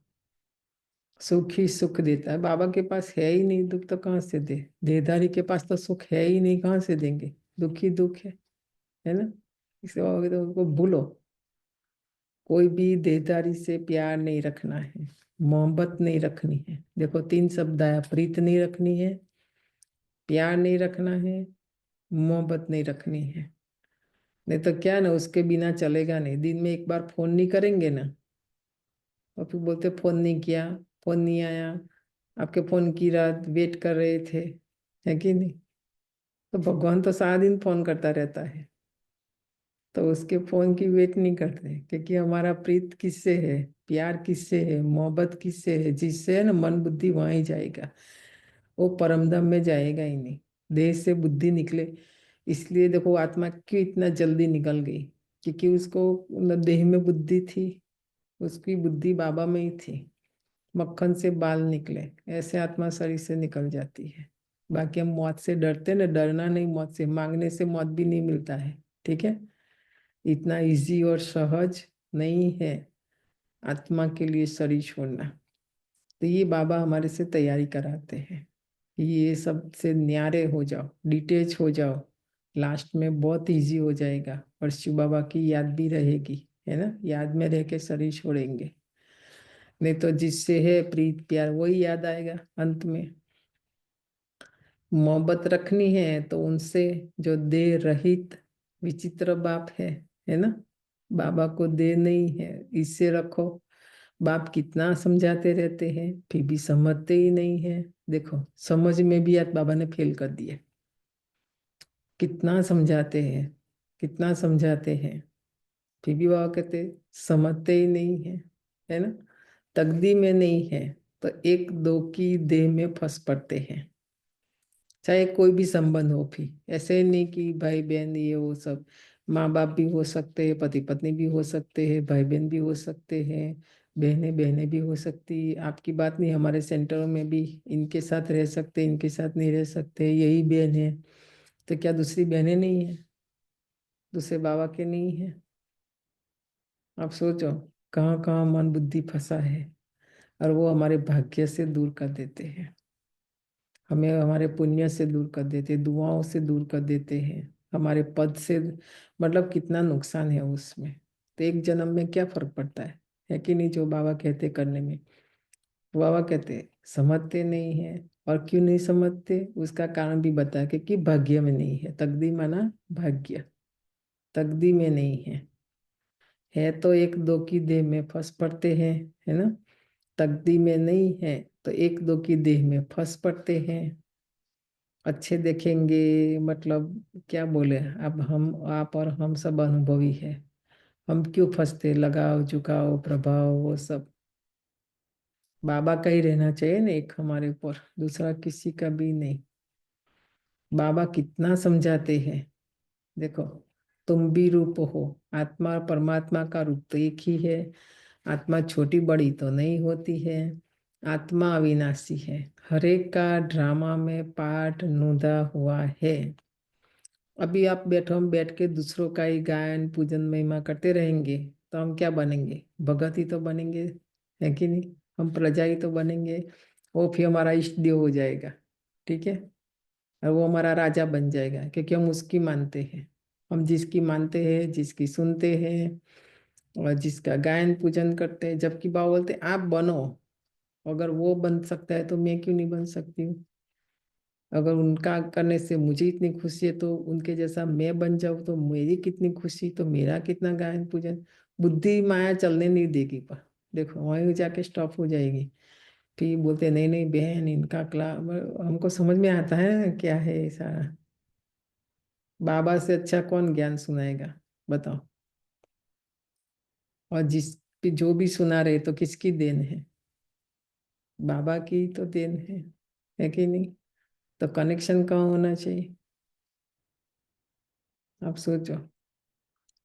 सुख ही सुख देता है, बाबा के पास है ही नहीं दुख तो कहाँ से दे। देहधारी के पास तो सुख है ही नहीं, कहाँ से देंगे, दुख ही दुख है ना। इसके बाद तो उनको भूलो। कोई भी देहधारी से प्यार नहीं रखना है, मोहब्बत नहीं रखनी है। देखो 3 शब्द आया, प्रीत नहीं रखनी है, प्यार नहीं रखना है, मोहब्बत नहीं रखनी है। नहीं तो क्या ना, उसके बिना चलेगा नहीं। दिन में एक बार फोन नहीं करेंगे ना, और फिर बोलते फोन नहीं किया, फोन नहीं आया, आपके फोन की रात वेट कर रहे थे, है कि नहीं। तो भगवान तो सारा दिन फोन करता रहता है, तो उसके फोन की वेट नहीं करते, क्योंकि हमारा प्रीत किससे है, प्यार किससे है, मोहब्बत किससे है, जिससे है ना मन बुद्धि वहां ही जाएगा, वो परमधाम में जाएगा ही नहीं। देह से बुद्धि निकले, इसलिए देखो आत्मा क्यों इतना जल्दी निकल गई, क्योंकि उसको देह में बुद्धि थी, उसकी बुद्धि बाबा में ही थी। मक्खन से बाल निकले, ऐसे आत्मा शरीर से निकल जाती है। बाकी हम मौत से डरते ना, डरना नहीं मौत से, मांगने से मौत भी नहीं मिलता है। ठीक है, इतना इजी और सहज नहीं है आत्मा के लिए शरीर छोड़ना। तो ये बाबा हमारे से तैयारी कराते हैं, ये सब से न्यारे हो जाओ, डिटेच हो जाओ, लास्ट में बहुत इजी हो जाएगा। और शिव बाबा की याद भी रहेगी, है ना, याद में रह के शरीर छोड़ेंगे। नहीं तो जिससे है प्रीत प्यार वही याद आएगा अंत में। मोहब्बत रखनी है तो उनसे जो दे रहित विचित्र बाप है ना। बाबा को दे नहीं है, इससे रखो। बाप कितना समझाते रहते हैं फिर भी समझते ही नहीं है। देखो समझ में भी आज बाबा ने फेल कर दिया। कितना समझाते हैं, कितना समझाते हैं, फिर भी बाबा कहते समझते ही नहीं है ना। तकदी में नहीं है तो एक दो की देह में फंस पड़ते हैं, चाहे कोई भी संबंध हो। फिर ऐसे नहीं कि भाई बहन ये वो सब, माँ बाप भी हो सकते हैं, पति पत्नी भी हो सकते हैं, भाई बहन भी हो सकते हैं, बहनें बहनें भी हो सकती। आपकी बात नहीं, हमारे सेंटरों में भी इनके साथ रह सकते, इनके साथ नहीं रह सकते, यही बहन है तो क्या दूसरी बहनें नहीं है, दूसरे बाबा के नहीं है। आप सोचो कहाँ कहाँ मन बुद्धि फंसा है, और वो हमारे भाग्य से दूर कर देते हैं, हमें हमारे पुण्य से दूर कर देते हैं, दुआओं से दूर कर देते हैं, हमारे पद से। मतलब कितना नुकसान है उसमें। तो एक जन्म में क्या फर्क पड़ता है कि नहीं, जो बाबा कहते करने में। तो बाबा कहते समझते नहीं है, और क्यों नहीं समझते उसका कारण भी बता के कि भाग्य में नहीं है। तकदीर माना भाग्य, तकदीर में नहीं है तो एक दो की देह में फंस पड़ते हैं, है ना। तकदीर में नहीं है तो एक दो की देह में फंस पड़ते हैं। अच्छे देखेंगे मतलब क्या बोले, अब हम आप और हम सब अनुभवी है, हम क्यों फंसते, लगाव झुकाव प्रभाव वो सब। बाबा का ही रहना चाहिए ना एक हमारे ऊपर, दूसरा किसी का भी नहीं। बाबा कितना समझाते हैं, देखो तुम भी रूप हो, आत्मा और परमात्मा का रूप तो एक ही है। आत्मा छोटी बड़ी तो नहीं होती है, आत्मा अविनाशी है। हर एक का ड्रामा में पार्ट नोंदा हुआ है। अभी आप बैठो, हम बैठ के दूसरों का ही गायन पूजन महिमा करते रहेंगे तो हम क्या बनेंगे, भगत ही तो बनेंगे, है कि नहीं। हम प्रजा ही तो बनेंगे, वो फिर हमारा इष्ट देव हो जाएगा, ठीक है। और वो हमारा राजा बन जाएगा क्योंकि हम उसकी मानते हैं। हम जिसकी मानते हैं, जिसकी सुनते हैं और जिसका गायन पूजन करते हैं। जबकि बाबा बोलते आप बनो, अगर वो बन सकता है तो मैं क्यों नहीं बन सकती हूँ। अगर उनका करने से मुझे इतनी खुशी है तो उनके जैसा मैं बन जाऊँ तो मेरी कितनी खुशी, तो मेरा कितना गायन पूजन। बुद्धि माया चलने नहीं देगी, पर देखो वहीं जाके स्टॉप हो जाएगी। फिर बोलते नहीं नहीं बहन इनका क्ला, हमको समझ में आता है क्या है ये सारा। बाबा से अच्छा कौन ज्ञान सुनाएगा बताओ। और जिस जो भी सुना रहे तो किसकी देन है, बाबा की तो देन है कि नहीं। तो कनेक्शन कहाँ होना चाहिए, आप सोचो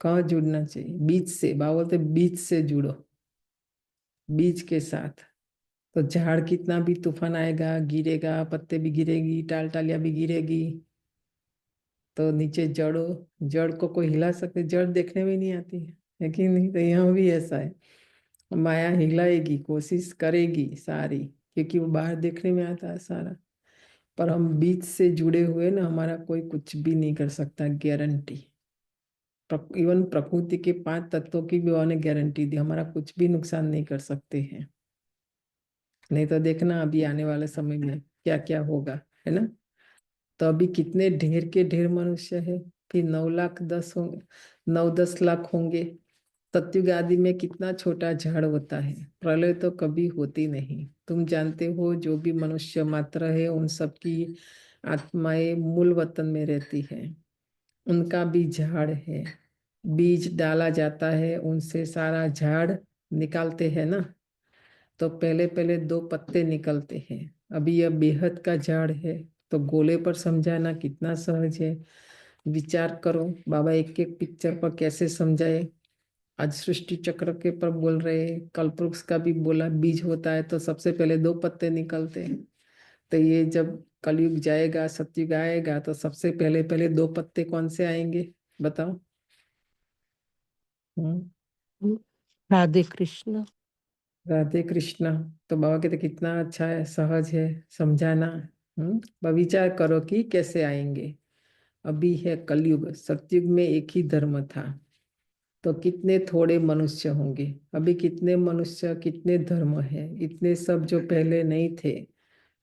कहाँ जुड़ना चाहिए। बीज से, बाबा बोलते बीज से जुड़ो, बीज के साथ। तो झाड़ कितना भी तूफान आएगा, गिरेगा, पत्ते भी गिरेगी, टाल टालियां भी गिरेगी, तो नीचे जड़ो, जड़ को कोई हिला सकते, जड़ देखने में नहीं आती है कि नहीं। तो यहाँ भी ऐसा है, माया हिलाएगी, कोशिश करेगी सारी, क्योंकि वो बाहर देखने में आता है सारा। पर हम बीज से जुड़े हुए ना, हमारा कोई कुछ भी नहीं कर सकता, गारंटी। इवन प्रकृति के 5 तत्वों की भी उन्होंने गारंटी दी, हमारा कुछ भी नुकसान नहीं कर सकते हैं। नहीं तो देखना अभी आने वाले समय में क्या क्या होगा, है ना। तो अभी कितने ढेर के ढेर मनुष्य है, फिर 9 लाख 10 होंगे, 9-10 लाख होंगे। सत्युग आदि में कितना छोटा झाड़ होता है, प्रलय तो कभी होती नहीं। तुम जानते हो जो भी मनुष्य मात्र है उन सबकी आत्माएं मूल वतन में रहती है, उनका भी झाड़ है। बीज डाला जाता है, उनसे सारा झाड़ निकालते हैं ना। तो पहले पहले 2 पत्ते निकलते हैं। अभी यह बेहद का झाड़ है, तो गोले पर समझाना कितना सहज है। विचार करो बाबा एक एक पिक्चर पर कैसे समझाए। आज सृष्टि चक्र के पर बोल रहे हैं, कल्पवृक्ष का भी बोला बीज होता है तो सबसे पहले 2 पत्ते निकलते हैं। तो ये जब कलयुग जाएगा, सतयुग आएगा, तो सबसे पहले पहले 2 पत्ते कौन से आएंगे बताओ। राधे कृष्ण। राधे कृष्णा। तो बाबा कहते कितना अच्छा है, सहज है समझाना। विचार करो कि कैसे आएंगे। अभी है कलयुग, सतयुग में एक ही धर्म था, तो कितने थोड़े मनुष्य होंगे। अभी कितने मनुष्य, कितने धर्म है, इतने सब जो पहले नहीं थे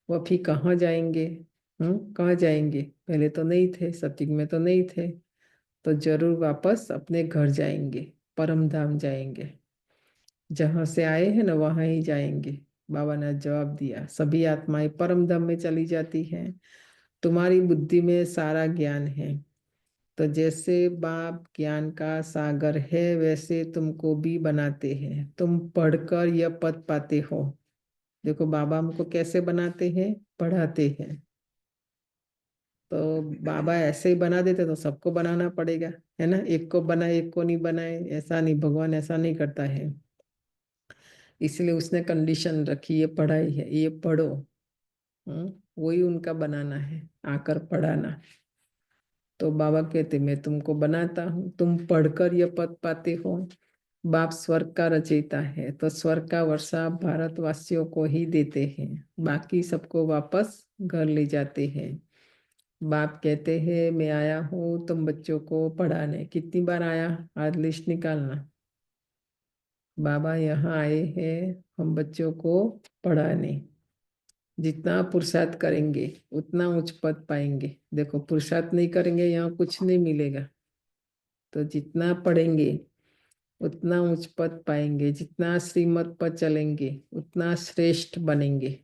वो फिर कहाँ जाएंगे। कहाँ जाएंगे, पहले तो नहीं थे, सतयुग में तो नहीं थे, तो जरूर वापस अपने घर जाएंगे, परम धाम जाएंगे। जहां से आए हैं ना वहां ही जाएंगे। बाबा ने जवाब दिया, सभी आत्माएं परम धाम में चली जाती हैं। तुम्हारी बुद्धि में सारा ज्ञान है, तो जैसे बाप ज्ञान का सागर है वैसे तुमको भी बनाते हैं। तुम पढ़कर यह पद पाते हो। देखो बाबा हमको कैसे बनाते हैं, पढ़ाते हैं। तो बाबा ऐसे ही बना देते तो सबको बनाना पड़ेगा, है ना। एक को बनाए एक को नहीं बनाए, ऐसा नहीं, भगवान ऐसा नहीं करता है। इसलिए उसने कंडीशन रखी, ये पढ़ाई है, ये पढ़ो। वही उनका बनाना है, आकर पढ़ाना। तो बाबा कहते मैं तुमको बनाता हूँ, तुम पढ़कर यह पद पाते हो। बाप स्वर्ग का रचयिता है, तो स्वर्ग का वर्षा भारतवासियों को ही देते हैं, बाकी सबको वापस घर ले जाते हैं। बाप कहते हैं मैं आया हूँ तुम बच्चों को पढ़ाने। कितनी बार आया, आज लिस्ट निकालना। बाबा यहाँ आए हैं हम बच्चों को पढ़ाने। जितना पुरुषार्थ करेंगे उतना उच्च पद पाएंगे। देखो पुरुषार्थ नहीं करेंगे यहाँ कुछ नहीं मिलेगा। तो जितना पढ़ेंगे उतना उच्च पद पाएंगे, जितना श्रीमत पर चलेंगे उतना श्रेष्ठ बनेंगे।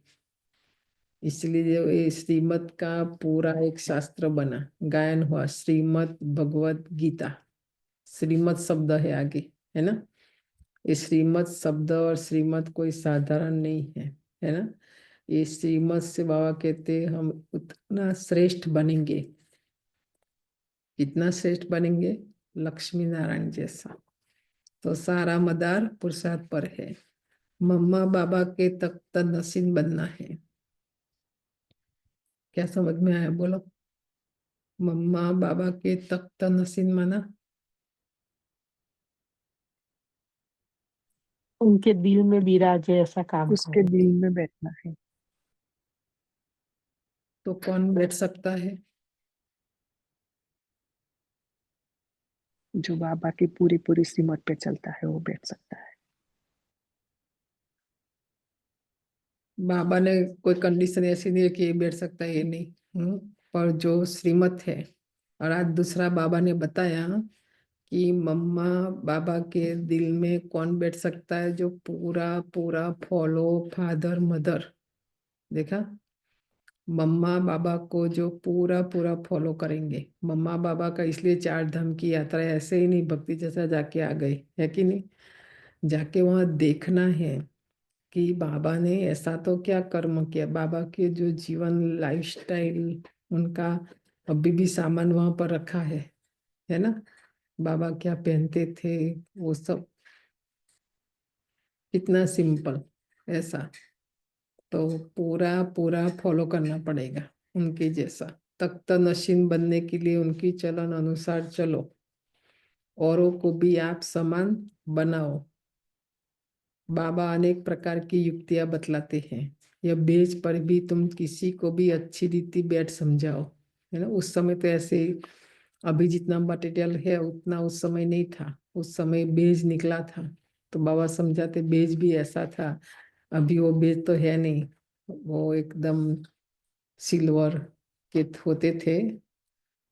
इसलिए ये श्रीमत का पूरा एक शास्त्र बना, गायन हुआ, श्रीमत भगवत गीता। श्रीमत शब्द है आगे, है ना। ये श्रीमत शब्द और श्रीमत कोई साधारण नहीं है ना। ये श्रीमत से बाबा कहते हम उतना श्रेष्ठ बनेंगे। कितना श्रेष्ठ बनेंगे? लक्ष्मी नारायण जैसा। तो सारा मदार पुरुषार्थ पर है। मम्मा बाबा के तख्त नसीन बनना है। क्या समझ में आया? बोलो। मम्मा बाबा के तख्त नसीन माना उनके दिल में विराजे ऐसा काम उसके करो। दिल में बैठना है। तो कौन बैठ सकता है? जो बाबा की पूरी पूरी श्रीमत पे चलता है वो बैठ सकता है। बाबा ने कोई कंडीशन ऐसी नहीं है कि ये बैठ सकता है ये नहीं। पर जो श्रीमत है, और आज दूसरा बाबा ने बताया कि मम्मा बाबा के दिल में कौन बैठ सकता है? जो पूरा पूरा फॉलो फादर मदर। देखा, मम्मा बाबा को जो पूरा पूरा फॉलो करेंगे। मम्मा बाबा का इसलिए 4 धाम की यात्रा ऐसे ही नहीं भक्ति जैसा जाके आ गए, है कि नहीं। जाके वहाँ देखना है कि बाबा ने ऐसा तो क्या कर्म किया। बाबा के जो जीवन लाइफस्टाइल उनका अभी भी सामान वहां पर रखा है ना। बाबा क्या पहनते थे वो सब, कितना सिंपल ऐसा। तो पूरा पूरा फॉलो करना पड़ेगा उनके जैसा। तख्त नशीन बनने के लिए उनकी चलन अनुसार चलो, औरों को भी आप समान बनाओ। बाबा अनेक प्रकार की युक्तियां बतलाते हैं। यह बेज पर भी तुम किसी को भी अच्छी रीति बैठ समझाओ, है ना। उस समय तो ऐसे अभी जितना मटेरियल है उतना उस समय नहीं था। उस समय बेज निकला था तो बाबा समझाते बेज भी ऐसा था। अभी वो बेज तो है नहीं, वो एकदम सिल्वर के होते थे।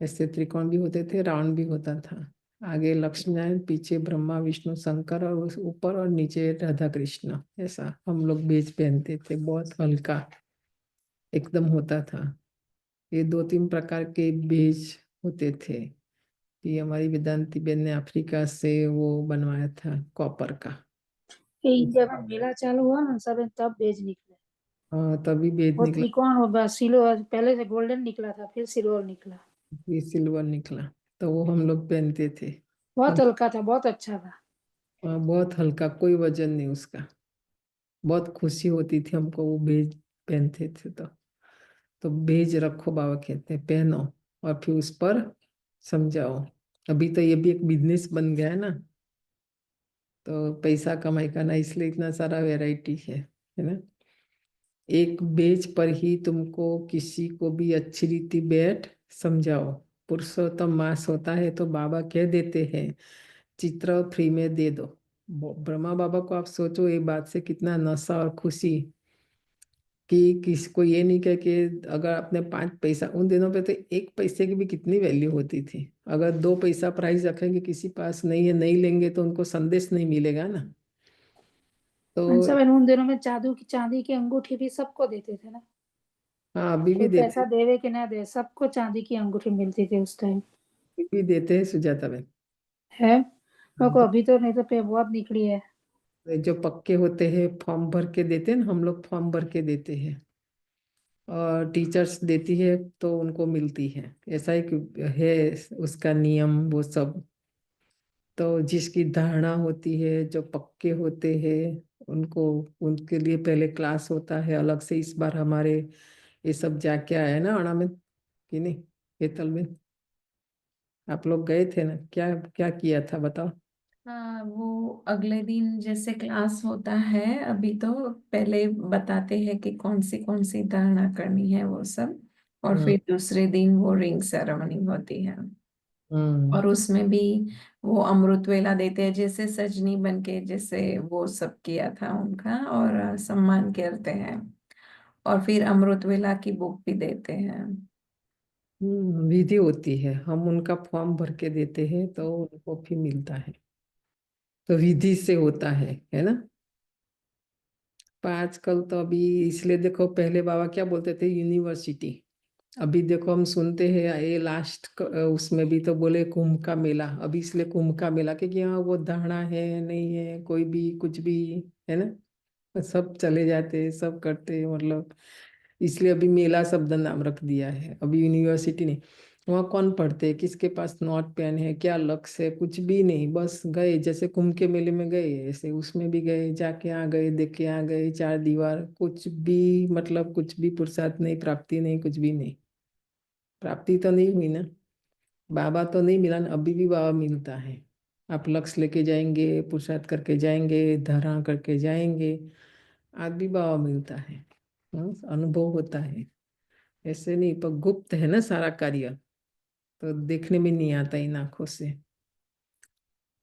ऐसे त्रिकोण भी होते थे, राउंड भी होता था। आगे लक्ष्मी नारायण, पीछे ब्रह्मा विष्णु शंकर, और उस ऊपर और नीचे राधा कृष्ण। ऐसा हम लोग बेज पहनते थे, बहुत हल्का एकदम होता था। ये 2-3 प्रकार के बेज होते थे। ये हमारी वेदांती बेन ने अफ्रीका से वो बनवाया था, कॉपर का। जब मेला चालू हुआ ना सब तब बेज निकला। हाँ तभी बेज वो निकला, त्रिकोण होगा, सिल्वर पहले से गोल्डन निकला था फिर सिल्वर निकला। ये सिल्वर निकला। तो वो हम लोग पहनते थे। बहुत हम हल्का था, बहुत अच्छा था। बहुत हल्का, कोई वजन नहीं उसका। बहुत खुशी होती थी हमको वो बेज पहनते थे। तो बेज रखो, बाबा कहते हैं पहनो और फिर उस पर समझाओ। अभी तो ये भी एक बिजनेस बन गया है ना। तो पैसा कमाई करना, इसलिए इतना सारा वैरायटी है ना। एक बेज पर ही तुमको किसी को भी अच्छी रीति बैठ समझाओ। पुरुषोत्तम मास होता है तो बाबा कह देते हैं चित्र फ्री में दे दो। ब्रह्मा बाबा को आप सोचो ये बात से कितना नशा और खुशी कि किसको ये नहीं कह के अगर आपने 5 पैसा, उन दिनों पे तो 1 पैसे की भी कितनी वैल्यू होती थी। अगर 2 पैसा प्राइस रखेंगे किसी पास नहीं है, नहीं लेंगे तो उनको संदेश नहीं मिलेगा ना। तो सब उन दिनों में चांदी की अंगूठी भी सबको देते थे ना। हाँ अभी भी कोई देते पैसा देवे कि ना दे, सबको चांदी की अंगूठी मिलती थी उस टाइम। अभी भी देते हैं सुजाता बहन। है मेरे को हाँ, अभी तो नहीं तो पे बहुत निकली है। तो जो पक्के होते हैं फॉर्म भर के देते हैं ना, हम लोग फॉर्म भर के देते हैं और टीचर्स देती है तो उनको मिलती है। ऐसा ही है उसका नियम वो सब। तो जिसकी धारणा होती है, जो पक्के होते हैं उनको, उनके लिए पहले क्लास होता है अलग से। इस बार हमारे ये सब जाके आया ना अणा में कि नहीं, हेतल में आप लोग गए थे ना। क्या क्या किया था बताओ। हाँ, वो अगले दिन जैसे क्लास होता है अभी तो पहले बताते हैं कि कौन सी धारणा करनी है वो सब, और हाँ फिर दूसरे दिन वो रिंग सेरेमनी होती है। और उसमें भी वो अमृत वेला देते हैं, जैसे सजनी बन के जैसे वो सब किया था उनका, और सम्मान करते हैं। और फिर अमृत वेला की बुक भी देते हैं। विधि होती है, हम उनका फॉर्म भर के देते हैं तो उनको भी मिलता है, तो विधि से होता है ना। पर आजकल तो अभी इसलिए देखो, पहले बाबा क्या बोलते थे, यूनिवर्सिटी। अभी देखो हम सुनते हैं ये लास्ट उसमें भी तो बोले कुंभ का मेला, अभी इसलिए कुंभ का मेला क्योंकि यहाँ वो धारणा है नहीं है, कोई भी कुछ भी, है ना, सब चले जाते हैं, सब करते हैं, मतलब इसलिए अभी मेला शब्द नाम रख दिया है, अभी यूनिवर्सिटी नहीं। वहाँ कौन पढ़ते हैं, किसके पास नोट पेन है, क्या लक्ष्य है, कुछ भी नहीं, बस गए, जैसे कुंभ के मेले में गए ऐसे उसमें भी गए, जाके आ गए, देख के आ गए, चार दीवार, कुछ भी मतलब कुछ भी पुरुषार्थ नहीं, प्राप्ति नहीं, कुछ भी नहीं, प्राप्ति तो नहीं हुई ना, बाबा तो नहीं मिला ना, अभी भी बाबा मिलता है। आप लक्ष्य लेके जाएंगे, पुरुषार्थ करके जाएंगे, धारणा करके जाएंगे, आज भी बाबा मिलता है। अनुभव होता है, ऐसे नहीं, पर गुप्त है ना सारा कार्य, तो देखने में नहीं आता इन आंखों से।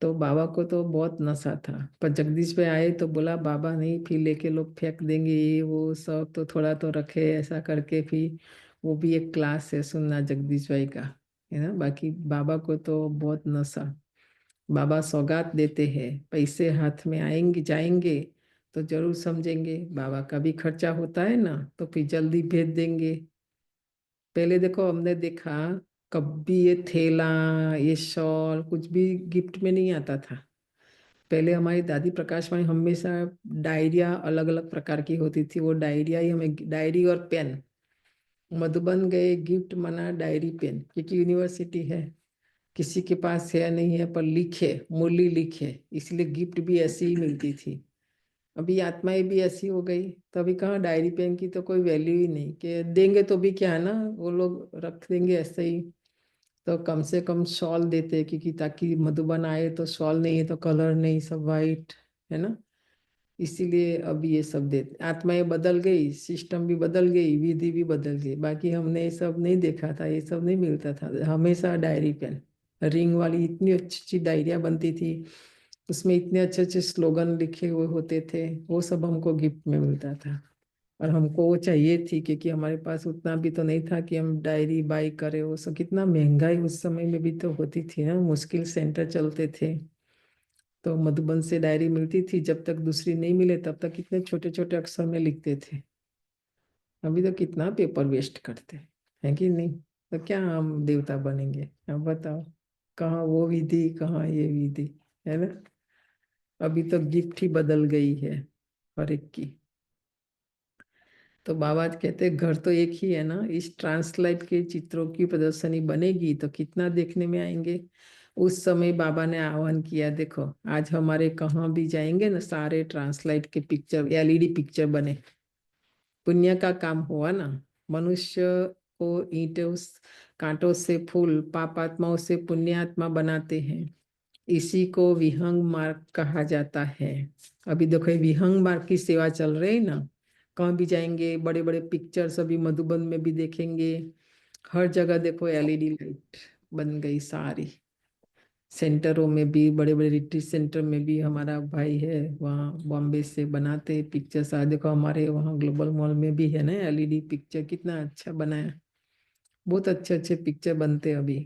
तो बाबा को तो बहुत नशा था, पर जगदीश भाई आए तो बोला बाबा नहीं, फिर लेके लोग फेंक देंगे ये वो सब, तो थोड़ा तो रखे, ऐसा करके फिर वो भी एक क्लास है सुनना जगदीश भाई का, है ना। बाकी बाबा को तो बहुत नशा। बाबा सौगात देते हैं, पैसे हाथ में आएंगे जाएंगे तो जरूर समझेंगे, बाबा का भी खर्चा होता है ना, तो फिर जल्दी भेज देंगे। पहले देखो हमने देखा, कभी ये थैला, ये शॉल कुछ भी गिफ्ट में नहीं आता था। पहले हमारी दादी प्रकाशवाणी हमेशा डायरिया अलग अलग प्रकार की होती थी, वो डायरिया ही हमें, डायरी और पेन, मधुबन गए गिफ्ट मना डायरी पेन, क्योंकि यूनिवर्सिटी है, किसी के पास है नहीं है, पर लिखे, मुरली लिखे, इसलिए गिफ्ट भी ऐसी ही मिलती थी। अभी आत्माएं भी ऐसी हो गई, तो अभी कहाँ डायरी पेन की तो कोई वैल्यू ही नहीं, कि देंगे तो भी क्या है ना, वो लोग रख देंगे ऐसे ही। तो कम से कम शॉल देते, क्योंकि ताकि मधुबन आए तो शॉल नहीं है तो कलर नहीं, सब वाइट, है ना, इसीलिए अब ये सब देते। आत्माएं बदल गई, सिस्टम भी बदल गई, विधि भी बदल गई, बाकी हमने ये सब नहीं देखा था, ये सब नहीं मिलता था, हमेशा डायरी पेन, रिंग वाली इतनी अच्छी अच्छी डायरिया बनती थी, उसमें इतने अच्छे अच्छे स्लोगन लिखे हुए होते थे, वो सब हमको गिफ्ट में मिलता था। और हमको वो चाहिए थी, क्योंकि हमारे पास उतना भी तो नहीं था कि हम डायरी बाई करें, वो सब कितना महंगाई उस समय में भी तो होती थी ना, मुश्किल सेंटर चलते थे, तो मधुबन से डायरी मिलती थी, जब तक दूसरी नहीं मिले तब तक कितने छोटे छोटे अक्षर में लिखते थे। अभी तो कितना पेपर वेस्ट करते हैं कि नहीं, तो क्या हम देवता बनेंगे, अब बताओ, कहाँ वो विधि, कहाँ ये विधि, है ना। अभी तो गिफ्ट ही बदल गई है हर एक की। तो बाबा कहते हैं घर तो एक ही है ना, इस ट्रांसलाइट के चित्रों की प्रदर्शनी बनेगी तो कितना देखने में आएंगे। उस समय बाबा ने आह्वान किया, देखो आज हमारे कहाँ भी जाएंगे ना, सारे ट्रांसलाइट के पिक्चर, एलईडी पिक्चर बने, पुण्य का काम हुआ ना। मनुष्य को ईंटों कांटों से फूल, पापात्माओं से पुण्यात्मा बनाते हैं, इसी को विहंग मार्ग कहा जाता है। अभी देखो ये विहंग मार्ग की सेवा चल रही है ना, कहाँ भी जाएंगे बड़े बड़े पिक्चर्स, अभी मधुबन में भी देखेंगे, हर जगह देखो एलईडी लाइट बन गई सारी, सेंटरों में भी, बड़े बड़े रिट्रीट सेंटर में भी, हमारा भाई है वहाँ बॉम्बे से बनाते पिक्चर्स, आ देखो हमारे वहाँ ग्लोबल मॉल में भी है ना एलईडी पिक्चर, कितना अच्छा बनाया, बहुत अच्छे अच्छे पिक्चर बनते हैं अभी।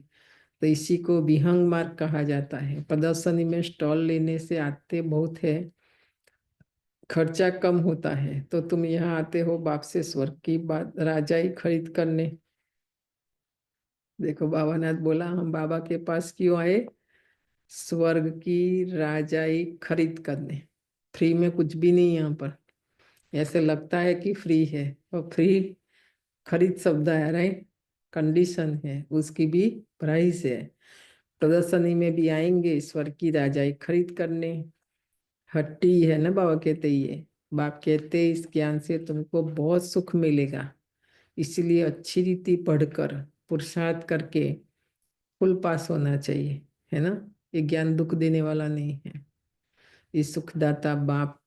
तो इसी को विहंग मार्ग कहा जाता है। प्रदर्शनी में स्टॉल लेने से आते बहुत है, खर्चा कम होता है, तो तुम यहाँ आते हो बाप से स्वर्ग की बात राजाई खरीद करने। देखो बाबा ने बोला हम बाबा के पास क्यों आए, स्वर्ग की राजाई खरीद करने। फ्री में कुछ भी नहीं यहाँ पर, ऐसे लगता है कि फ्री है, और फ्री खरीद शब्द है, राइट, कंडीशन है, उसकी भी प्राइस है। प्रदर्शनी में भी आएंगे ईश्वर की राजाई खरीद करने। हट्टी है ना बाबा कहते, ये बाप कहते इस ज्ञान से तुमको बहुत सुख मिलेगा, इसलिए अच्छी रीति पढ़कर पुरुषार्थ करके फुल पास होना चाहिए, है ना। ये ज्ञान दुख देने वाला नहीं है, ये सुखदाता बाप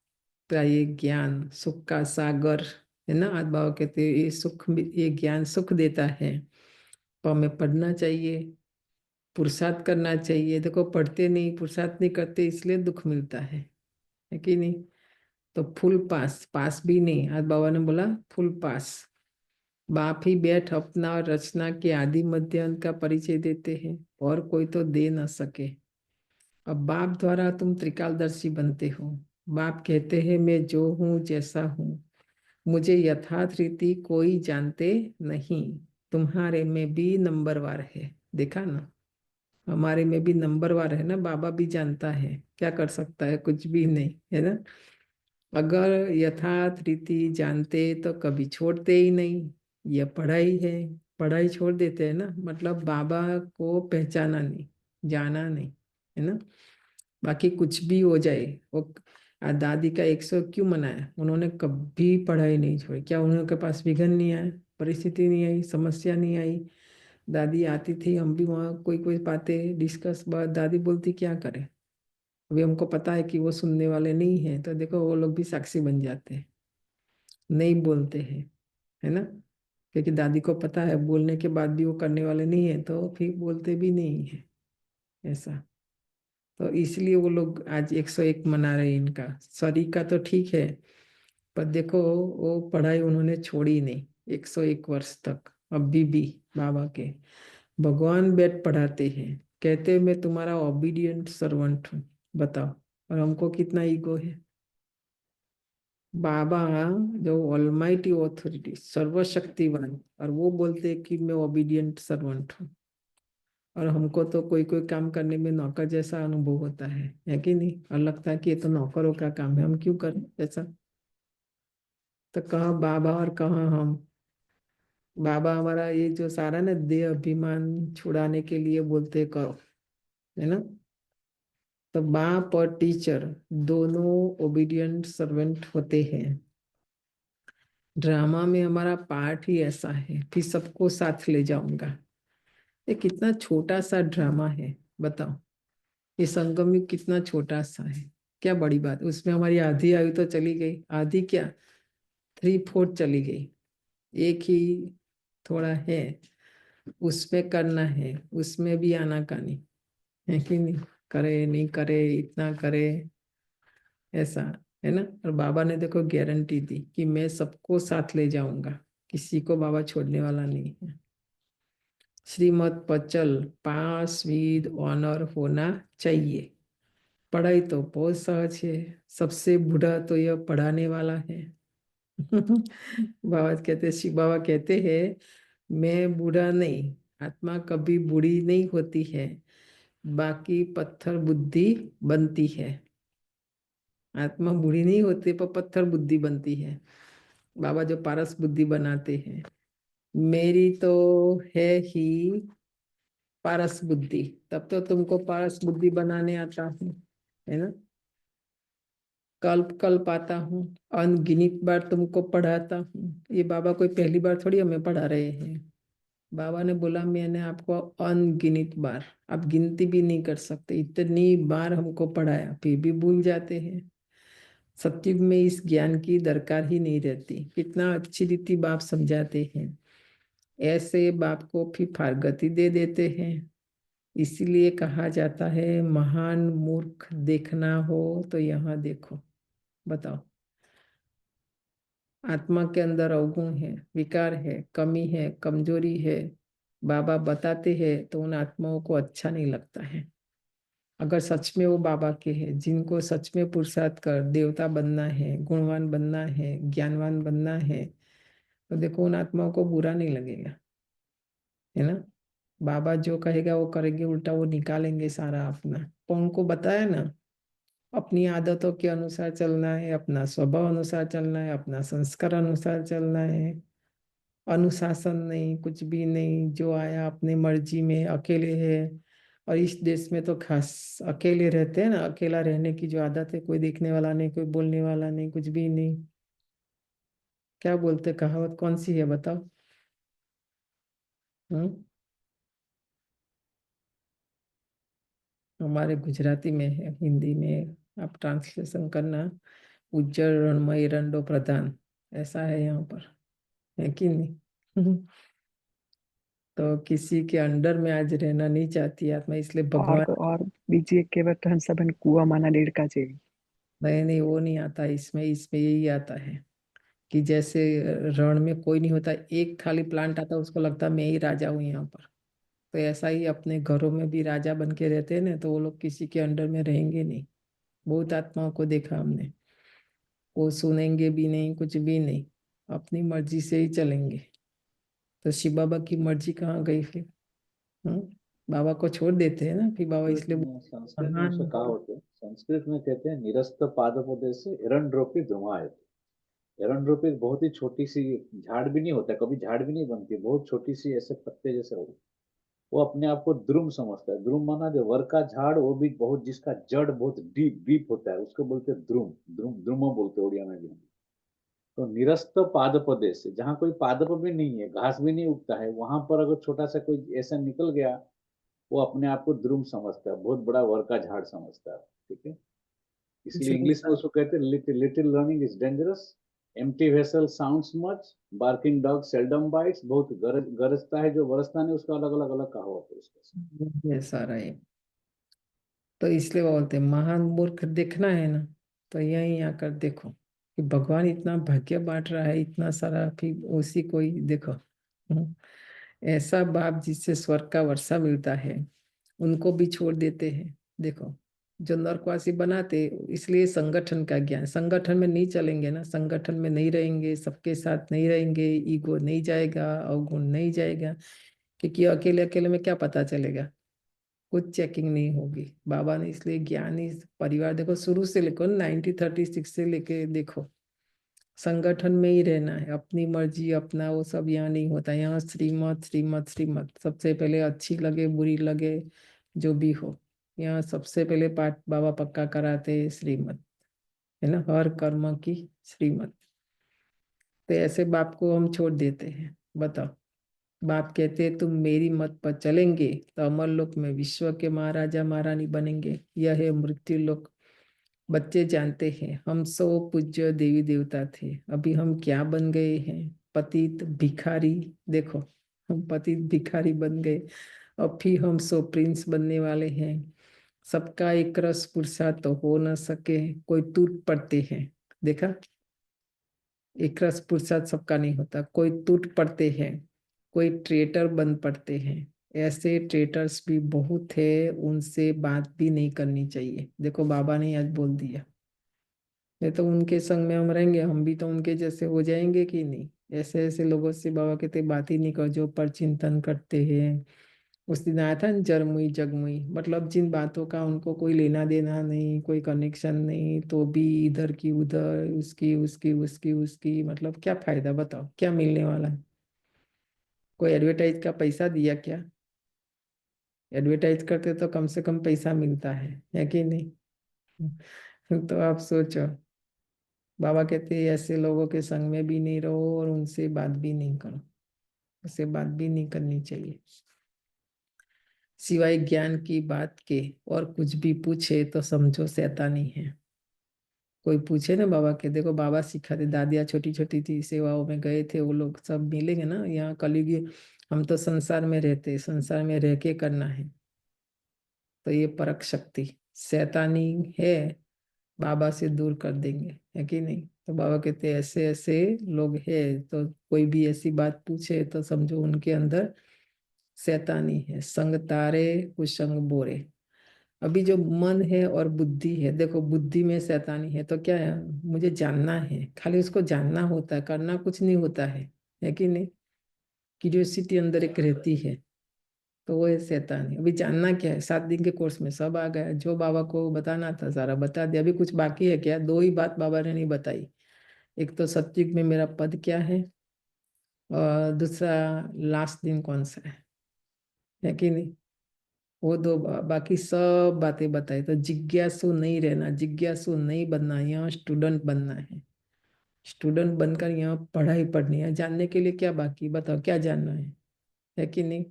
का ये ज्ञान सुख का सागर है ना। आज बाबा कहते ये सुख, ये ज्ञान सुख देता है, तो हमें पढ़ना चाहिए, पुरुषार्थ करना चाहिए। देखो पढ़ते नहीं, पुरुषार्थ नहीं करते, इसलिए दुख मिलता है कि नहीं? तो फुल पास, पास भी नहीं, आज बाबा ने बोला फुल पास। बाप ही बैठ अपना और रचना के आदि मध्य अंत का परिचय देते हैं, और कोई तो दे न सके। अब बाप द्वारा तुम त्रिकालदर्शी बनते हो। बाप कहते हैं मैं जो हूँ जैसा हूँ, मुझे यथार्थ रीति कोई जानते नहीं। तुम्हारे में भी नंबरवार है, देखा ना, हमारे में भी नंबरवार है ना। बाबा भी जानता है, क्या कर सकता है, कुछ भी नहीं है ना। अगर यथार्थ रीति जानते तो कभी छोड़ते ही नहीं। ये पढ़ाई है, पढ़ाई छोड़ देते हैं ना, मतलब बाबा को पहचाना नहीं, जाना नहीं, है ना। बाकी कुछ भी हो जाए, वो दादी का 100 क्यों मनाया, उन्होंने कभी पढ़ाई नहीं छोड़ी। क्या उनके पास विघन नहीं आया, परिस्थिति नहीं आई, समस्या नहीं आई? दादी आती थी, हम भी वहाँ कोई कोई बातें डिस्कस, बात दादी बोलती क्या करें। अभी हमको पता है कि वो सुनने वाले नहीं है, तो देखो वो लोग भी साक्षी बन जाते हैं, नहीं बोलते हैं, है ना। क्योंकि दादी को पता है बोलने के बाद भी वो करने वाले नहीं है, तो फिर बोलते भी नहीं है, ऐसा। तो इसलिए वो लोग आज 101 मना रहे हैं इनका। सॉरी का तो ठीक है, पर देखो वो पढ़ाई उन्होंने छोड़ी नहीं 101 वर्ष तक, अभी भी बाबा के भगवान बैठ पढ़ाते हैं, कहते हैं मैं तुम्हारा ओबीडियंट सर्वेंट हूँ। बताओ, और हमको कितना ईगो है। बाबा जो ऑलमाइटी ऑथोरिटी, सर्वशक्तिवान, और वो बोलते हैं कि मैं ओबीडियंट सर्वेंट हूँ। और हमको तो कोई कोई काम करने में नौकर जैसा अनुभव होता है कि नहीं, और लगता है कि ये तो नौकरों का काम है, हम क्यों करें ऐसा। तो कहाँ बाबा और कहाँ हम। बाबा हमारा ये जो सारा ना देह अभिमान छुड़ाने के लिए बोलते करो, है ना। तो बाप और टीचर दोनों ओबीडियंट सर्वेंट होते हैं। ड्रामा में हमारा पार्ट ही ऐसा है, फिर सबको साथ ले जाऊंगा। ये कितना छोटा सा ड्रामा है, बताओ। ये संगम युग कितना छोटा सा है, क्या बड़ी बात, उसमें हमारी आधी आयु तो चली गई, आधी क्या 3/4 चली गई। एक ही थोड़ा है, उसमें करना है, उसमें भी आनाकानी है कि नहीं, करे नहीं करे, इतना करे, ऐसा, है ना। और बाबा ने देखो गारंटी दी कि मैं सबको साथ ले जाऊंगा, किसी को बाबा छोड़ने वाला नहीं है। श्रीमत पचल पास विद ऑनर होना चाहिए। पढ़ाई तो बहुत सहज है, सबसे बूढ़ा तो यह पढ़ाने वाला है। बाबा कहते, शिव बाबा कहते हैं मैं बूढ़ा नहीं, आत्मा कभी बूढ़ी नहीं होती है, बाकी पत्थर बुद्धि बनती है। आत्मा बूढ़ी नहीं होती, पर पत्थर बुद्धि बनती है। बाबा जो पारस बुद्धि बनाते हैं, मेरी तो है ही पारस बुद्धि, तब तो तुमको पारस बुद्धि बनाने आता हूँ, है ना। कल्प कल्प आता हूँ, अनगिनत बार तुमको पढ़ाता हूँ। ये बाबा कोई पहली बार थोड़ी हमें पढ़ा रहे हैं। बाबा ने बोला मैंने आपको अनगिनत बार, आप गिनती भी नहीं कर सकते, इतनी बार हमको पढ़ाया, फिर भी भूल जाते हैं। सत्युग में इस ज्ञान की दरकार ही नहीं रहती। कितना अच्छी रीति बाप समझाते हैं, ऐसे बाप को फिर फारगति दे देते हैं। इसीलिए कहा जाता है महान मूर्ख देखना हो तो यहाँ देखो। बताओ, आत्मा के अंदर अवगुण है, विकार है, कमी है, कमजोरी है, बाबा बताते हैं तो उन आत्माओं को अच्छा नहीं लगता है। अगर सच में वो बाबा के हैं, जिनको सच में पुरुषार्थ कर देवता बनना है, गुणवान बनना है, ज्ञानवान बनना है, तो देखो उन आत्माओं को बुरा नहीं लगेगा, है ना। बाबा जो कहेगा वो करेंगे, उल्टा वो निकालेंगे सारा अपना। तो उनको बताया ना, अपनी आदतों के अनुसार चलना है, अपना स्वभाव अनुसार चलना है, अपना संस्कार अनुसार चलना है। अनुशासन नहीं, कुछ भी नहीं, जो आया अपनी मर्जी में, अकेले है। और इस देश में तो खास अकेले रहते हैं ना, अकेला रहने की जो आदत है, कोई देखने वाला नहीं, कोई बोलने वाला नहीं, कुछ भी नहीं। क्या बोलते, कहावत कौन सी है बताओ। हम्म, हमारे गुजराती में है, हिंदी में आप ट्रांसलेशन करना, उज्जर रणमय रंडो प्रधान, ऐसा है यहाँ पर, है कि नहीं। तो किसी के अंडर में आज रहना नहीं चाहती आत्मा, इसलिए भगवान और बीजे के बर्तन सबन कुआ माना डेढ़ का जेवी। नहीं वो नहीं आता इसमें। इसमें यही आता है कि जैसे रण में कोई नहीं होता, एक खाली प्लांट आता, उसको लगता है मैं ही राजा हूँ यहाँ पर। तो ऐसा ही अपने घरों में भी राजा बन के रहते हैं ना, तो वो लोग किसी के अंडर में रहेंगे नहीं। बहुत आत्माओं को देखा हमने, वो सुनेंगे भी नहीं, कुछ भी नहीं, अपनी मर्जी से ही चलेंगे। तो शिव बाबा की मर्जी कहाँ गई फिर? बाबा को छोड़ देते हैं ना फिर बाबा, इसलिए संस्कृत में महान। उसका कहावत है, संस्कृत में कहते हैं निरस्त पादपोदे से एरंड्रोपी द्रुमायत। एरंड्रोपी बहुत ही छोटी सी झाड़ भी नहीं होता, कभी झाड़ भी नहीं बनती, बहुत छोटी सी ऐसे पत्ते जैसे हो। वो अपने आप को द्रुम समझता है। द्रुम माना जो वर का झाड़, वो भी बहुत, जिसका जड़ बहुत डीप डीप होता है, उसको बोलते हैं द्रुम। द्रुम बोलते हैं उड़िया में भी। तो निरस्त पादप से, जहाँ कोई पादप भी नहीं है, घास भी नहीं उगता है, वहां पर अगर छोटा सा कोई ऐसा निकल गया, वो अपने आप को द्रुम समझता है, बहुत बड़ा वर का झाड़ समझता है। ठीक है, इसलिए इंग्लिश में उसको कहते हैं little little learning is dangerous, empty vessel sounds much, barking dog seldom bytes. बहुत गरजता है जो बरसता नहीं, उसका अलग अलग अलग कहावत है उसका। ये सारा है। तो इसलिए वो बोलते हैं महान मूर्ख देखना है ना, तो यहीं आकर देखो कि भगवान इतना भाग्य बांट रहा है, इतना सारा, फिर उसी को ही देखो। ऐसा बाप जिससे स्वर्ग का वर्षा मिलता है, उनको भी छोड़ देते हैं। देखो जो नरकवासी बनाते, इसलिए संगठन का ज्ञान, संगठन में नहीं चलेंगे ना, संगठन में नहीं रहेंगे, सबके साथ नहीं रहेंगे, ईगो नहीं जाएगा, अवगुण नहीं जाएगा, क्योंकि अकेले अकेले में क्या पता चलेगा, कुछ चेकिंग नहीं होगी। बाबा ने इसलिए ज्ञानी परिवार, देखो शुरू से लेकर 1936 से लेके देखो, संगठन में ही रहना है, अपनी मर्जी अपना वो सब यहाँ नहीं होता। यहाँ श्रीमत श्रीमत श्रीमत, सबसे पहले अच्छी लगे बुरी लगे जो भी हो, यहाँ सबसे पहले पाठ बाबा पक्का कराते हैं श्रीमत, है ना, हर कर्म की श्रीमत। तो ऐसे बाप को हम छोड़ देते हैं। बताओ, बाप कहते हैं तुम मेरी मत पर चलेंगे तो अमर लोक में विश्व के महाराजा महारानी बनेंगे, यह है मृत्यु लोक। बच्चे जानते हैं हम सौ पूज्य देवी देवता थे, अभी हम क्या बन गए हैं, पतित भिखारी। देखो हम पतित भिखारी बन गए, अब फिर हम सौ प्रिंस बनने वाले हैं। सबका एक रस पुरुषार्थ तो हो न सके, कोई टूट पड़ते हैं। देखा, एक रस पुरुषार्थ सबका नहीं होता, कोई टूट पड़ते हैं, कोई ट्रेटर बन पड़ते हैं। ऐसे ट्रेटर्स भी बहुत है, उनसे बात भी नहीं करनी चाहिए। देखो बाबा ने आज बोल दिया, नहीं तो उनके संग में हम रहेंगे, हम भी तो उनके जैसे हो जाएंगे कि नहीं। ऐसे ऐसे लोगों से बाबा कहते बात ही नहीं कर, जो पर चिंतन करते हैं। उस दिन आया था न, जरमुई जगमुई, मतलब जिन बातों का उनको कोई लेना देना नहीं, कोई कनेक्शन नहीं, तो भी इधर की उधर, उसकी उसकी उसकी उसकी, मतलब क्या फायदा, बताओ क्या मिलने वाला है? कोई एडवर्टाइज का पैसा दिया क्या? एडवर्टाइज करते तो कम से कम पैसा मिलता है कि नहीं? तो आप सोचो, बाबा कहते हैं ऐसे लोगों के संग में भी नहीं रहो और उनसे बात भी नहीं करो, उससे बात भी नहीं करनी चाहिए। सिवाय ज्ञान की बात के और कुछ भी पूछे तो समझो शैतानी है। कोई पूछे ना बाबा के, देखो बाबा सिखाते, दादियाँ छोटी छोटी थी, सेवाओं में गए थे, वो लोग सब मिलेंगे ना यहाँ कलयुगी। हम तो संसार में रहते, संसार में रह के करना है। तो ये परख शक्ति शैतानी है, बाबा से दूर कर देंगे, है कि नहीं? तो बाबा कहते हैं ऐसे ऐसे लोग हैं, तो कोई भी ऐसी बात पूछे तो समझो उनके अंदर शैतानी है। संग तारे कुसंग बोरे। अभी जो मन है और बुद्धि है, देखो बुद्धि में शैतानी है, तो क्या है, मुझे जानना है, खाली उसको जानना होता है, करना कुछ नहीं होता है कि नहीं? क्यूरियोसिटी अंदर एक रहती है, तो वो है शैतानी। अभी जानना क्या है, 7 दिन के कोर्स में सब आ गया, जो बाबा को बताना था सारा बता दिया। अभी कुछ बाकी है क्या? 2 ही बात बाबा ने नहीं बताई, एक तो सत्युग में मेरा पद क्या है, और दूसरा लास्ट दिन कौन सा है कि नहीं? वो 2 बाकी सब बातें बताई। तो जिज्ञासु नहीं रहना, जिज्ञासु नहीं बनना, यहाँ स्टूडेंट बनना है। स्टूडेंट बनकर यहाँ पढ़ाई पढ़नी है, जानने के लिए क्या बाकी, बताओ क्या जानना है कि नहीं?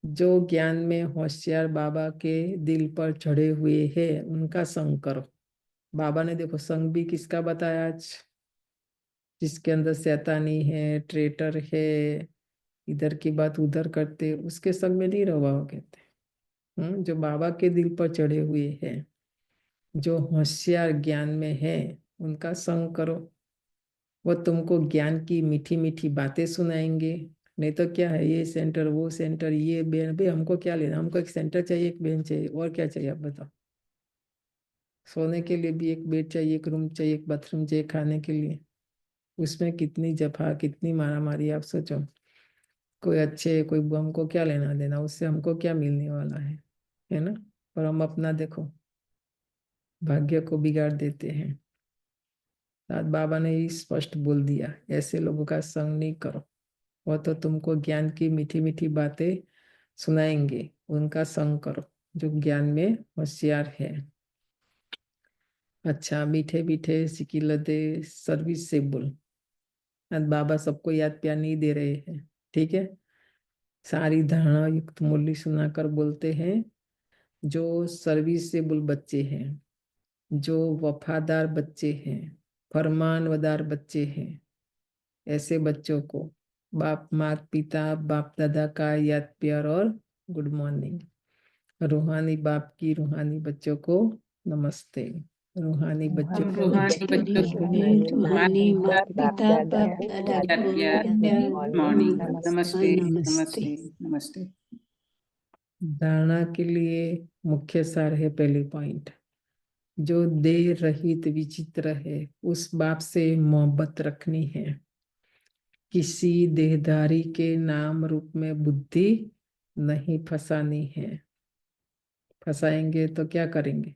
जो ज्ञान में होशियार बाबा के दिल पर चढ़े हुए हैं, उनका संग करो। बाबा ने देखो संग भी किसका बताया आज, जिसके अंदर शैतानी है, ट्रेटर है, इधर की बात उधर करते, उसके संग में नहीं रहो बाबा कहते। जो बाबा के दिल पर चढ़े हुए हैं, जो होशियार ज्ञान में है, उनका संग करो। वो तुमको ज्ञान की मीठी मीठी बातें सुनाएंगे। नहीं तो क्या है, ये सेंटर वो सेंटर, ये बेन भाई, हमको क्या लेना, हमको एक सेंटर चाहिए, एक बेंच चाहिए, और क्या चाहिए आप बताओ। सोने के लिए भी एक बेड चाहिए, एक रूम चाहिए, एक बाथरूम चाहिए, खाने के लिए। उसमें कितनी जफा, कितनी मारा मारी, आप सोचो। कोई अच्छे, कोई हमको क्या लेना देना, उससे हमको क्या मिलने वाला है ना। और हम अपना देखो, भाग्य को बिगाड़ देते हैं। आज बाबा ने ही स्पष्ट बोल दिया, ऐसे लोगों का संग नहीं करो। वो तो तुमको ज्ञान की मीठी मीठी बातें सुनाएंगे, उनका संग करो जो ज्ञान में होशियार है। अच्छा, मीठे मीठे सिकिलते सर्विस से बोल। आज बाबा सबको याद प्यार नहीं दे रहे हैं, ठीक है। सारी धारणा युक्त मुरली सुनाकर बोलते हैं, जो सर्विसेबल बच्चे हैं, जो वफादार बच्चे हैं, फरमानवदार बच्चे हैं, ऐसे बच्चों को बाप माता पिता बाप दादा का याद प्यार और गुड मॉर्निंग। रूहानी बाप की रूहानी बच्चों को नमस्ते। रूहानी बच्चों रूहानी को बच्चों को रूहानी माता बाप पिता दादा बाप को दादा याद को प्यार गुड गुड मॉर्निंग। मॉर्निंग नमस्ते। नमस्ते। नमस्ते। धारणा के लिए मुख्य सार है, पहले पॉइंट, जो देह रहित विचित्र है, उस बाप से मोहब्बत रखनी है। किसी देहधारी के नाम रूप में बुद्धि नहीं फंसानी है। फंसाएंगे तो क्या करेंगे।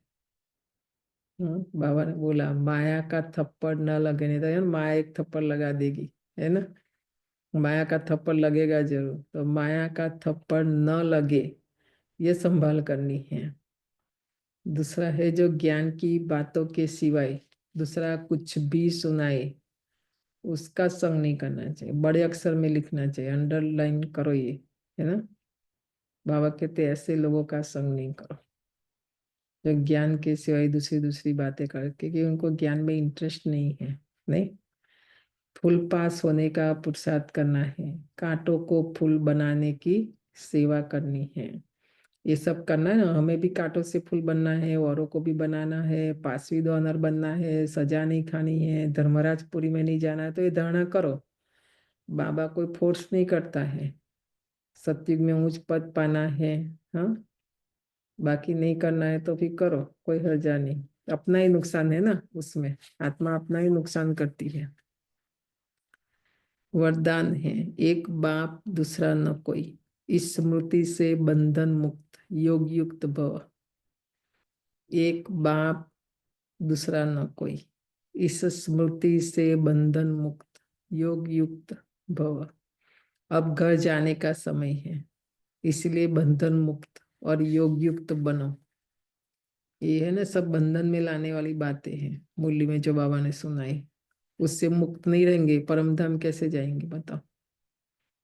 बाबा ने बोला, माया का थप्पड़ न लगने दो। यार माया एक थप्पड़ लगा देगी, है ना। माया का थप्पड़ लगेगा जरूर, तो माया का थप्पड़ न लगे ये संभाल करनी है। दूसरा है, जो ज्ञान की बातों के सिवाय दूसरा कुछ भी सुनाए, उसका संग नहीं करना चाहिए। बड़े अक्षर में लिखना चाहिए, अंडरलाइन करो ये, है ना। बाबा कहते ऐसे लोगों का संग नहीं करो, जो ज्ञान के सिवाय दूसरी दूसरी बातें करके, क्योंकि उनको ज्ञान में इंटरेस्ट नहीं है। नहीं, फूल पास होने का पुरुषार्थ करना है, कांटों को फूल बनाने की सेवा करनी है। ये सब करना है ना, हमें भी कांटों से फूल बनना है, औरों को भी बनाना है, पासवीद ऑनर बनना है, सजा नहीं खानी है, धर्मराजपुरी में नहीं जाना है, तो ये धारणा करो। बाबा कोई फोर्स नहीं करता है। सतयुग में ऊंच पद पाना है, हाँ, बाकी नहीं करना है तो फिर करो, कोई हर्जा नहीं। अपना ही नुकसान है ना उसमें, आत्मा अपना ही नुकसान करती है। वरदान है, एक बाप दूसरा न कोई, इस स्मृति से बंधन मुक्त योग युक्त भव। एक बाप दूसरा न कोई, इस स्मृति से बंधन मुक्त योग युक्त भव। अब घर जाने का समय है, इसलिए बंधन मुक्त और योग युक्त बनो। ये है ना, सब बंधन में लाने वाली बातें हैं मुरली में जो बाबा ने सुनाई। उससे मुक्त नहीं रहेंगे, परम धाम कैसे जाएंगे बताओ।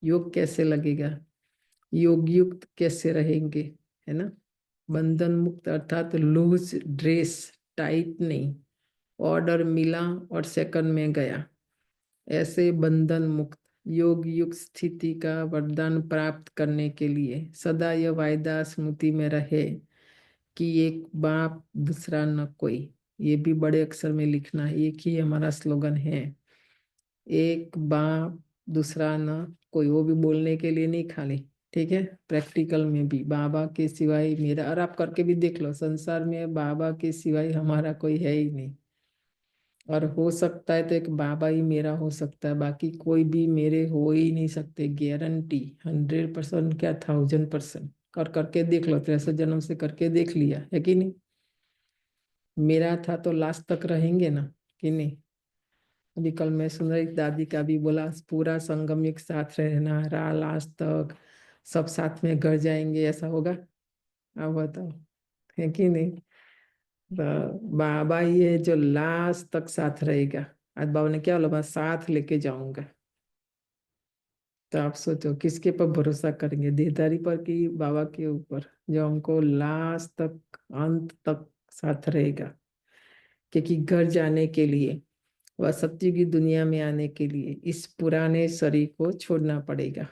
योग कैसे लगेगा, योग युक्त कैसे रहेंगे, है ना। बंधन मुक्त अर्थात लूज ड्रेस, टाइट नहीं, ऑर्डर मिला और सेकंड में गया, ऐसे बंधन मुक्त योग युक्त स्थिति का वरदान प्राप्त करने के लिए सदा यह वायदा स्मृति में रहे कि एक बाप दूसरा न कोई। ये भी बड़े अक्षर में लिखना है, एक ही हमारा स्लोगन है, एक बाप दूसरा न कोई। वो भी बोलने के लिए नहीं खाली, ठीक है, प्रैक्टिकल में भी। बाबा के सिवाय मेरा, और आप करके भी देख लो, संसार में बाबा के सिवाय हमारा कोई है ही नहीं। और हो सकता है तो एक बाबा ही मेरा हो सकता है, बाकी कोई भी मेरे हो ही नहीं सकते, गारंटी 100% क्या 1000%। कर करके देख लो, 63 जन्म से करके देख लिया है कि नहीं। मेरा था तो लास्ट तक रहेंगे ना, कि नहीं। अभी कल मैं सुन रही दादी का भी बोला, पूरा संगम एक साथ रहना रहा लास्ट तक, सब साथ में घर जाएंगे, ऐसा होगा। अब बताओ, है कि नहीं। बाबा ही है जो लास्ट तक साथ रहेगा। आज बाबा ने क्या बोला, मैं साथ लेके जाऊंगा। तो आप सोचो किसके पर भरोसा करेंगे, देहधारी पर कि बाबा के ऊपर, जो हमको लास्ट तक अंत तक साथ रहेगा। क्योंकि घर जाने के लिए व सत्य की दुनिया में आने के लिए इस पुराने शरीर को छोड़ना पड़ेगा।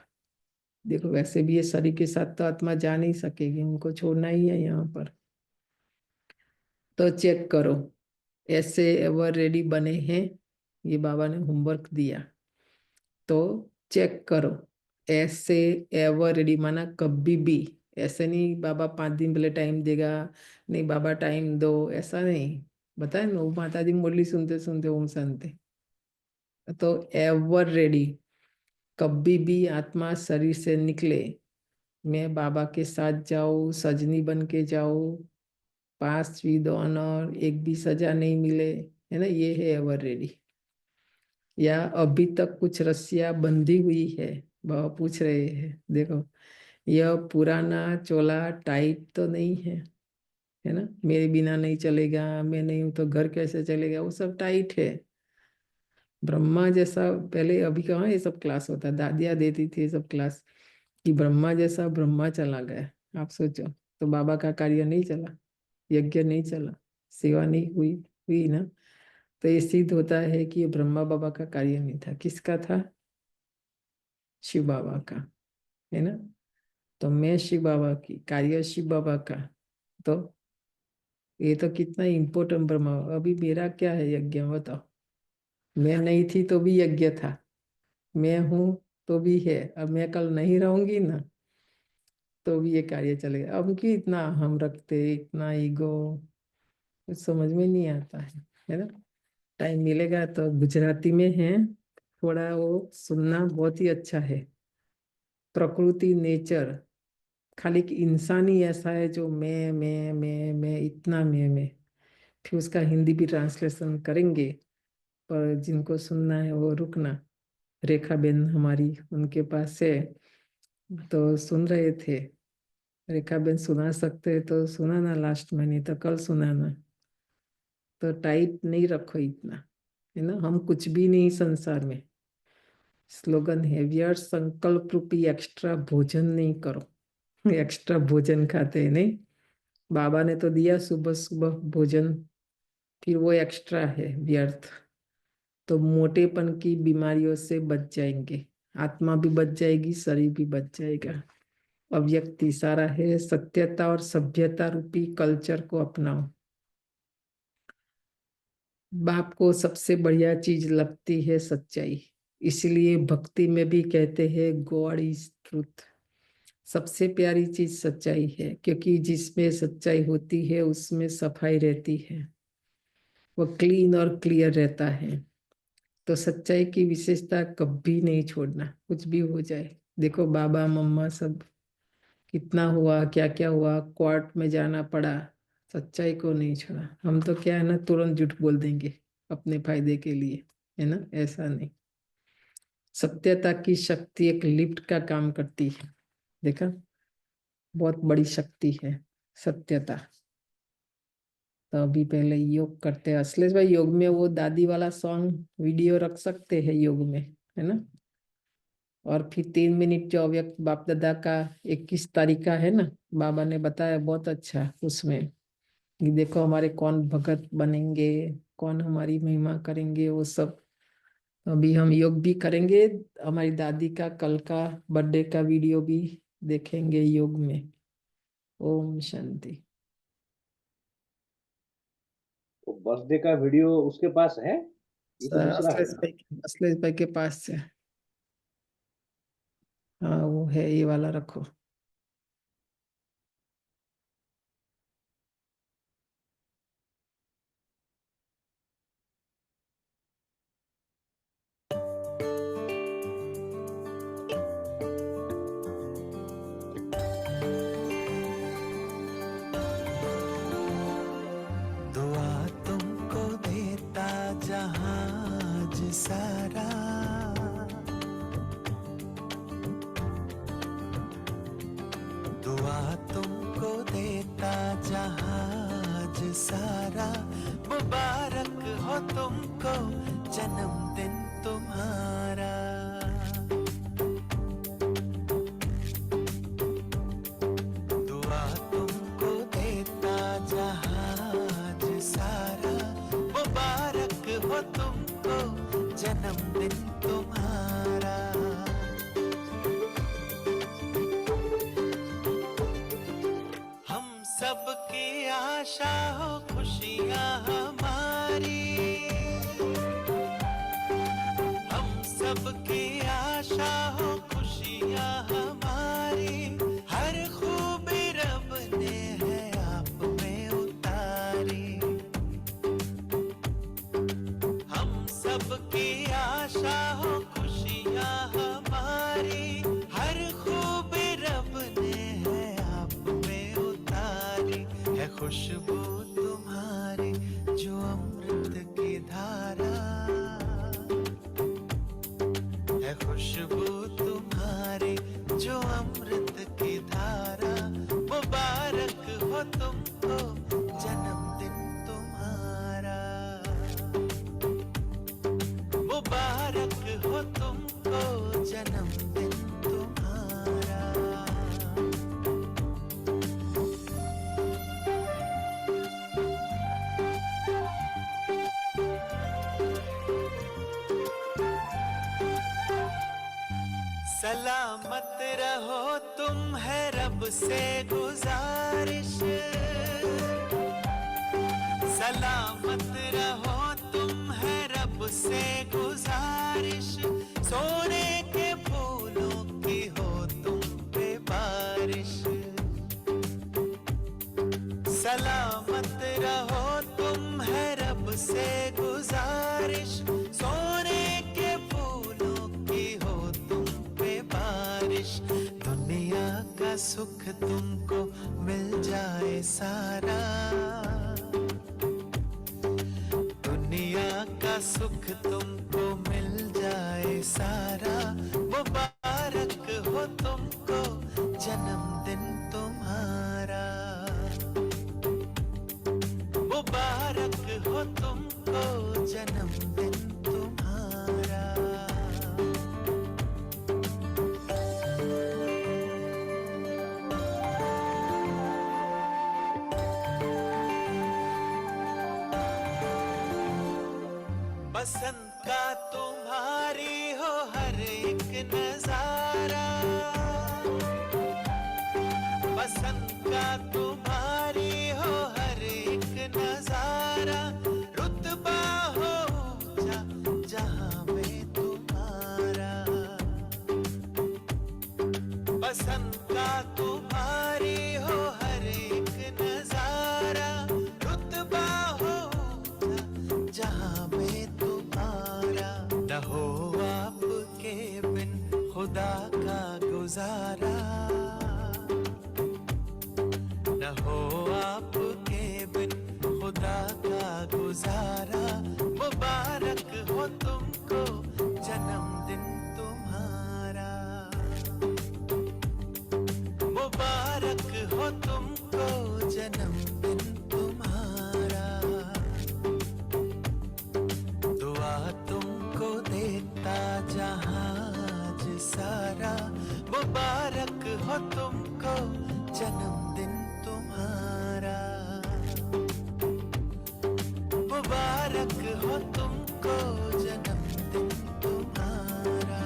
देखो वैसे भी ये शरीर के साथ तो आत्मा जा नहीं सकेगी, उनको छोड़ना ही है यहाँ पर। तो चेक करो, ऐसे एवर रेडी बने हैं, ये बाबा ने होमवर्क दिया, तो चेक करो। ऐसे एवर रेडी माना कभी भी, ऐसे नहीं बाबा 5 दिन पहले टाइम देगा, नहीं बाबा टाइम दो, ऐसा नहीं। बताए ना, वो माता जी मुरली सुनते सुनते ओम शांति। तो एवर रेडी, कभी भी आत्मा शरीर से निकले, मैं बाबा के साथ जाऊं, सजनी बन के जाऊं, पास विद ऑनर, एक भी सजा नहीं मिले, है ना, ये है एवर रेडी। या अभी तक कुछ रस्सियां बंधी हुई है, बाबा पूछ रहे हैं, देखो यह पुराना चोला टाइट तो नहीं है ना, मेरे बिना नहीं चलेगा, मैं नहीं हूं तो घर कैसे चलेगा, वो सब टाइट है। ब्रह्मा जैसा, पहले अभी कहाँ ये सब क्लास होता, दादियाँ देती थी ये सब क्लास, कि ब्रह्मा जैसा ब्रह्मा चला गया। आप सोचो, तो बाबा का कार्य नहीं चला, यज्ञ नहीं चला, सेवा नहीं हुई हुई ना, तो ये सिद्ध होता है कि ये ब्रह्मा बाबा का कार्य नहीं था, किसका था, शिव बाबा का, है ना। तो मैं शिव बाबा की, कार्य शिव बाबा का, तो ये तो कितना इम्पोर्टेंट ब्रह्मा। अभी मेरा क्या है यज्ञ, बताओ। मैं नहीं थी तो भी यज्ञ था, मैं हूं तो भी है, अब मैं कल नहीं रहूंगी ना तो भी ये कार्य चलेगा। अब क्यों इतना हम रखते, इतना ईगो, कुछ समझ में नहीं आता है ना। टाइम मिलेगा तो गुजराती में है, थोड़ा वो सुनना बहुत ही अच्छा है। प्रकृति, नेचर, खाली कि इंसान ही ऐसा है जो मैं इतना मैं। फिर उसका हिंदी भी ट्रांसलेशन करेंगे, पर जिनको सुनना है वो रुकना। रेखा बेन हमारी उनके पास है, तो सुन रहे थे। रेखा बेन सुना सकते तो सुनाना लास्ट में, नहीं तो कल सुनाना। तो टाइट नहीं रखो इतना, है ना। हम कुछ भी नहीं संसार में, स्लोगन है व्यर्थ संकल्प रूपी एक्स्ट्रा भोजन नहीं करो। एक्स्ट्रा भोजन खाते हैं नहीं, बाबा ने तो दिया सुबह सुबह भोजन, फिर वो एक्स्ट्रा है व्यर्थ। तो मोटेपन की बीमारियों से बच जाएंगे, आत्मा भी बच जाएगी, शरीर भी बच जाएगा। अव्यक्त इशारा है, सत्यता और सभ्यता रूपी कल्चर को अपनाओ। बाप को सबसे बढ़िया चीज लगती है सच्चाई, इसलिए भक्ति में भी कहते हैं गॉड इज ट्रूथ। सबसे प्यारी चीज सच्चाई है, क्योंकि जिसमें सच्चाई होती है उसमें सफाई रहती है, वो क्लीन और क्लियर रहता है। तो सच्चाई की विशेषता कभी नहीं छोड़ना, कुछ भी हो जाए। देखो बाबा मम्मा सब कितना हुआ, क्या क्या हुआ, कोर्ट में जाना पड़ा, सच्चाई को नहीं छोड़ा। हम तो क्या है ना, तुरंत झूठ बोल देंगे अपने फायदे के लिए, है ना, ऐसा नहीं। सत्यता की शक्ति एक लिफ्ट का काम करती है, देखा, बहुत बड़ी शक्ति है सत्यता। तो अभी पहले योग करते हैं। अश्लेष भाई, योग में वो दादी वाला सॉन्ग वीडियो रख सकते हैं योग में, है ना। और फिर 3 मिनट जो अव्यक्त बाप दादा का 21 तारीख का है ना, बाबा ने बताया बहुत अच्छा उसमें, कि देखो हमारे कौन भगत बनेंगे, कौन हमारी महिमा करेंगे, वो सब। अभी हम योग भी करेंगे, हमारी दादी का कल का बर्थडे का वीडियो भी देखेंगे योग में। ओम शांति। बर्थडे का वीडियो उसके पास है, ये तो दूसरा है ना। अश्लेष भाई के पास से, हाँ वो है, ये वाला रखो। दुआ तुमको देता जहाज सारा, दुआ तुमको देता जहाज सारा। मुबारक हो तुमको जन्मदिन तुम्हारा। दुआ तुमको देता जहाज सारा, मुबारक हो तुमको जन्मदिन तुम्हारा। सबकी आशा हो खुशियाँ हमारी, हर खूबी रब ने है आप में उतारी। हम सबकी आशा हो खुशियाँ हमारी, हर खूबी रब ने है आप में उतारी। है खुशबू तुम्हारी जो अमृत की धारा, है खुशबू तुम्हारी जो अमृत की धारा। मुबारक हो तुमको जन्मदिन तुम्हारा, मुबारक हो तुमको जन्मदिन तुम्हारा। सलामत रहो तुम है रब से गुजारिश, सलामत रहो तुम है रब से गुजारिश। सोने के फूलों की हो तुम पे बारिश, सलामत रहो तुम है रब से गुजारिश। सोने के फूलों की हो तुम पे बारिश। दुनिया का सुख तुमको मिल जाए सारा, दुनिया का सुख तुमको मिल जाए सारा। मुबारक हो तुमको जन्मदिन तुम्हारा, मुबारक हो तुमको जन्मदिन तुम्हारा। बसंत का तुम्हारी हो हर एक नजारा, बसंत का तुम्हारी हो हर एक नजारा। रुतबा हो ऊंचा जहां में तुम्हारा, बसंत का तुम्हारी हो हर एक नजारा। रुतबा हो ऊंचा जहां में तुम्हारा। न हो आपके बिन खुदा का गुजारा, न हो आपके बिन खुदा का गुजारा। मुबारक हो तुमको जन्मदिन तुम्हारा, मुबारक हो तुमको जन्मदिन तुम्हारा। दुआ तुमको देता जहाज सारा। मुबारक हो तुमको जन्मदिन तुम्हारा, मुबारक हो तुमको जन्मदिन तुम्हारा,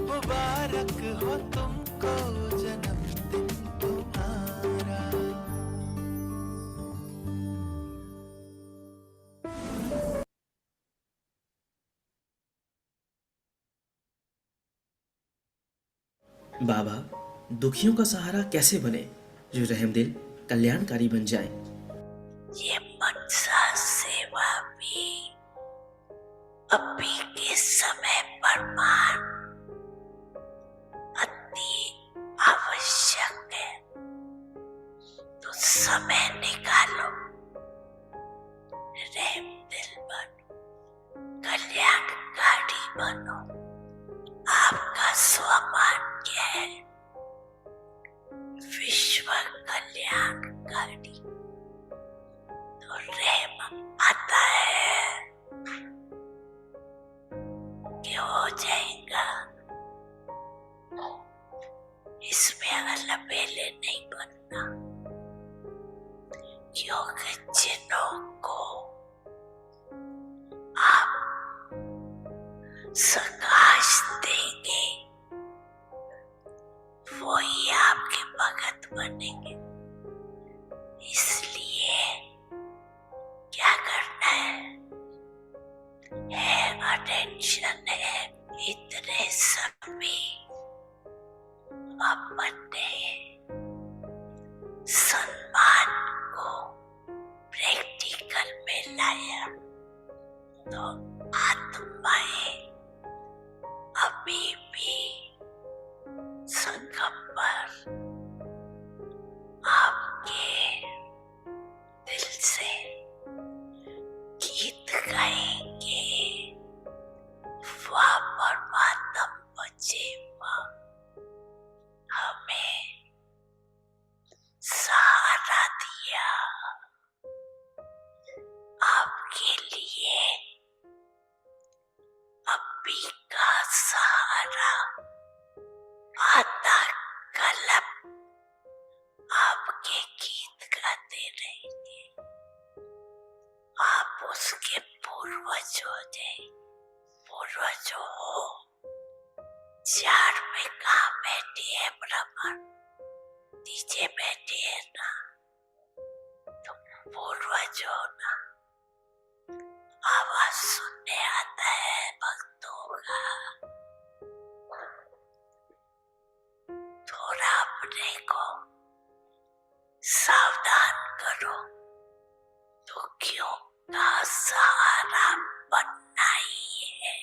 मुबारक हो तुमको जन्मदिन तुम्हारा। बाबा दुखियों का सहारा कैसे बने जो रहमदिल कल्याणकारी बन जाए। ये मनसा सेवा भी अभी के समय पर मान अति आवश्यक है। तो समय निकालो, रहमदिल बनो, कल्याणकारी बनो। आपका स्वभाग्य है विश्व कल्याणकारी। तो रहम आता है कि हो जाएगा, इसमें अलबेले नहीं बनना। क्योंकि जिनों को आप सकाश देंगे वो ही आपके भगत बनेंगे। इसलिए क्या करना है अटेंशन है इतने सभी अपने सम्मान को प्रैक्टिकल में लाया तो आत्माएं अभी भी संगम पर आपके दिल से गीत गाएंगे। वाह परमात्म बचे हमें सहारा दिया। आपके लिए अभी का सहारा आता कलम आपके गीत गाते रहेंगे। आप उसके पूर्वज हो जाए, पूर्वज हो। चार में कहाँ बैठी है ब्राह्मण, नीचे बैठी है ना, तो पूर्वज हो ना। आवाज सुनने आता है भक्तों का। थोड़ा अपने को सावधान करो, दुखियों का सहारा बनना ही है।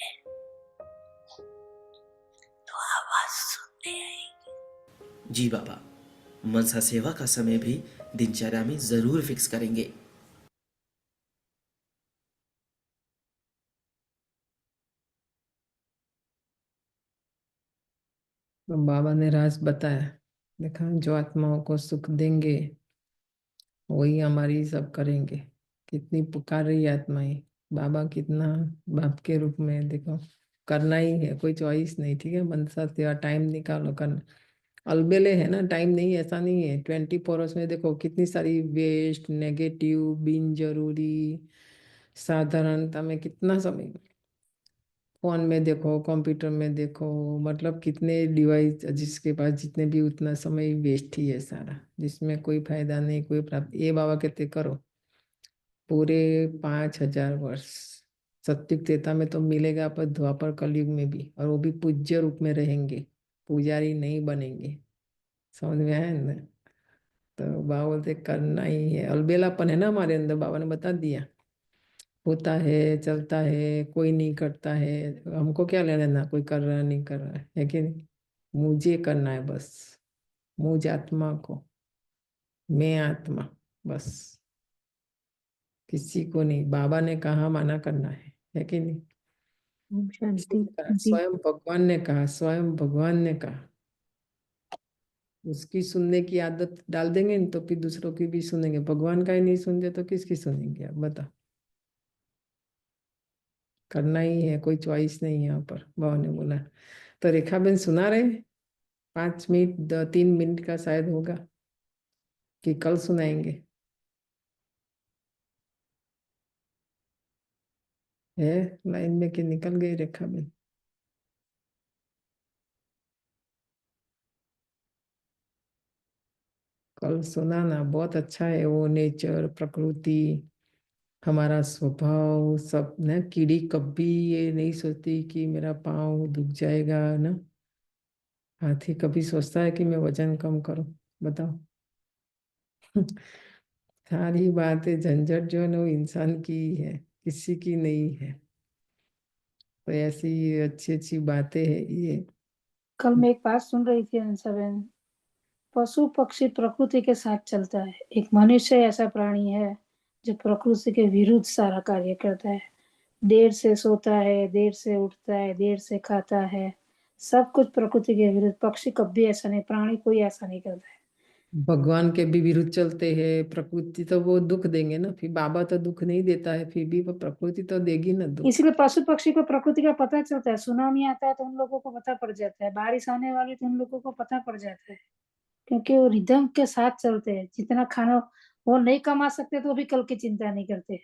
तो आवाज सुनने आएगी। जी बाबा, मनसा सेवा का समय भी दिनचर्या में जरूर फिक्स करेंगे। तो बाबा ने राज बताया, देखा, जो आत्माओं को सुख देंगे वही हमारी सब करेंगे। कितनी पुकार रही है आत्माएं, बाबा कितना बाप के रूप में, देखो करना ही है, कोई चॉइस नहीं। ठीक है, मनसा सेवा टाइम निकालो करना। अलबेले है ना, टाइम नहीं, ऐसा नहीं है। 24 में देखो कितनी सारी वेस्ट, नेगेटिव, बिन जरूरी, साधारणता में कितना समय, फोन में देखो, कंप्यूटर में देखो, मतलब कितने डिवाइस, जिसके पास जितने भी, उतना समय वेस्ट ही है सारा, जिसमें कोई फायदा नहीं, कोई प्राप्त। ये बाबा कहते करो पूरे 5000 वर्ष। सत्युग त्रेता में तो मिलेगा, पर द्वापर कलयुग में भी, और वो भी पूज्य रूप में रहेंगे, पुजारी नहीं बनेंगे। समझ में आया ना? तो बाबा बोलते करना ही है। अलबेलापन है ना हमारे अंदर, बाबा ने बता दिया। होता है, चलता है, कोई नहीं करता है, हमको क्या लेना देना, कोई कर रहा है नहीं कर रहा है कि नहीं? मुझे करना है बस, मुझ आत्मा को, मैं आत्मा, बस, किसी को नहीं। बाबा ने कहा माना करना है कि नहीं? ओम शांति किसने कहा? जी। स्वयं भगवान ने कहा, स्वयं भगवान ने कहा। उसकी सुनने की आदत डाल देंगे न, तो फिर दूसरों की भी सुनेंगे। भगवान का ही नहीं सुनते तो किसकी सुनेंगे? आप बताओ। करना ही है, कोई चॉइस नहीं है यहाँ पर, बाबा ने बोला। तो रेखा बहन सुना रहे, 5 मिनट 3 मिनट का शायद होगा, कि कल सुनाएंगे? है लाइन में कि निकल गई रेखा बहन? कल सुनाना, बहुत अच्छा है वो, नेचर, प्रकृति, हमारा स्वभाव सब ना। कीड़ी कभी ये नहीं सोचती कि मेरा पाँव दुख जाएगा ना। हाथी कभी सोचता है कि मैं वजन कम करूं? बताओ। सारी बातें, झंझट जो है ना, वो इंसान की ही है, किसी की नहीं है। तो ऐसी अच्छी अच्छी बातें हैं ये। कल मैं एक बात सुन रही थी हंसा बहन, पशु पक्षी प्रकृति के साथ चलता है, एक मनुष्य ऐसा प्राणी है जो प्रकृति के विरुद्ध सारा कार्य करता है। देर से सोता है, देर से उठता है, देर से खाता है, सब कुछ प्रकृति के विरुद्ध। पक्षी कभी ऐसा नहीं, प्राणी कोई ऐसा नहीं करता है। भगवान के भी विरुद्ध चलते हैं। प्रकृति तो वो दुख देंगे ना, फिर बाबा तो दुख नहीं देता है, फिर भी वो प्रकृति तो देगी ना दुख। इसलिए पशु पक्षी को प्रकृति का पता चलता है। सुनामी आता है तो उन लोगों को पता पड़ जाता है, बारिश आने वाली तो उन लोगों को पता पड़ जाता है, क्योंकि वो रिदम के साथ चलते हैं। जितना खाना वो नहीं कमा सकते तो भी कल की चिंता नहीं करते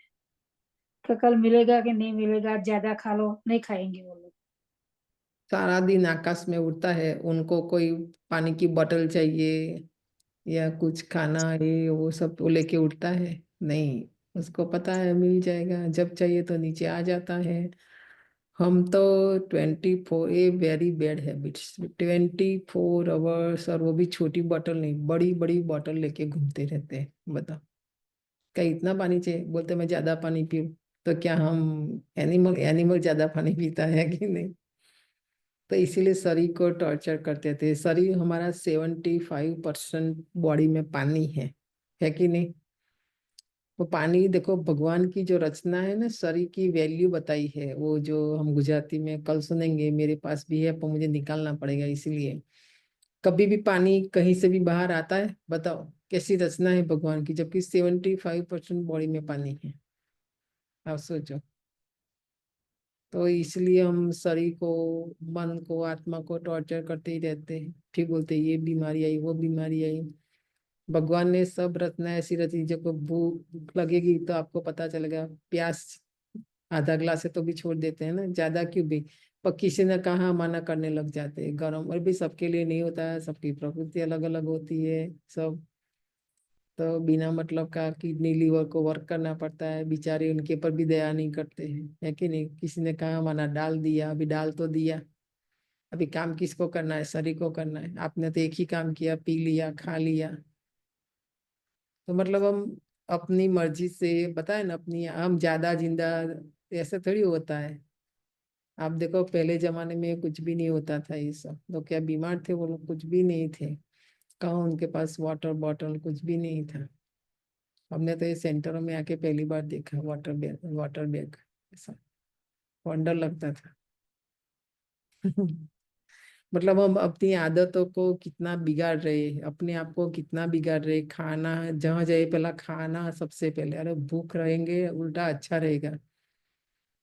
कि कल मिलेगा कि नहीं मिलेगा, ज्यादा खा लो, नहीं खाएंगे वो लोग। सारा दिन आकाश में उड़ता है, उनको कोई पानी की बोतल चाहिए या कुछ खाना, ये वो सब वो लेके उड़ता है? नहीं, उसको पता है मिल जाएगा, जब चाहिए तो नीचे आ जाता है। हम तो 24, ये वेरी बैड हैबिट्स, 24 आवर्स, और वो भी छोटी बॉटल नहीं, बड़ी बड़ी बॉटल लेके घूमते रहते हैं। बताओ, क्या इतना पानी चाहिए? बोलते मैं ज्यादा पानी पीऊँ, तो क्या हम एनिमल ज्यादा पानी पीता है कि नहीं? तो इसीलिए शरीर को टॉर्चर करते थे। शरीर हमारा 75% बॉडी में पानी है कि नहीं? वो पानी देखो, भगवान की जो रचना है ना, शरीर की वैल्यू बताई है। वो जो हम गुजराती में कल सुनेंगे, मेरे पास भी है पर मुझे निकालना पड़ेगा। इसीलिए कभी भी पानी कहीं से भी बाहर आता है? बताओ कैसी रचना है भगवान की, जबकि 75% बॉडी में पानी है। आप सोचो। तो इसलिए हम शरीर को, मन को, आत्मा को टॉर्चर करते ही रहते हैं। फिर बोलते हैं ये बीमारी आई, वो बीमारी आई। भगवान ने सब रचना ऐसी रची, जब भूख लगेगी तो आपको पता चलेगा। प्यास आधा गिलास है तो भी छोड़ देते हैं ना, ज्यादा क्यों भी। पर किसी ने कहा मना करने लग जाते हैं। गर्म और भी सबके लिए नहीं होता है, सबकी प्रकृति अलग अलग होती है सब। तो बिना मतलब का किडनी लीवर को वर्क करना पड़ता है, बेचारे उनके पर भी दया नहीं करते हैं, है कि नहीं? किसी ने कहा मना, डाल दिया, अभी डाल तो दिया। अभी काम किसको करना है? शरीर को करना है। आपने तो एक ही काम किया, पी लिया, खा लिया। तो मतलब हम अपनी मर्जी से, पता है ना, अपनी हम ज्यादा जिंदा, ऐसा थोड़ी होता है। आप देखो पहले जमाने में कुछ भी नहीं होता था, ये सब लोग क्या बीमार थे? वो लोग कुछ भी नहीं थे। कहाँ उनके पास वाटर बॉटल, कुछ भी नहीं था। हमने तो ये सेंटरों में आके पहली बार देखा वाटर बैग। ऐसा वंडर लगता था। मतलब हम अपनी आदतों को कितना बिगाड़ रहे, अपने आप को कितना बिगाड़ रहे। खाना जहाँ जाए पहला खाना सबसे पहले, अरे भूख रहेंगे उल्टा अच्छा रहेगा,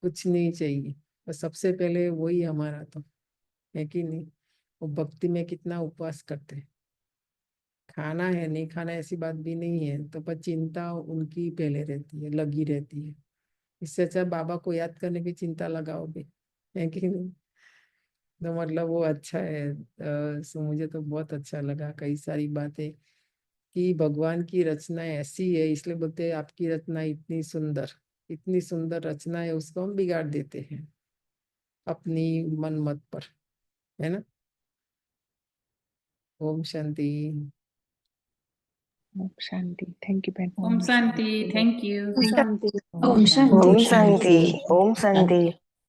कुछ नहीं चाहिए, बस सबसे पहले वही हमारा तो, है कि नहीं? वो भक्ति में कितना उपवास करते हैं। खाना है नहीं खाना ऐसी बात भी नहीं है, तो पर चिंता उनकी पहले रहती है, लगी रहती है। इससे अच्छा बाबा को याद करने की चिंता लगाओगे, है कि नहीं? तो मतलब वो अच्छा है। सो मुझे तो बहुत अच्छा लगा कई सारी बातें, कि भगवान की रचना ऐसी है। इसलिए बोलते हैं आपकी रचना इतनी सुंदर रचना है, उसको हम बिगाड़ देते हैं अपनी मन मत पर, है ना? ओम शांति। ओम शांति। थैंक यू बहन। ओम शांति, थैंक यू। शांति। ओम शांति। ओम शांति। ओम शांति।